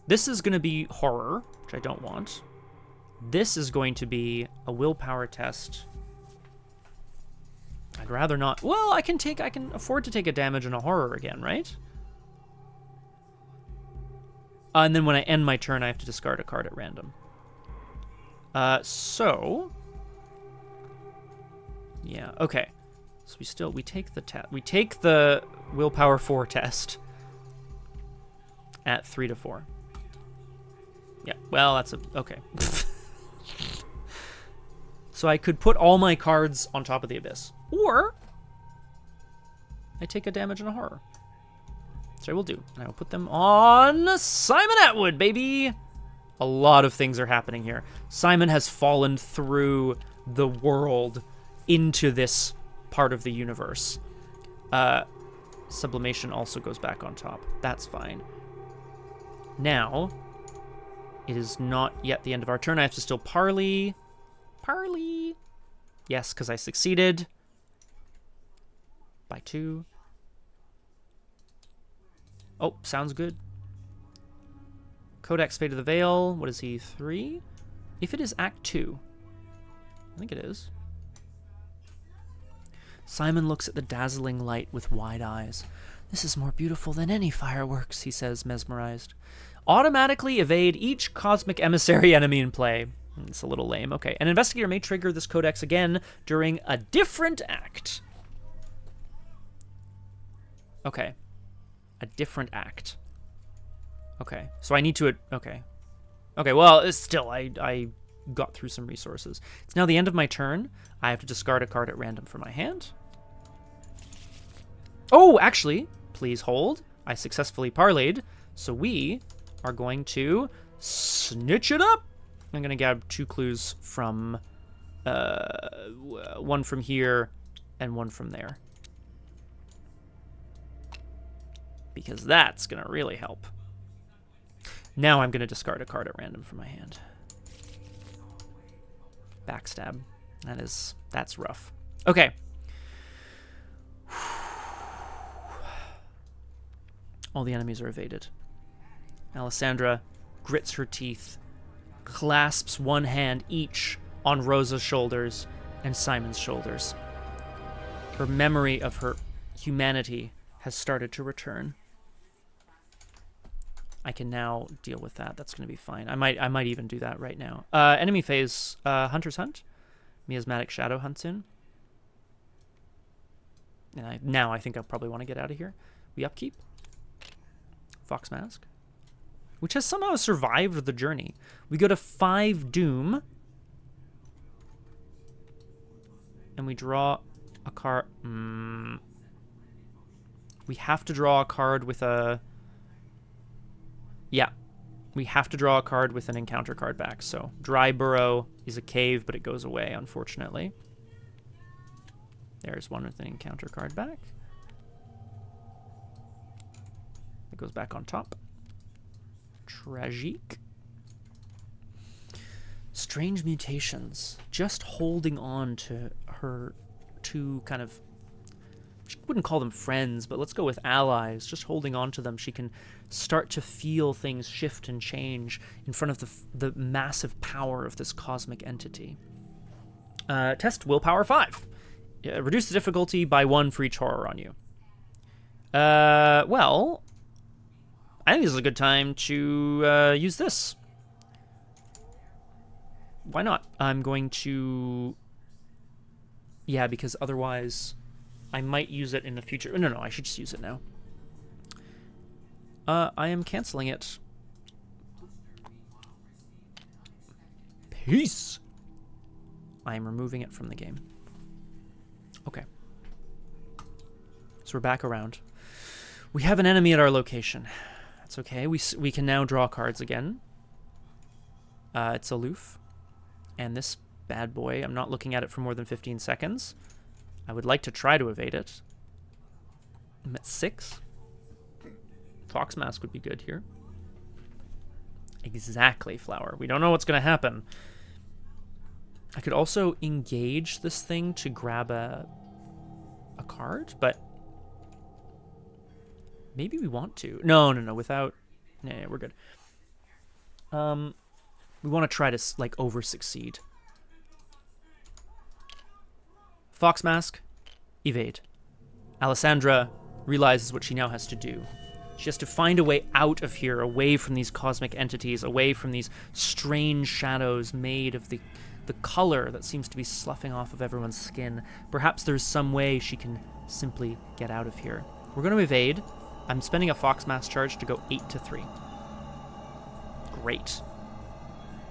This is gonna be horror, which I don't want. This is going to be a willpower test. I'd rather not. Well, I can afford to take a damage in a horror again, right? And then when I end my turn, I have to discard a card at random. So yeah, okay. So we take the willpower 4 test at 3-4. Yeah, well, that's okay. So I could put all my cards on top of the abyss, or I take a damage in a horror. So I will do, and I will put them on Simon Atwood, baby. A lot of things are happening here. Simon has fallen through the world into this part of the universe. Sublimation also goes back on top. That's fine. Now, it is not yet the end of our turn. I have to still parley. Parley. Yes, because I succeeded. By 2. Oh, sounds good. Codex Fate of the Vale. What is he? 3? If it is Act 2. I think it is. Simon looks at the dazzling light with wide eyes. This is more beautiful than any fireworks, he says, mesmerized. Automatically evade each cosmic emissary enemy in play. It's a little lame. Okay, an investigator may trigger this codex again during a different act. Okay. A different act. Okay, so I need to... Okay. Okay, well, it's still, I got through some resources. It's now the end of my turn. I have to discard a card at random from my hand. Oh, actually, please hold. I successfully parlayed, so we are going to snitch it up. I'm going to grab 2 clues from... one from here and one from there. Because that's going to really help. Now I'm going to discard a card at random from my hand. Backstab. That's rough. Okay. All the enemies are evaded. Alessandra grits her teeth, clasps one hand each on Rosa's shoulders and Simon's shoulders. Her memory of her humanity has started to return. I can now deal with that. That's going to be fine. I might even do that right now. Enemy phase, Hunter's Hunt. Miasmatic Shadow hunts in. And now I think I'll probably want to get out of here. We upkeep. Fox Mask, which has somehow survived the journey. We go to 5 Doom. And we draw a card. We have to draw a card with a... Yeah. We have to draw a card with an encounter card back. So Dry Burrow is a cave, but it goes away, unfortunately. There's one with an encounter card back. It goes back on top. Tragique. Strange Mutations. Just holding on to her 2 kind of... She wouldn't call them friends, but let's go with allies. Just holding on to them, she can start to feel things shift and change in front of the massive power of this cosmic entity. Test Willpower 5. Reduce the difficulty by 1 for each horror on you. Well, I think this is a good time to use this. Why not? I'm going to... Yeah, because otherwise I might use it in the future. No, I should just use it now. I am canceling it. Peace! I am removing it from the game. Okay. So we're back around. We have an enemy at our location. That's okay. We can now draw cards again. It's aloof. And this bad boy, I'm not looking at it for more than 15 seconds. I would like to try to evade it. I'm at 6. Fox Mask would be good here. Exactly, Flower. We don't know what's going to happen. I could also engage this thing to grab a card, but maybe we want to. No, without... Nah, we're good. We want to try to, like, over-succeed. Fox Mask, evade. Alessandra realizes what she now has to do. She has to find a way out of here, away from these cosmic entities, away from these strange shadows made of the color that seems to be sloughing off of everyone's skin. Perhaps there's some way she can simply get out of here. We're going to evade. I'm spending a Fox Mask charge to go 8 to 3. Great.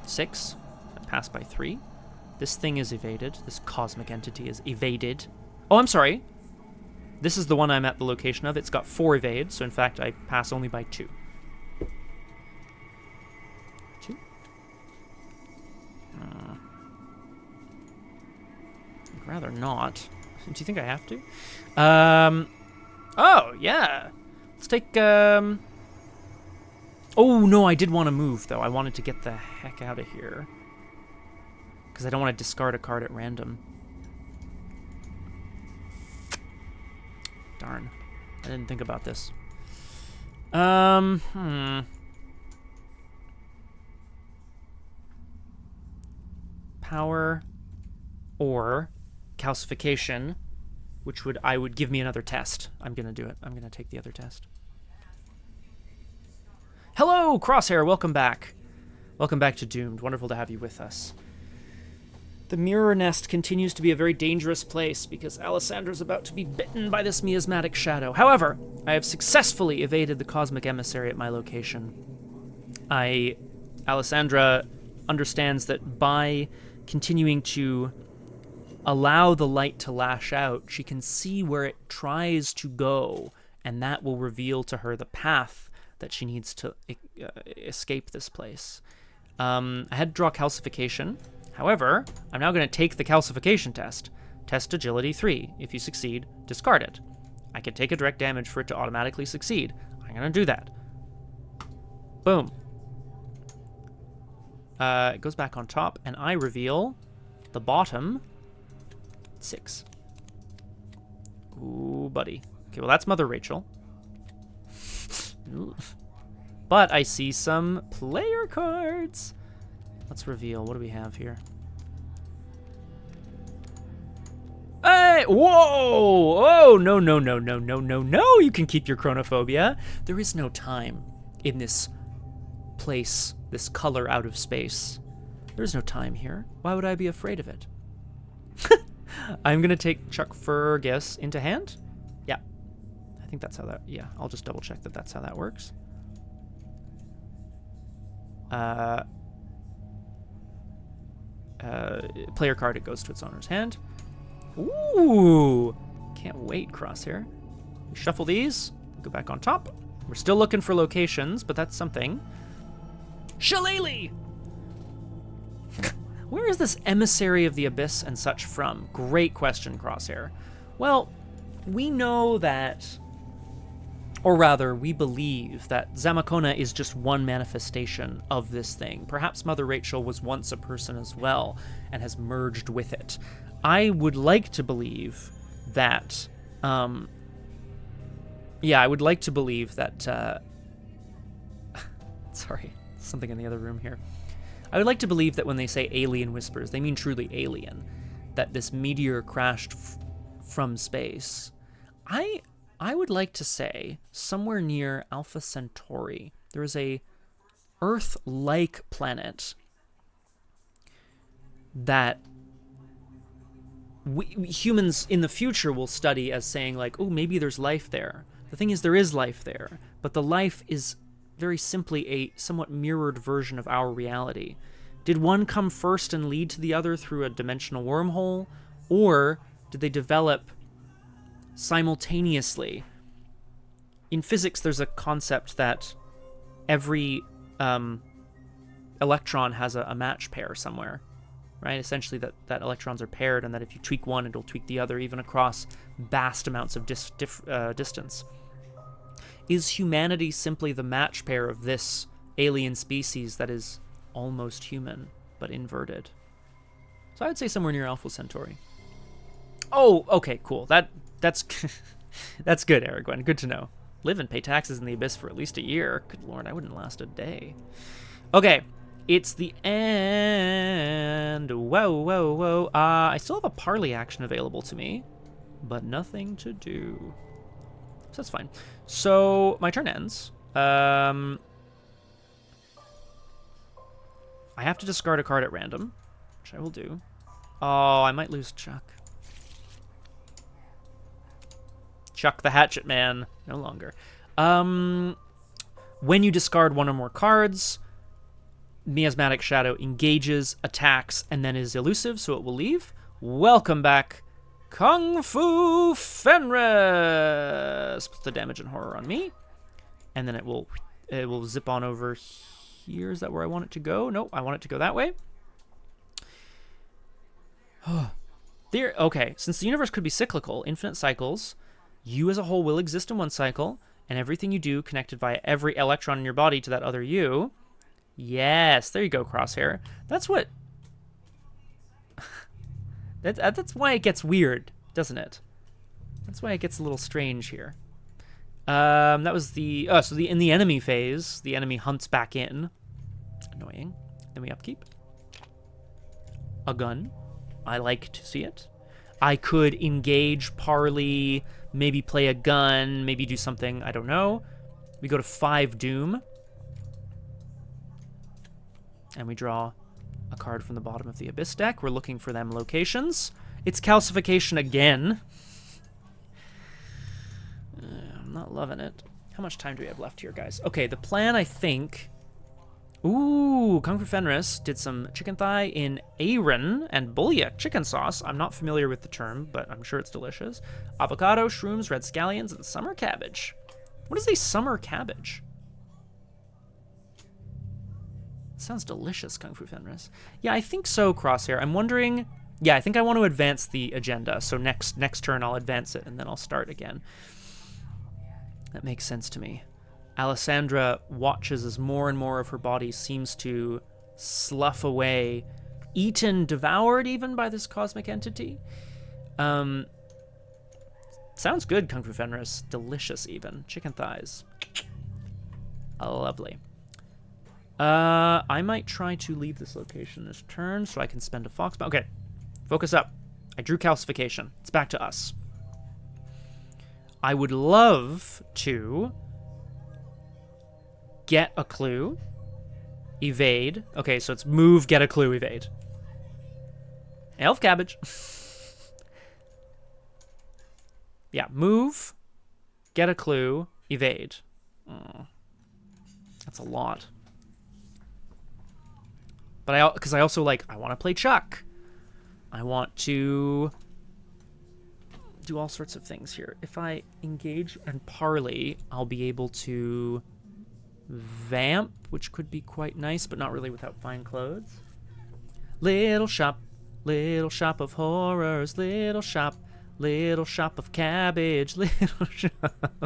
6. I passed by 3. This thing is evaded. This cosmic entity is evaded. Oh, I'm sorry. This is the one I'm at the location of. It's got 4 evades, so in fact I pass only by 2. 2. I'd rather not. Do you think I have to? Oh, yeah. Let's take, Oh, no, I did want to move, though. I wanted to get the heck out of here. Because I don't want to discard a card at random. Darn. I didn't think about this. Power or calcification, which would give me another test. I'm going to do it. I'm going to take the other test. Hello, Crosshair. Welcome back. Welcome back to Doomed. Wonderful to have you with us. The Mirror Nest continues to be a very dangerous place because Alessandra's about to be bitten by this miasmatic shadow. However, I have successfully evaded the Cosmic Emissary at my location. Alessandra understands that by continuing to allow the light to lash out, she can see where it tries to go, and that will reveal to her the path that she needs to escape this place. I had to draw calcification. However, I'm now going to take the calcification test. Test agility 3. If you succeed, discard it. I can take a direct damage for it to automatically succeed. I'm going to do that. Boom. It goes back on top, and I reveal the bottom 6. Ooh, buddy. Okay, well, that's Mother Rachel. But I see some player cards. Let's reveal. What do we have here? Hey! Whoa! Oh, no, no, no, no, no, no, no! You can keep your chronophobia. There is no time in this place, this color out of space. There's no time here. Why would I be afraid of it? I'm gonna take Chuck Fergus into hand. Yeah. I think that's how that... Yeah, I'll just double check that that's how that works. Player card, it goes to its owner's hand. Ooh! Can't wait, Crosshair. We shuffle these, go back on top. We're still looking for locations, but that's something. Shillelagh! Where is this emissary of the abyss and such from? Great question, Crosshair. Well, we know that, or rather, we believe that Zamacona is just one manifestation of this thing. Perhaps Mother Rachel was once a person as well and has merged with it. I would like to believe that, yeah, I would like to believe that, sorry, something in the other room here. I would like to believe that when they say alien whispers, they mean truly alien, that this meteor crashed from space. I would like to say somewhere near Alpha Centauri, there is a Earth-like planet that we humans in the future will study as saying like, oh, maybe there's life there. The thing is, there is life there, but the life is very simply a somewhat mirrored version of our reality. Did one come first and lead to the other through a dimensional wormhole, or did they develop simultaneously? In physics, there's a concept that every electron has a match pair somewhere, right? Essentially that electrons are paired, and that if you tweak one, it'll tweak the other, even across vast amounts of distance. Is humanity simply the match pair of this alien species that is almost human, but inverted? So I would say somewhere near Alpha Centauri. Oh, okay, cool. That's that's good, Aragorn. Good to know. Live and pay taxes in the abyss for at least a year. Good lord, I wouldn't last a day. Okay, it's the end. Whoa, whoa, whoa. I still have a parley action available to me, but nothing to do. So that's fine. So my turn ends. I have to discard a card at random, which I will do. Oh, I might lose Chuck. Chuck the Hatchet Man. No longer. When you discard one or more cards, Miasmatic Shadow engages, attacks, and then is elusive, so it will leave. Welcome back, Kung Fu Fenris. Put the damage and horror on me, and then it will zip on over here. Is that where I want it to go? Nope, I want it to go that way. There. Okay, since the universe could be cyclical, infinite cycles, you as a whole will exist in one cycle, and everything you do connected via every electron in your body to that other you. Yes, there you go, Crosshair. That's what. That's why it gets weird, doesn't it? That's why it gets a little strange here. That was the... Oh, so in the enemy phase, the enemy hunts back in. Annoying. Then we upkeep. A gun. I like to see it. I could engage, parley, maybe play a gun, maybe do something, I don't know. We go to 5 Doom. And we draw a card from the bottom of the Abyss deck. We're looking for them locations. It's calcification again. I'm not loving it. How much time do we have left here, guys? Okay, the plan, I think... Ooh, Kung Fu Fenris did some chicken thigh in Aaron and Bulyak chicken sauce. I'm not familiar with the term, but I'm sure it's delicious. Avocado, shrooms, red scallions, and summer cabbage. What is a summer cabbage? Sounds delicious, Kung Fu Fenris. Yeah, I think so, Crosshair. I'm wondering... Yeah, I think I want to advance the agenda. So next turn I'll advance it, and then I'll start again. That makes sense to me. Alessandra watches as more and more of her body seems to slough away, eaten, devoured even by this cosmic entity. Sounds good, Kung Fu Fenris. Delicious even. Chicken thighs. Lovely. I might try to leave this location this turn so I can spend a fox. Okay, focus up. I drew calcification. It's back to us. I would love to get a clue, evade. Okay, so it's move, get a clue, evade. Elf cabbage. Yeah, move, get a clue, evade. That's a lot. But because I also I want to play Chuck. I want to do all sorts of things here. If I engage and parley, I'll be able to vamp, which could be quite nice, but not really without fine clothes. Little shop of horrors, little shop of cabbage, little shop.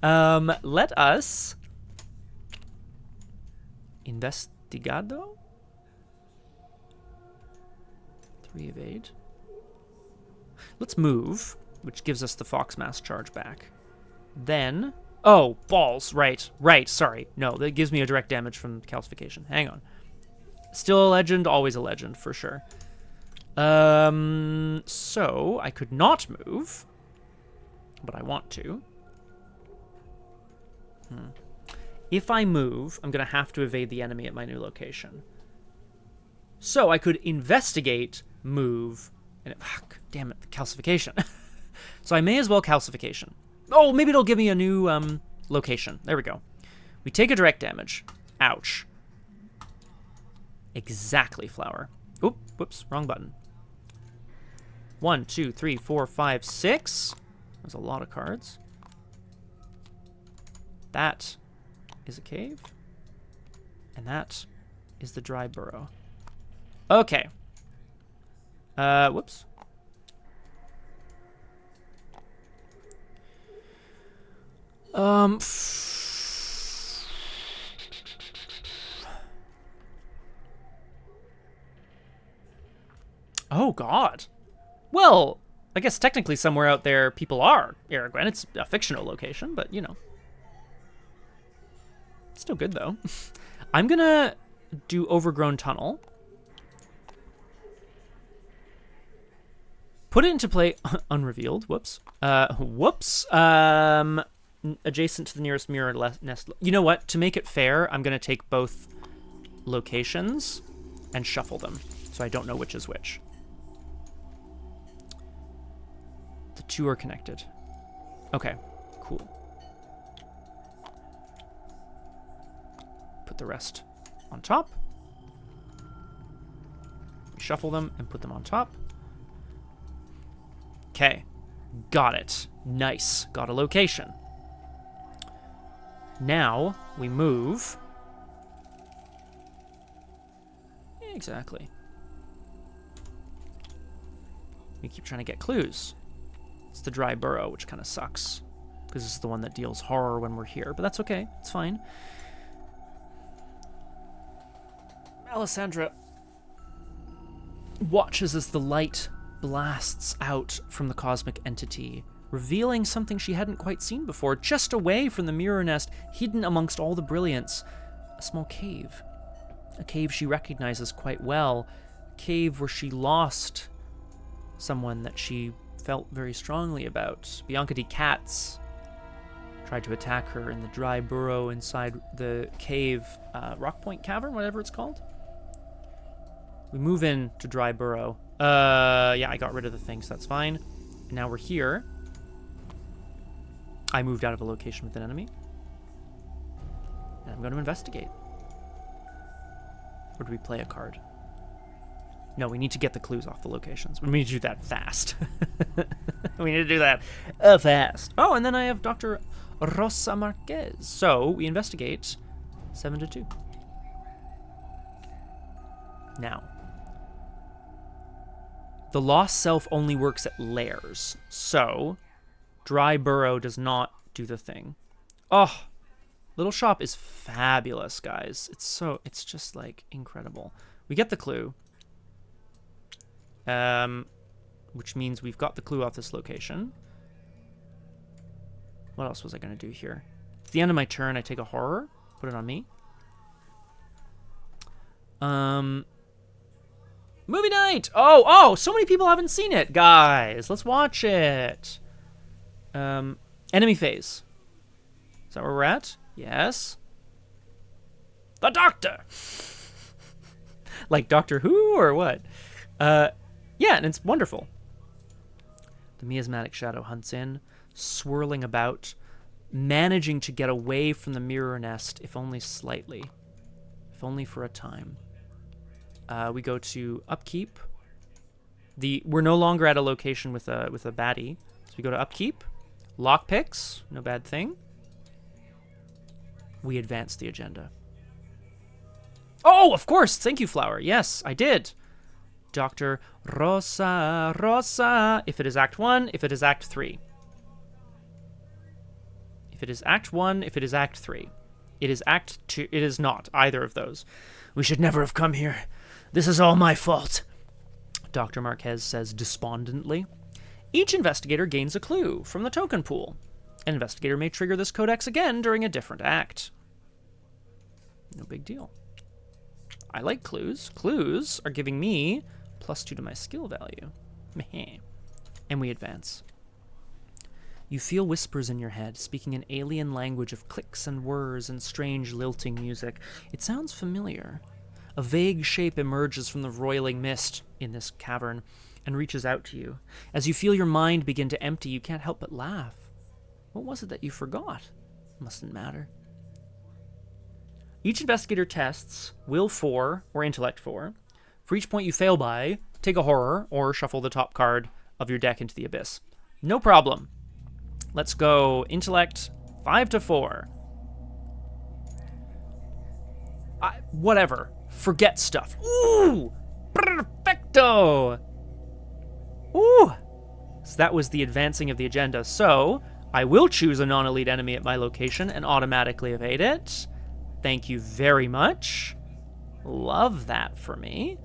Let us investigado. 3 evade. Let's move, which gives us the Fox Mask charge back. Then, oh, balls, right, sorry. No, that gives me a direct damage from calcification. Hang on. Still a legend, always a legend, for sure. So, I could not move, but I want to. If I move, I'm going to have to evade the enemy at my new location. So, I could investigate, move, and damn it, calcification. So I may as well calcification. Oh, maybe it'll give me a new location. There we go. We take a direct damage. Ouch. Exactly, flower. Oop, whoops, wrong button. 1, 2, 3, 4, 5, 6. There's a lot of cards. That is a cave. And that is the dry burrow. Okay. Whoops. Oh, God. Well, I guess technically somewhere out there people are Aragorn. It's a fictional location, but, you know. Still good, though. I'm gonna do Overgrown Tunnel. Put it into play, unrevealed, whoops. Adjacent to the nearest mirror nest. You know what? To make it fair, I'm going to take both locations and shuffle them, so I don't know which is which. The 2 are connected. Okay, cool. Put the rest on top. Shuffle them and put them on top. Okay, got it. Nice, got a location. Now, we move. Exactly. We keep trying to get clues. It's the dry burrow, which kind of sucks, because this is the one that deals horror when we're here, but that's okay, it's fine. Alessandra watches as the light blasts out from the cosmic entity, revealing something she hadn't quite seen before, just away from the mirror nest, hidden amongst all the brilliance. A small cave. A cave she recognizes quite well. A cave where she lost someone that she felt very strongly about. Bianca D. Katz tried to attack her in the dry burrow inside the cave, Rock Point Cavern, whatever it's called. We move in to dry burrow. Yeah, I got rid of the thing, so that's fine. And now we're here. I moved out of a location with an enemy. And I'm going to investigate. Or do we play a card? No, we need to get the clues off the locations. We need to do that fast. We need to do that fast. Oh, and then I have Dr. Rosa Marquez. So we investigate. 7-2. Now, the lost self only works at lairs, so dry burrow does not do the thing. Oh, Little Shop is fabulous, guys. It's just like incredible. We get the clue, which means we've got the clue off this location. What else was I going to do here? At the end of my turn, I take a horror, put it on me. Movie night! Oh, so many people haven't seen it. Guys, let's watch it. Enemy phase. Is that where we're at? Yes. The Doctor! Like Doctor Who or what? Yeah, and it's wonderful. The miasmatic shadow hunts in, swirling about, managing to get away from the mirror nest, if only slightly. If only for a time. We go to upkeep. We're no longer at a location with a baddie. So we go to upkeep. Lockpicks, no bad thing. We advance the agenda. Oh, of course! Thank you, Flower. Yes, I did. Dr. Rosa. If it is Act 1, if it is Act 3. If it is Act 1, if it is Act 3. It is Act 2. It is not either of those. We should never have come here. This is all my fault, Dr. Marquez says despondently. Each investigator gains a clue from the token pool. An investigator may trigger this codex again during a different act. No big deal. I like clues. Clues are giving me +2 to my skill value. Meh. And we advance. You feel whispers in your head, speaking an alien language of clicks and whirs and strange lilting music. It sounds familiar. A vague shape emerges from the roiling mist in this cavern and reaches out to you. As you feel your mind begin to empty, you can't help but laugh. What was it that you forgot? Mustn't matter. Each investigator tests Will 4 or Intellect 4. For each point you fail by, take a horror or shuffle the top card of your deck into the abyss. No problem. Let's go Intellect 5 to 4. Whatever. Forget stuff. Ooh! Perfecto! Ooh! So that was the advancing of the agenda. So, I will choose a non-elite enemy at my location and automatically evade it. Thank you very much. Love that for me.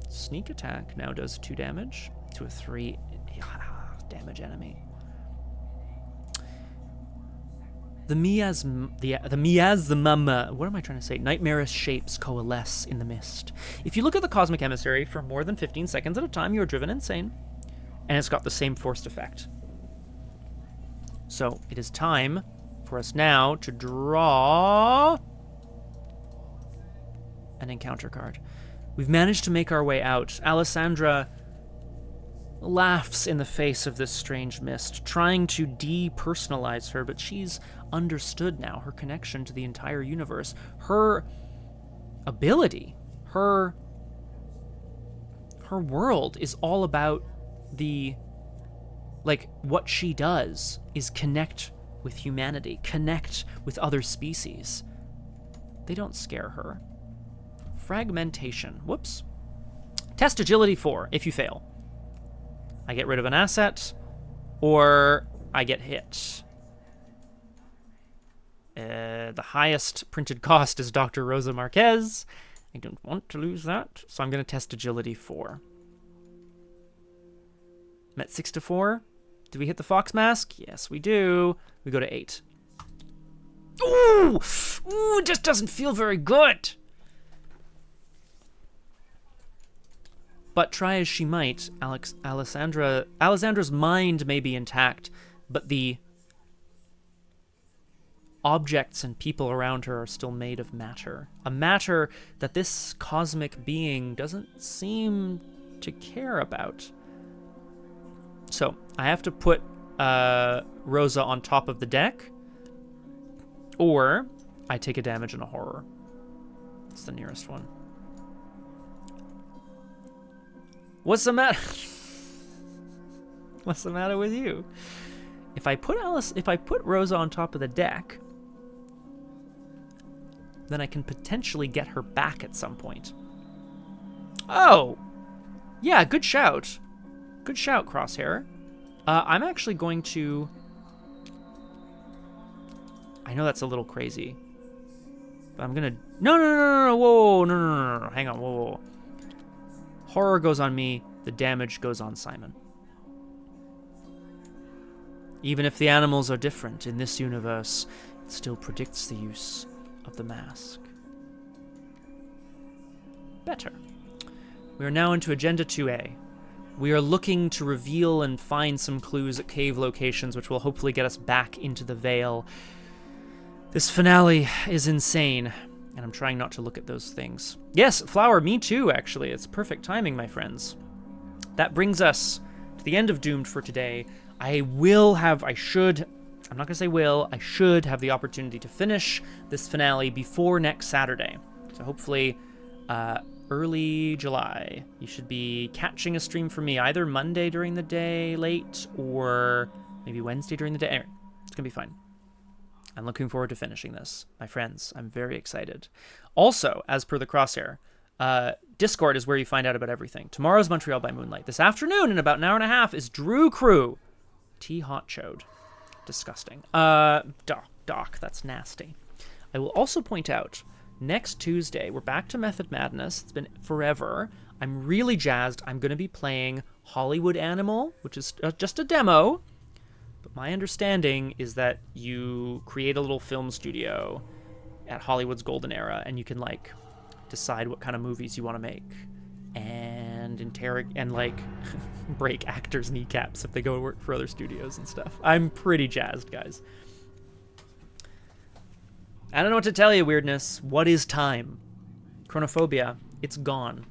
Sneak attack now does 2 damage to a 3 damage enemy. The miasma, what am I trying to say? Nightmarish shapes coalesce in the mist. If you look at the Cosmic Emissary for more than 15 seconds at a time, you are driven insane. And it's got the same forced effect. So, it is time for us now to draw an encounter card. We've managed to make our way out. Alessandra laughs in the face of this strange mist, trying to depersonalize her, but she's understood now her connection to the entire universe. Her ability, her world is all about what she does is connect with humanity, connect with other species. They don't scare her. Fragmentation. Whoops. Test agility 4 if you fail. I get rid of an asset, or I get hit. The highest printed cost is Dr. Rosa Marquez. I don't want to lose that, so I'm going to test agility 4. I'm at 6 to 4. Do we hit the fox mask? Yes, we do. We go to 8. Ooh! Ooh, it just doesn't feel very good. But try as she might, Alessandra's mind may be intact, but the objects and people around her are still made of matter. A matter that this cosmic being doesn't seem to care about. So, I have to put Rosa on top of the deck, or I take a damage and a horror. It's the nearest one. What's the matter? What's the matter with you? If I put Rosa on top of the deck, then I can potentially get her back at some point. Oh! Yeah, good shout. Good shout, Crosshair. I'm actually going to... I know that's a little crazy. But I'm gonna... No, whoa, no, hang on, whoa. Horror goes on me, the damage goes on Simon. Even if the animals are different in this universe, it still predicts the use of the mask. Better. We are now into Agenda 2A. We are looking to reveal and find some clues at cave locations, which will hopefully get us back into the Vale. This finale is insane, and I'm trying not to look at those things. Yes, Flower, me too, actually. It's perfect timing, my friends. That brings us to the end of Doomed for today. I should have the opportunity to finish this finale before next Saturday. So hopefully, early July, you should be catching a stream from me either Monday during the day late or maybe Wednesday during the day. Anyway, it's gonna be fun. I'm looking forward to finishing this. My friends, I'm very excited. Also, as per the Crosshair, Discord is where you find out about everything. Tomorrow's Montreal by Moonlight. This afternoon, in about an hour and a half, is Drew Crew. Tea hot chode. Disgusting. Doc, that's nasty. I will also point out, next Tuesday, we're back to Method Madness. It's been forever. I'm really jazzed. I'm going to be playing Hollywood Animal, which is just a demo. But my understanding is that you create a little film studio at Hollywood's golden era, and you can, like, decide what kind of movies you want to make. And break actors' kneecaps if they go work for other studios and stuff. I'm pretty jazzed, guys. I don't know what to tell you, weirdness. What is time? Chronophobia. It's gone.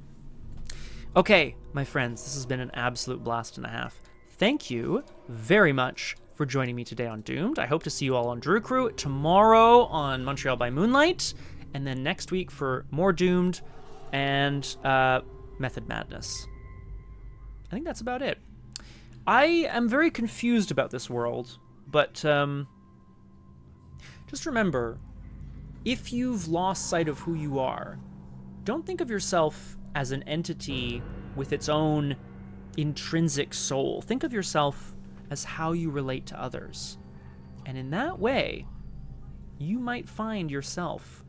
Okay, my friends, this has been an absolute blast and a half. Thank you very much for joining me today on Doomed. I hope to see you all on Drew Crew, tomorrow on Montreal by Moonlight, and then next week for more Doomed and Method Madness. I think that's about it. I am very confused about this world, but just remember, if you've lost sight of who you are, don't think of yourself as an entity with its own intrinsic soul. Think of yourself as how you relate to others. And in that way, you might find yourself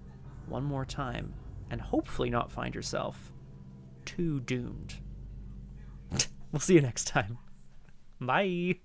one more time, and hopefully not find yourself too doomed. We'll see you next time. Bye.